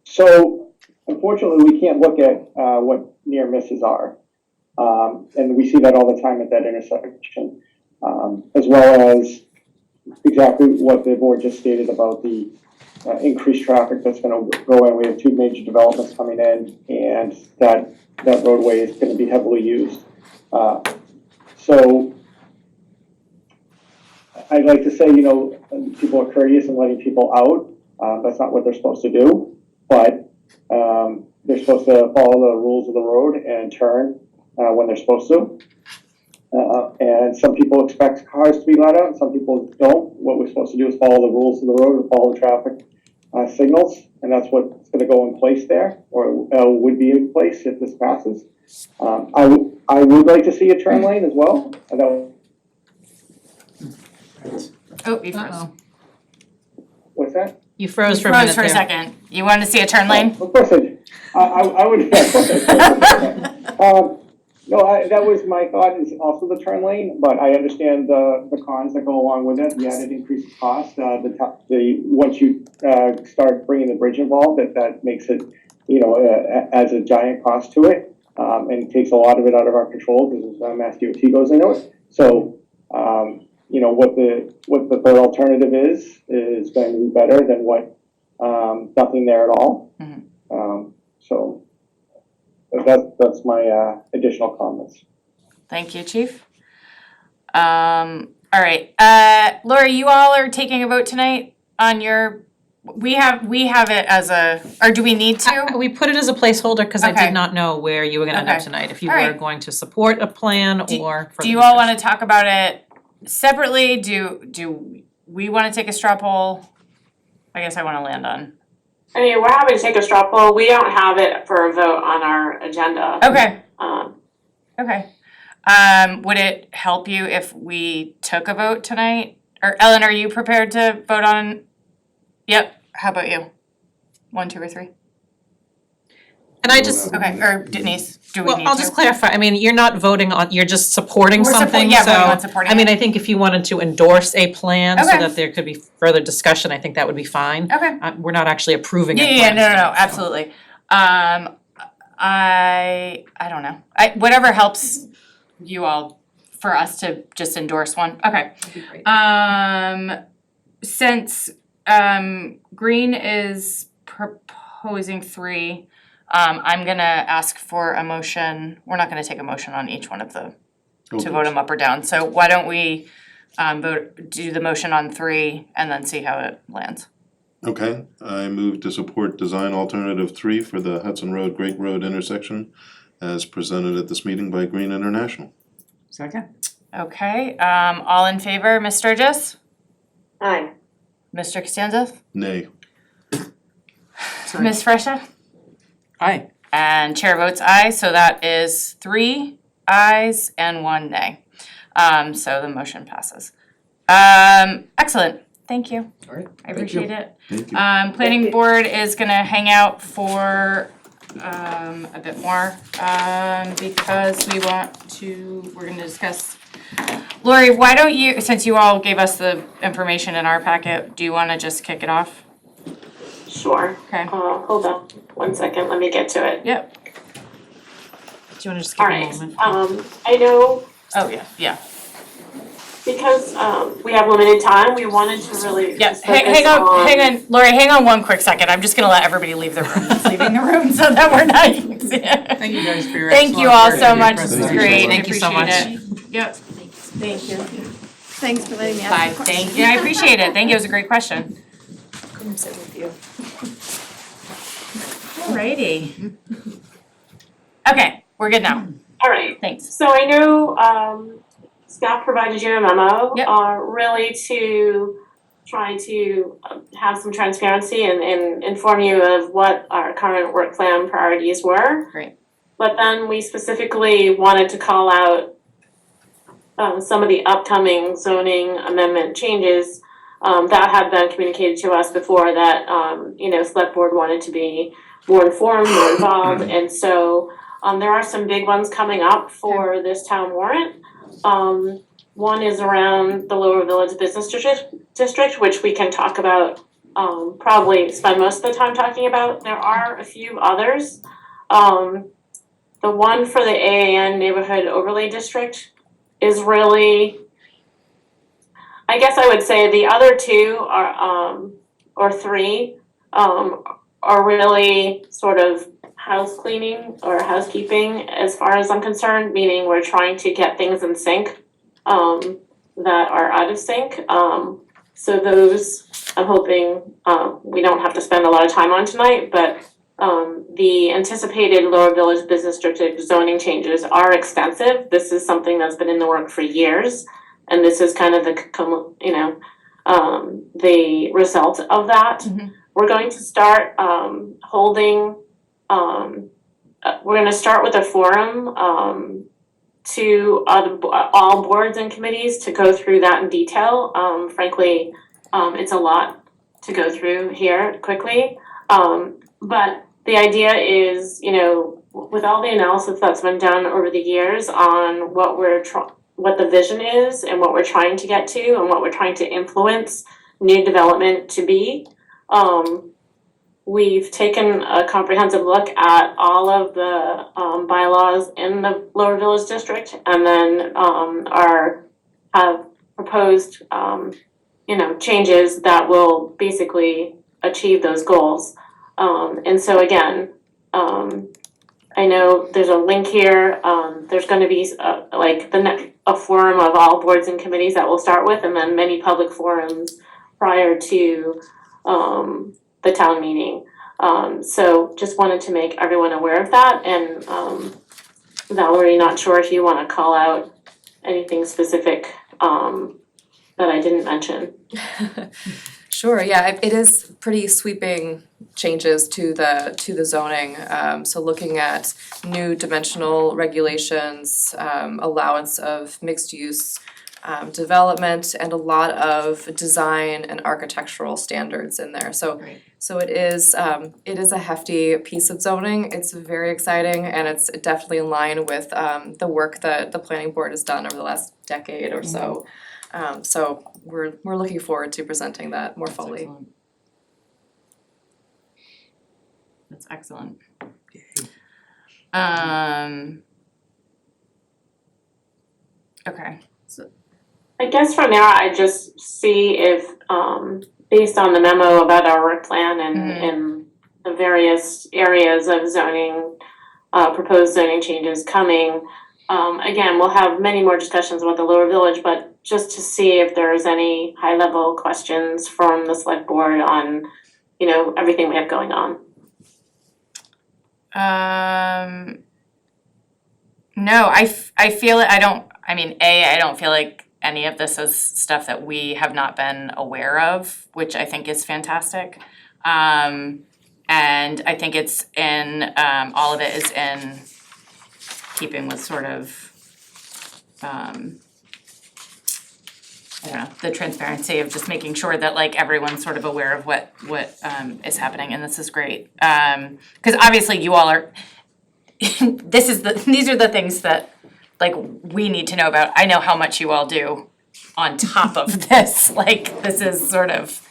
So unfortunately, we can't look at what near misses are. And we see that all the time at that intersection. As well as exactly what the board just stated about the increased traffic that's gonna go in. We have 2 major developments coming in, and that roadway is gonna be heavily used. So I'd like to say, people are courteous in letting people out. That's not what they're supposed to do, but they're supposed to follow the rules of the road and turn when they're supposed to. And some people expect cars to be let out, and some people don't. What we're supposed to do is follow the rules of the road and follow the traffic signals, and that's what's gonna go in place there, or would be in place if this passes. I would like to see a turn lane as well. I don't. Oh, you froze. Uh-oh. What's that? You froze You for a minute froze for a there. second. You wanted to see a turn lane? Of course I did. I would. No, that was my thought, is also the turn lane, but I understand the cons that go along with it, the added increased cost, once you start bringing the bridge involved, that makes it, adds a giant cost to it, and takes a lot of it out of our control, because Mass DOT goes into it. So, what the third alternative is going to be better than what, nothing there at all. So that's my additional comments. Thank you, Chief. All right, Lori, you all are taking a vote tonight on your, we have it as or do we need to? We put it as a placeholder because I Okay. did not know where you were gonna end up Okay. tonight, if you All were right. going to support a plan or. Do you all wanna talk about it separately? Do we wanna take a straw poll? I guess I wanna land on I mean, we're happy to take a straw poll. We don't have it for a vote on our agenda. Okay, Um, okay. Would it help you if we took a vote tonight? Or Ellen, are you prepared to vote on? Yep, how about you? 1, 2, or 3? And I just, Okay, or Denise, do we well, need I'll to? just clarify, I mean, you're not voting on, you're just supporting We're something, yeah, voting on so, supporting I mean, it. I think if you wanted to endorse a plan so Okay. that there could be further discussion, I think that would be fine. Okay. We're not actually approving a Yeah, plan. no, absolutely. I don't know. Whatever helps you all for us to just endorse one. Okay. Since Green is proposing 3, I'm gonna ask for a motion. We're not gonna take a motion on each one of the to vote them up or down. So why don't we do the motion on 3 and then see how it lands. Okay, I move to support design alternative 3 for the Hudson Road, Great Road intersection as presented at this meeting by Green International. Second? Okay, all in favor, Ms. Sturgis? Aye. Mr. Costanza? Nay. Ms. Fresha? Aye. And chair votes aye, so that is 3 ayes and 1 nay. So the motion passes. Excellent, thank you. All right, I appreciate it. Thank you. Planning board is gonna hang out for a bit more because we're gonna discuss. Lori, why don't you, since you all gave us the information in our packet, do you wanna just kick it off? Sure. Okay. Hold on 1 second, let me get to it. Yep. Do you wanna just give a Alright, moment? I know Oh, yeah. because we have limited time, we wanted to really Yeah, just focus hang on, Lori, hang on 1 quick second. I'm just gonna let everybody leave the room, that's leaving the room so that we're not. Thank you guys for your Thank you excellent all work so and your much, this is presentation. great, I Thank you so appreciate it. Yep, thank you. Thanks for letting me Bye, ask the question. thank you, I appreciate it, thank you, it was a great question. Come sit with you. Alrighty. Okay, we're good now, Alright, thanks. so I know staff provided you a memo, Yep. really to try to have some transparency and inform you of what our current work plan priorities were. Great. But then we specifically wanted to call out some of the upcoming zoning amendment changes that had been communicated to us before that select board wanted to be more informed, more involved, and so there are some big ones coming up for this town warrant. One is around the Lower Village Business District, which we can talk about, probably spend most of the time talking about. There are a few others. The one for the AAN Neighborhood Overlay District is really, I guess I would say the other 2 are, or 3, are really sort of house cleaning or housekeeping as far as I'm concerned, meaning we're trying to get things in sync that are out of sync. So those, I'm hoping we don't have to spend a lot of time on tonight, but the anticipated Lower Village Business District zoning changes are extensive. This is something that's been in the work for years, and this is kind of the the result of that. Mhm. We're going to start holding. We're going to start with a forum to all boards and committees to go through that in detail. Frankly, it's a lot to go through here quickly. But the idea is, with all the analysis that's been done over the years on what the vision is and what we're trying to get to and what we're trying to influence new development to be, we've taken a comprehensive look at all of the bylaws in the Lower Village District, and then have proposed changes that will basically achieve those goals. And so again, I know there's a link here. There's going to be a forum of all boards and committees that we'll start with, and then many public forums prior to the town meeting. So just wanted to make everyone aware of that. And Valerie, not sure if you want to call out anything specific that I didn't mention? Sure, yeah, it is pretty sweeping changes to the zoning. So looking at new dimensional regulations, allowance of mixed use development, and a lot of design and architectural standards in there. So it is a hefty piece of zoning. It's very exciting, and it's definitely in line with the work that the planning board has done over the last decade or so. So we're looking forward to presenting that more fully. That's excellent. Okay. I guess from there, I just see if, based on the memo about our work plan and the various areas of zoning, proposed zoning changes coming, again, we'll have many more discussions about the lower village, but just to see if there's any high level questions from the select board on, you know, everything we have going on. No, I feel it, I don't feel like any of this is stuff that we have not been aware of, which I think is fantastic. And I think it's in, all of it is in keeping with sort of, I don't know, the transparency of just making sure that like everyone's sort of aware of what is happening, and this is great. 'Cause obviously you all are, these are the things that like we need to know about. I know how much you all do on top of this, like this is sort of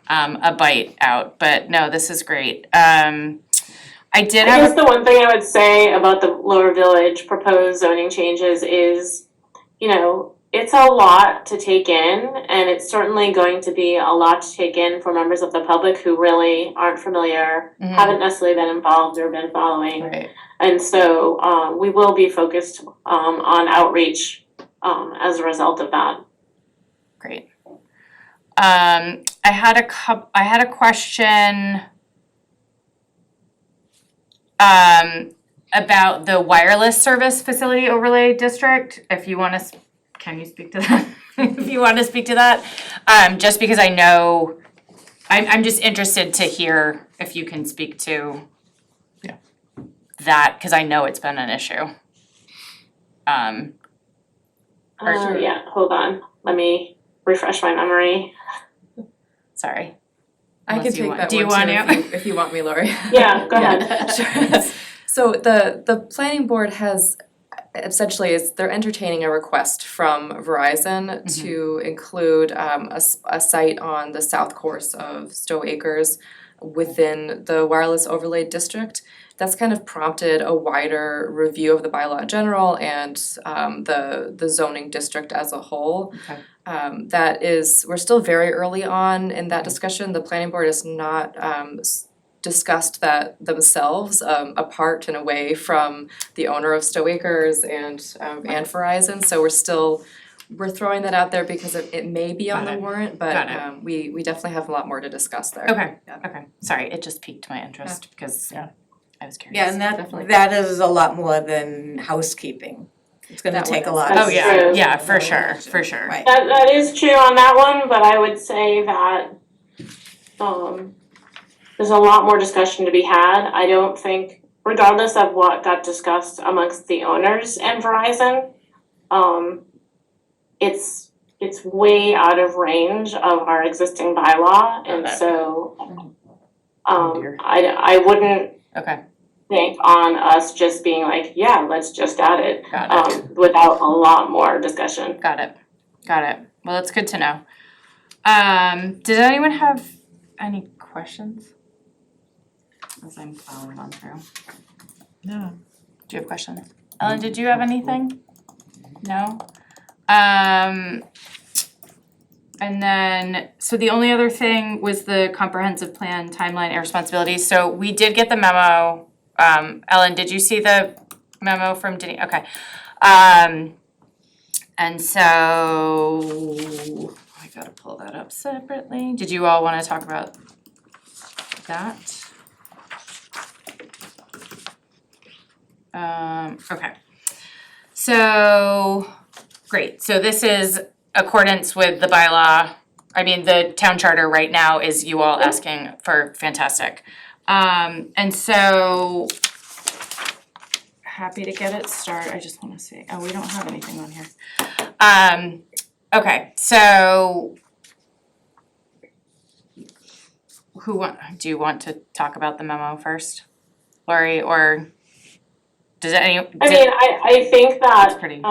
a bite out, but no, this is great. I guess the one thing I would say about the lower village proposed zoning changes is, you know, it's a lot to take in, and it's certainly going to be a lot to take in for members of the public who really aren't familiar, haven't necessarily been involved or been following. Right. And so we will be focused on outreach as a result of that. Great. I had a question about the wireless service facility overlay district. If you want to, can you speak to that? If you want to speak to that, just because I know, I'm just interested to hear if you can speak to that, because I know it's been an issue. Yeah, hold on. Let me refresh my memory. Sorry. I can take that Do you one want too to? if you want me, Lori. Yeah, go ahead. Sure. So the planning board has essentially they're entertaining a request from Verizon to include a site on the south course of Stow Acres within the wireless overlay district. That's kind of prompted a wider review of the bylaw in general and the zoning district as a whole. Okay. We're still very early on in that discussion. The planning board has not discussed that themselves, apart and away from the owner of Stow Acres and Verizon. So we're throwing that out there because it may be on the warrant, but we definitely have a lot more to discuss there. Okay, okay. Sorry, it just piqued my interest because I was curious. Yeah, and Definitely. that is a lot more than housekeeping. It's gonna That take a one lot. is. Oh, That's yeah, true. yeah, for sure. Right. That is true on that one, but I would say that there's a lot more discussion to be had. I don't think, regardless of what got discussed amongst the owners and Verizon, it's way out of range of our existing bylaw, and so I wouldn't Okay, think on us just being like, yeah, let's just add it, got it. without a lot more discussion. Got it. Well, it's good to know. Did anyone have any questions? As I'm following on through. No. Do you have questions? Ellen, did you have anything? No? And then, so the only other thing was the comprehensive plan timeline and responsibilities. So we did get the memo. Ellen, did you see the memo from Denise? Okay. And so I gotta pull that up separately. Did you all wanna talk about that? Okay. So, great. So this is accordance with the bylaw, I mean, the town charter right now is you all asking for fantastic. And so happy to get it started. I just wanna see, oh, we don't have anything on here. Okay, so do you want to talk about the memo first, Lori, or does any? I think that, pretty.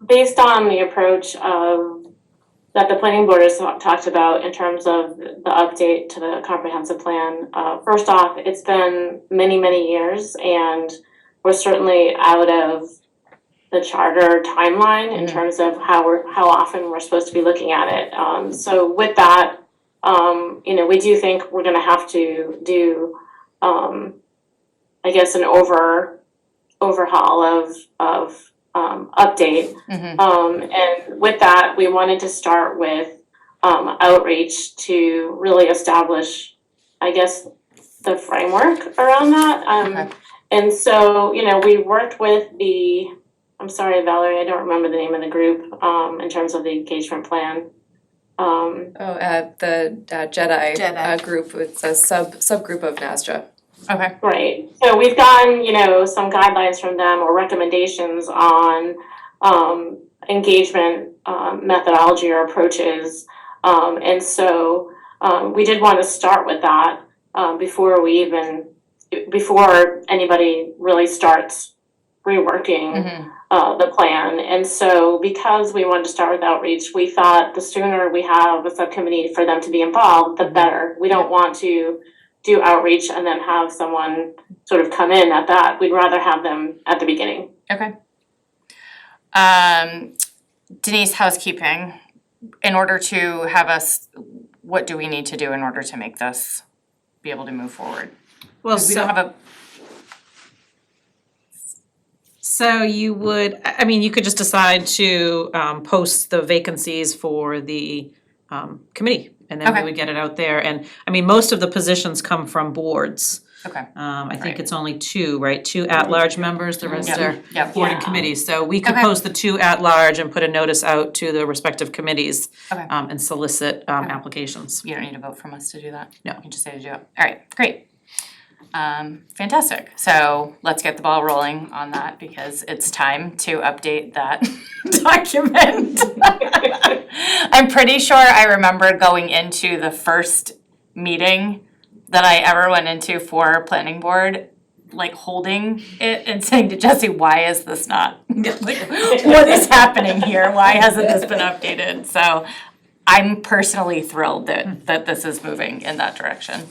based on the approach that the planning board has talked about in terms of the update to the comprehensive plan, first off, it's been many, many years, and we're certainly out of the charter timeline in terms of how often we're supposed to be looking at it. So with that, we do think we're gonna have to do, I guess, an overhaul of update. And with that, we wanted to start with outreach to really establish, I guess, the framework around that. And so, we worked with I'm sorry, Valerie, I don't remember the name of the group in terms of the engagement plan. The Jedi group, it's a subgroup of NASJA. Okay. Right, so we've gotten, some guidelines from them or recommendations on engagement methodology or approaches. And so we did want to start with that before anybody really starts reworking the plan. And so because we wanted to start with outreach, we thought the sooner we have a subcommittee for them to be involved, the better. We don't want to do outreach and then have someone sort of come in at that. We'd rather have them at the beginning. Okay. Denise, housekeeping. In order to have us, what do we need to do in order to make this be able to move forward? Well, We don't have a. So you would, you could just decide to post the vacancies for the committee, and then we Okay. would get it out there. And, most of the positions come from boards. Okay. I think it's only two, right? Two at-large members, the rest are Yep. board and committees. So we could Okay. post the two at-large and put a notice out to the respective committees Okay. and solicit applications. You don't need a vote from us to do that? No. You can just say to do it. All right, great. Fantastic. So let's get the ball rolling on that because it's time to update that document. I'm pretty sure I remember going into the first meeting that I ever went into for planning board, like holding it and saying to Jesse, why is this not, like, what is happening here? Why hasn't this been updated? So I'm personally thrilled that this is moving in that direction.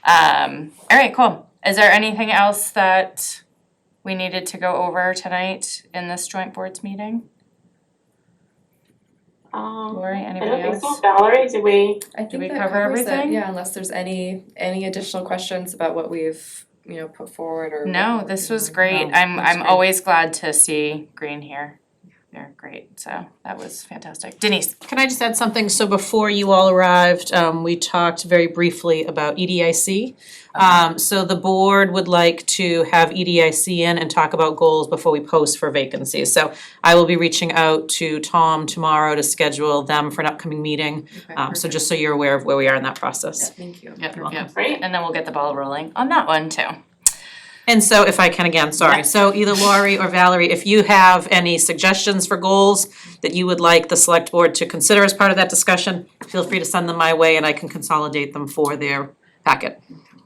All right, cool. Is there anything else that we needed to go over tonight in this joint boards meeting? Lori, anybody I don't else? think so. Valerie, did we? I think we that cover covers it, everything? yeah, unless there's any additional questions about what we've, put forward or. No, what this we're was doing. great. No, I'm that's great. always glad to see green here. They're great, so that was fantastic. Denise? Can I just add something? So before you all arrived, we talked very briefly about EDIC. So the board would like to have EDIC in and talk about goals before we post for vacancies. So I will be reaching out to Tom tomorrow to schedule them for an upcoming meeting. So just so you're aware of where we are in that process. Thank you. Yep. Great. And then we'll get the ball rolling on that one too. And so if I can again, sorry, Yeah. so either Lori or Valerie, if you have any suggestions for goals that you would like the select board to consider as part of that discussion, feel free to send them my way and I can consolidate them for their packet.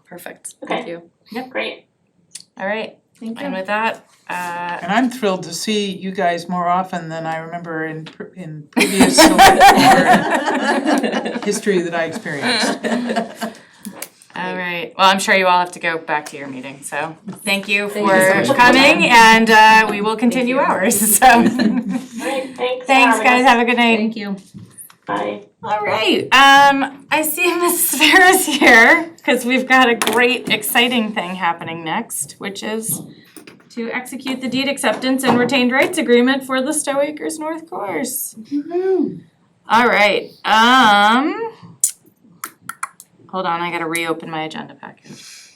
Perfect, Okay. thank you. Yep, great. All right, Thank and with that, And I'm thrilled to see you guys more often than I remember in previous select board history that I experienced. all right, well, I'm sure you all have to go back to your meeting, so thank you Thank you so for much for coming coming. and we will continue you. ours, so. Great, thanks. Thanks, guys, have a good night. Thank you. Bye. All right, I see Mrs. Farris here, because we've got a great, exciting thing happening next, which is to execute the deed acceptance and retained rights agreement for the Stow Acres North Course. All right, hold on, I gotta reopen my agenda package.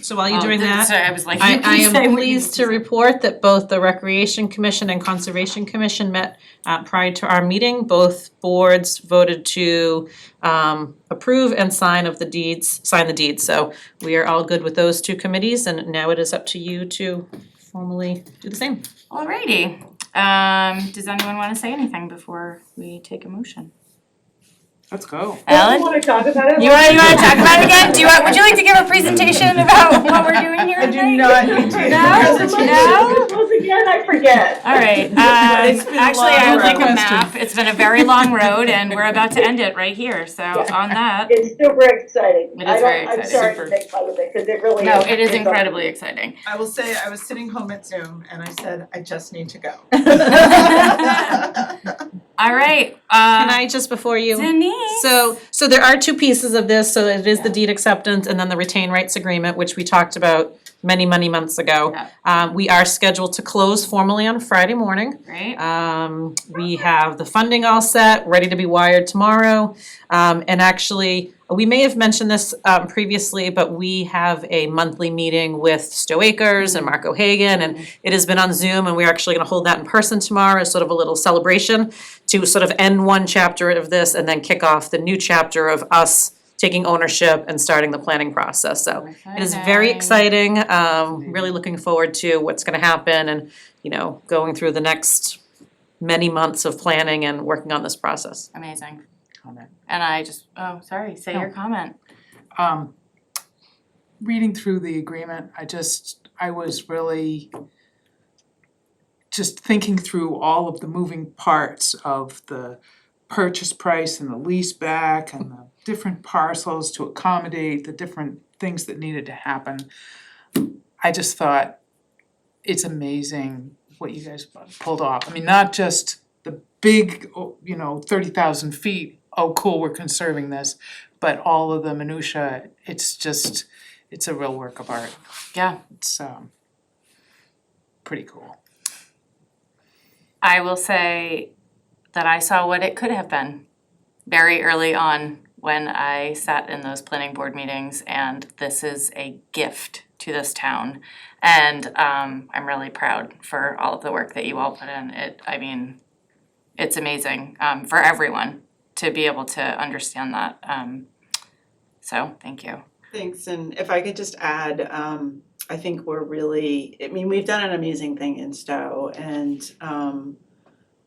So while you're doing that, Sorry, I was like, I you can say am what you pleased need to report that both the Recreation Commission and Conservation Commission met prior to our meeting. Both boards voted to approve and sign the deeds. So we are all good with those two committees, and now it is up to you to formally do the same. Alrighty, does anyone wanna say anything before we take a motion? Let's go. Ellen? You wanna talk about it? You wanna talk about it again? Would you like to give a presentation about what we're doing here tonight? I do not need to. No? Once again, I forget. Alright, It's been a actually, long I would like a road. map, it's been a very long road and we're about to end it right here, so on that. It's super exciting. It is very I'm exciting. sorry Super. to make fun of it, cause it really is. No, it is incredibly exciting. I will say, I was sitting home at Zoom and I said, I just need to go. Alright, Can I just before you? Denise. So there are two pieces of this, so it is the deed acceptance and then the retain rights agreement, which we talked about many months ago. We are scheduled to close formally on Friday morning. Great. We have the funding all set, ready to be wired tomorrow. And actually, we may have mentioned this previously, but we have a monthly meeting with Stow Acres and Mark O'Hagan, and it has been on Zoom, and we're actually gonna hold that in person tomorrow as sort of a little celebration to sort of end one chapter of this and then kick off the new chapter of us taking ownership and starting the planning process. So it is very exciting, really looking forward to what's gonna happen and, going through the next many months of planning and working on this process. Amazing. Comment. And I just, say your comment. Reading through the agreement, I was really just thinking through all of the moving parts of the purchase price and the lease back and the different parcels to accommodate the different things that needed to happen. I just thought it's amazing what you guys pulled off. I mean, not just the big, 30,000 feet, oh cool, we're conserving this, but all of the minutia, it's a real work of art. Yeah. It's pretty cool. I will say that I saw what it could have been very early on when I sat in those planning board meetings, and this is a gift to this town. And I'm really proud for all of the work that you all put in. It's amazing for everyone to be able to understand that. So thank you. Thanks, and if I could just add, I think we've done an amazing thing in Stow, and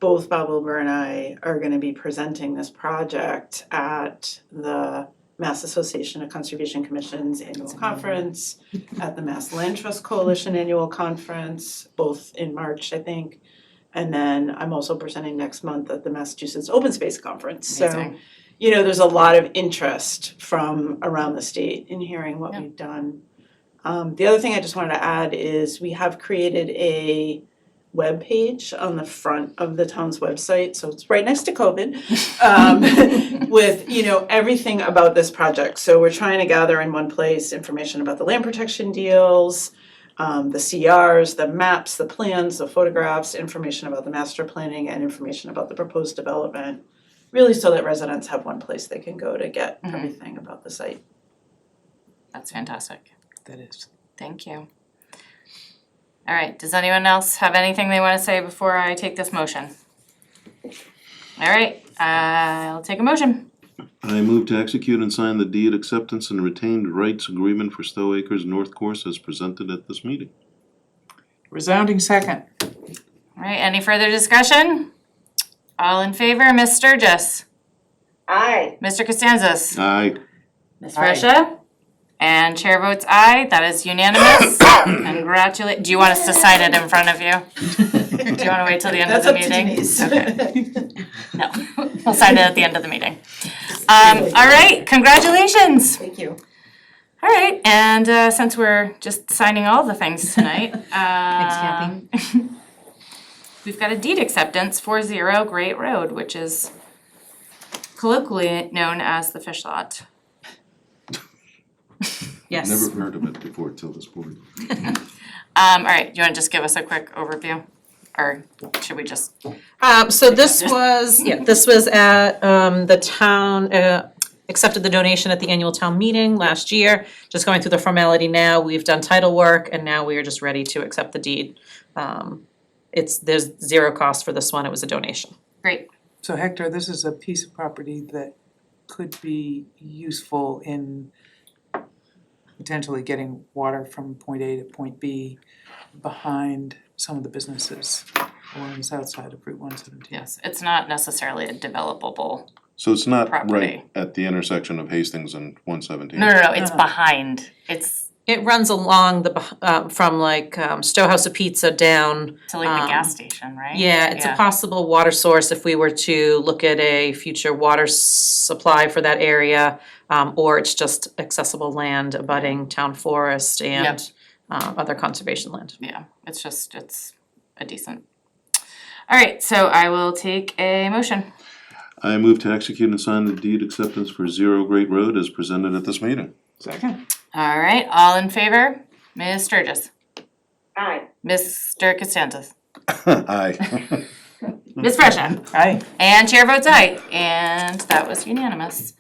both Bob Wilbur and I are gonna be presenting this project at the Mass Association of Conservation Commissions Annual Conference, at the Mass Land Trust Coalition Annual Conference, both in March, I think. And then I'm also presenting next month at the Massachusetts Open Space Conference. So, Amazing. There's a lot of interest from around the state in hearing what we've done. The other thing I just wanted to add is we have created a web page on the front of the town's website, so it's right next to COVID, with everything about this project. So we're trying to gather in one place information about the land protection deals, the CRs, the maps, the plans, the photographs, information about the master planning, and information about the proposed development, really so that residents have one place they can go to get everything about the site. That's fantastic. That is. Thank you. All right, does anyone else have anything they wanna say before I take this motion? All right, I'll take a motion. I move to execute and sign the deed acceptance and retained rights agreement for Stow Acres North Course as presented at this meeting. Resounding second. All right, any further discussion? All in favor, Ms. Sturgis? Aye. Mr. Costanzas? Aye. Ms. Fresha? And chair votes aye, that is unanimous. Do you want us to sign it in front of you? Do you wanna wait till the end of the meeting? That's up to Denise. Okay. No, we'll sign it at the end of the meeting. All right, congratulations. Thank you. All right, and since we're just signing all the things tonight, we've got a deed acceptance for 40 Great Road, which is colloquially known as the fish lot. Yes. Never heard of it before till this point. All right, do you wanna just give us a quick overview? Or should we just? So this was at the town, accepted the donation at the annual town meeting last year, just going through the formality now. We've done title work and now we are just ready to accept the deed. There's zero cost for this one, it was a donation. Great. So Hector, this is a piece of property that could be useful in potentially getting water from point A to point B behind some of the businesses along the south side of Route 117. Yes, it's not necessarily a developable. So it's not Property. right at the intersection of Hastings and 117? No, it's behind. It runs along from like Stow House of Pizza down. To like the gas station, right? Yeah, it's a possible water source if we were to look at a future water supply for that area. Or it's just accessible land abutting town forest and other conservation land. Yeah, it's a decent. All right, so I will take a motion. I move to execute and sign the deed acceptance for 0 Great Road as presented at this meeting. Second. All right, all in favor? Ms. Sturgis. Aye. Mr. Costanza. Aye. Ms. Fresha. Aye. And chair votes aye, and that was unanimous.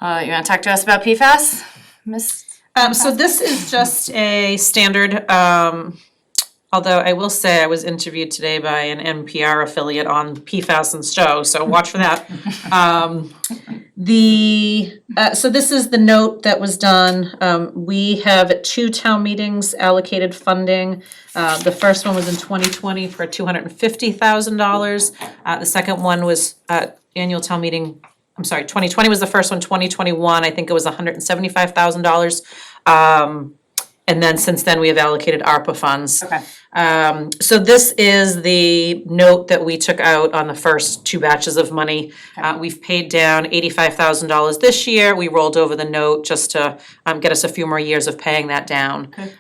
You wanna talk to us about PFAS, Ms.? So this is just a standard, although I will say I was interviewed today by an NPR affiliate on PFAS and Stow, so watch for that. So this is the note that was done. We have at 2 town meetings allocated funding. The first one was in 2020 for $250,000. The second one was annual town meeting. 2020 was the first one, 2021, I think it was $175,000. And then since then, we have allocated ARPA funds. Okay. So this is the note that we took out on the first 2 batches of money. We've paid down $85,000 this year. We rolled over the note just to get us a few more years of paying that down. Okay.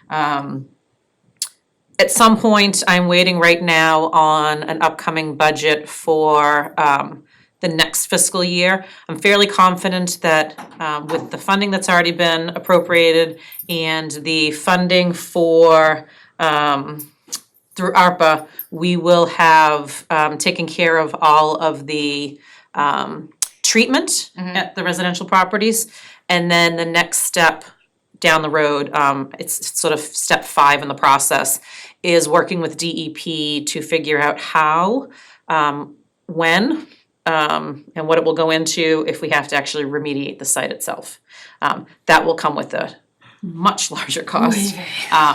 At some point, I'm waiting right now on an upcoming budget for the next fiscal year. I'm fairly confident that with the funding that's already been appropriated and the funding for through ARPA, we will have taken care of all of the treatment at the residential properties. And then the next step down the road, it's sort of step 5 in the process, is working with DEP to figure out how, when, and what it will go into if we have to actually remediate the site itself. That will come with a much larger cost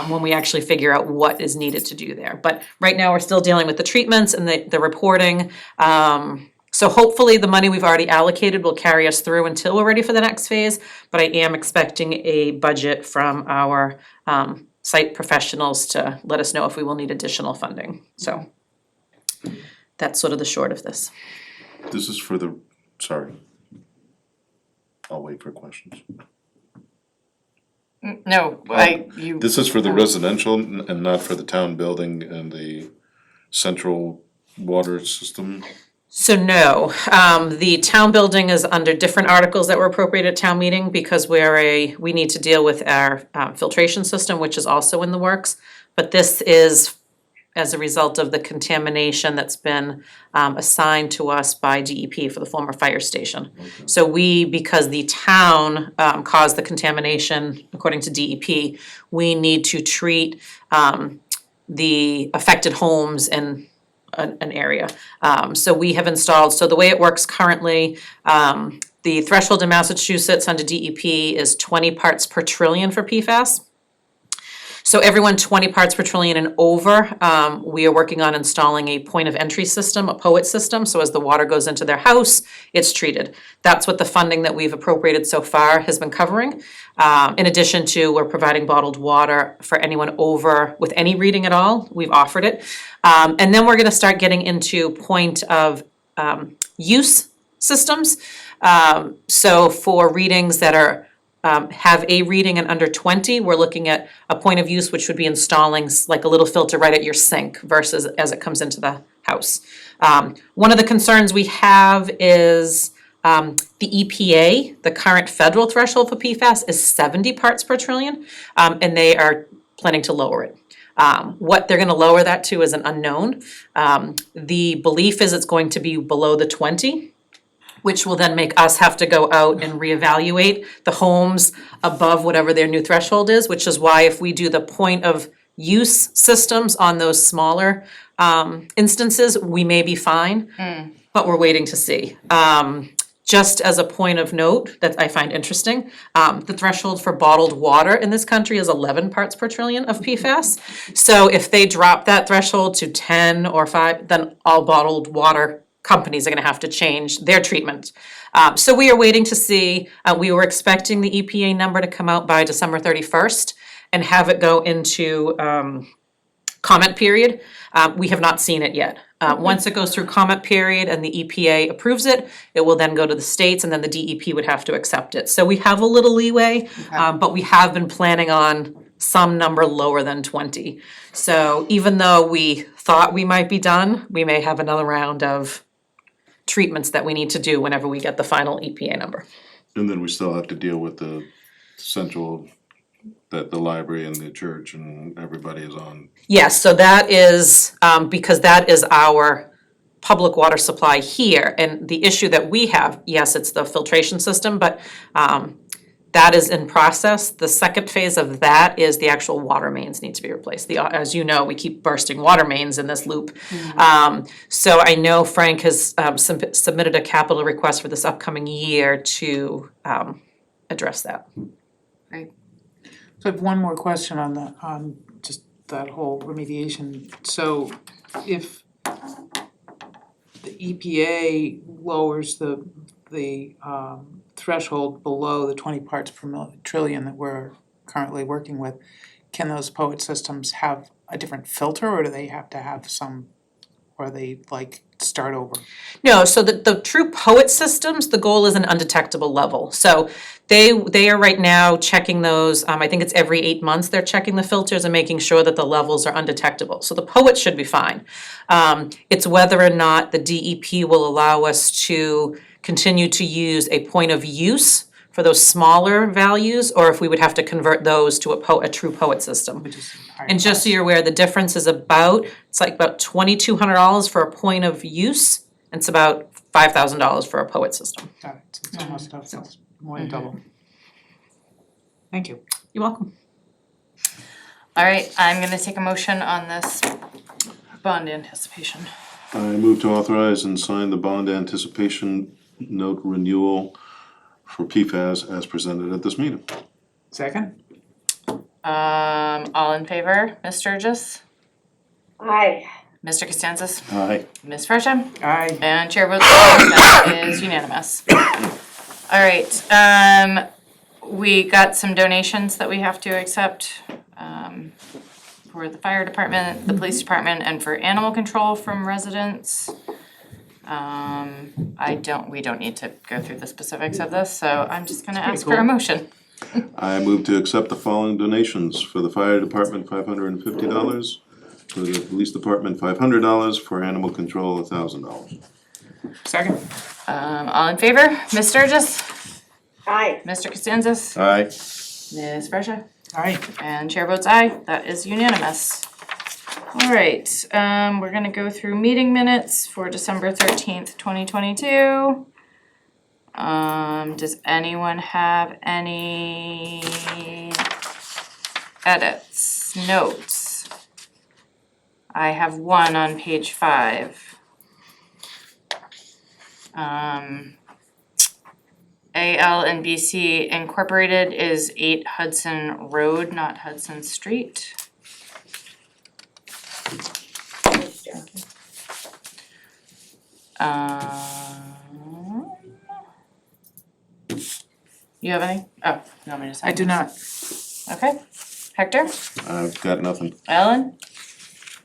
when we actually figure out what is needed to do there. But right now, we're still dealing with the treatments and the reporting. So hopefully the money we've already allocated will carry us through until we're ready for the next phase. But I am expecting a budget from our site professionals to let us know if we will need additional funding. So that's sort of the short of this. This is for the, sorry. I'll wait for questions. No, This is for the residential and not for the town building and the central water system? So no, the town building is under different articles that were appropriated at town meeting because we need to deal with our filtration system, which is also in the works. But this is as a result of the contamination that's been assigned to us by DEP for the former fire station. Okay. So because the town caused the contamination, according to DEP, we need to treat the affected homes in an area. So we have installed, so the way it works currently, the threshold in Massachusetts under DEP is 20 parts per trillion for PFAS. So everyone 20 parts per trillion and over, we are working on installing a point of entry system, a POET system. So as the water goes into their house, it's treated. That's what the funding that we've appropriated so far has been covering. In addition to, we're providing bottled water for anyone over with any reading at all. We've offered it. And then we're gonna start getting into point of use systems. So for readings that are have a reading and under 20, we're looking at a point of use, which would be installing like a little filter right at your sink versus as it comes into the house. One of the concerns we have is the EPA, the current federal threshold for PFAS is 70 parts per trillion, and they are planning to lower it. What they're gonna lower that to is an unknown. The belief is it's going to be below the 20. which will then make us have to go out and reevaluate the homes above whatever their new threshold is, which is why if we do the point of use systems on those smaller instances, we may be fine, but we're waiting to see. Just as a point of note that I find interesting, the threshold for bottled water in this country is 11 parts per trillion of PFAS. So if they drop that threshold to 10 or 5, then all bottled water companies are gonna have to change their treatment. So we are waiting to see, we were expecting the EPA number to come out by December 31st and have it go into comment period. We have not seen it yet. Once it goes through comment period and the EPA approves it, it will then go to the states and then the DEP would have to accept it. So we have a little leeway, but we have been planning on some number lower than 20. So even though we thought we might be done, we may have another round of treatments that we need to do whenever we get the final EPA number. And then we still have to deal with the central, that the library and the church and everybody is on. Yes, so that is, because that is our public water supply here. And the issue that we have, yes, it's the filtration system, but that is in process. The second phase of that is the actual water mains need to be replaced. As you know, we keep bursting water mains in this loop. So I know Frank has submitted a capital request for this upcoming year to address that. Right. So I have one more question on just that whole remediation. So if the EPA lowers the threshold below the 20 parts per trillion that we're currently working with, can those POET systems have a different filter, or do they have to have some, or they like start over? No, so the true POET systems, the goal is an undetectable level. So they are right now checking those, I think it's every 8 months they're checking the filters and making sure that the levels are undetectable. So the POET should be fine. It's whether or not the DEP will allow us to continue to use a point of use for those smaller values, or if we would have to convert those to a true POET system. Which is higher And just so you're aware, the difference is it's like about $2,200 for a point of use, and it's about $5,000 for a POET system. Got it, so it's almost more than double. Thank you. You're welcome. All right, I'm gonna take a motion on this bond anticipation. I move to authorize and sign the bond anticipation note renewal for PFAS as presented at this meeting. Second? All in favor, Ms. Sturgis, Aye. Mr. Costanzas, Aye. Ms. Fresha, Aye. and Chair votes aye, that is unanimous. All right, we got some donations that we have to accept, for the fire department, the police department, and for animal control from residents. We don't need to go through the specifics of this, so I'm just gonna ask for a cool. motion. I move to accept the following donations: for the fire department, $550, for the police department, $500, for animal control, $1,000. Second? All in favor, Ms. Sturgis, Aye. Mr. Costanzas, Aye. Ms. Fresha, Aye. and chair votes aye, that is unanimous. All right, we're gonna go through meeting minutes for December 13th, 2022. Does anyone have any edits, notes? I have one on page 5. AL and BC Incorporated is 8 Hudson Road, not Hudson Street. You have any? Oh, you want me to sign? I do not. Okay. Hector? I've got nothing. Ellen?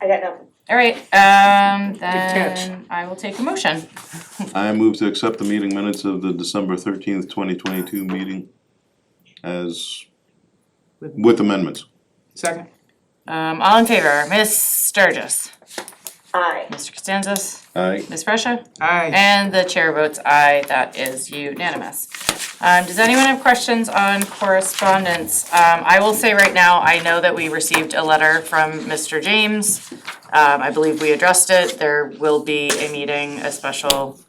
I got nothing. All right, catch. then I will take a motion. I move to accept the meeting minutes of the December 13th, 2022 meeting as, with amendments. Second? All in favor, Ms. Sturgis, Aye. Mr. Costanzas, Aye. Ms. Fresha, Aye. and the chair votes aye, that is unanimous. Does anyone have questions on correspondence? I will say right now, I know that we received a letter from Mr. James. I believe we addressed it. There will be a meeting, a special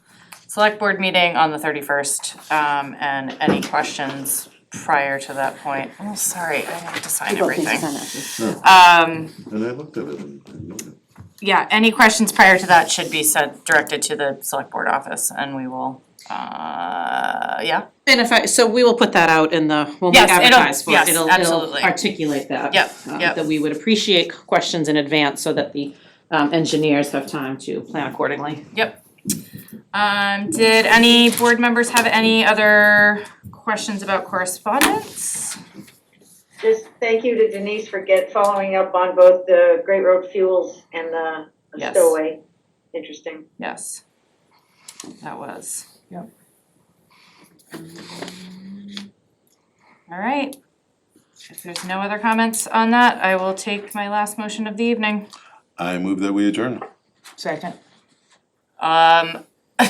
select board meeting on the 31st, and any questions prior to that point. Oh, sorry, I have to sign everything. And I looked at it and I noted. Yeah, any questions prior to that should be directed to the select board office, and we will, yeah. And so we will put that out in when we Yes, advertise for it. yes, It'll absolutely. articulate that. Yep, yep. That we would appreciate questions in advance so that the engineers have time to plan accordingly. Yep. Did any board members have any other questions about correspondence? Just thank you to Denise for following up on both the Great Road Fuels and the Yes. Stowaway. Interesting. Yes. That was. Yep. All right. If there's no other comments on that, I will take my last motion of the evening. I move that we adjourn. Second.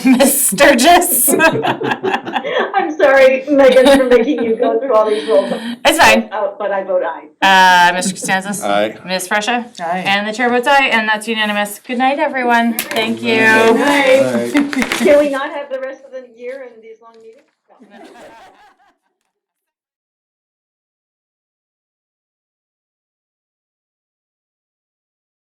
Ms. Sturgis? I'm sorry, Megan, for making you go through all these rules. It's fine. But I vote aye. Mr. Costanzas? Aye. Ms. Fresha? Aye. And the chair votes aye, and that's unanimous. Good night, everyone. Thank you. Good night. Can we not have the rest of the year in these long meetings? No.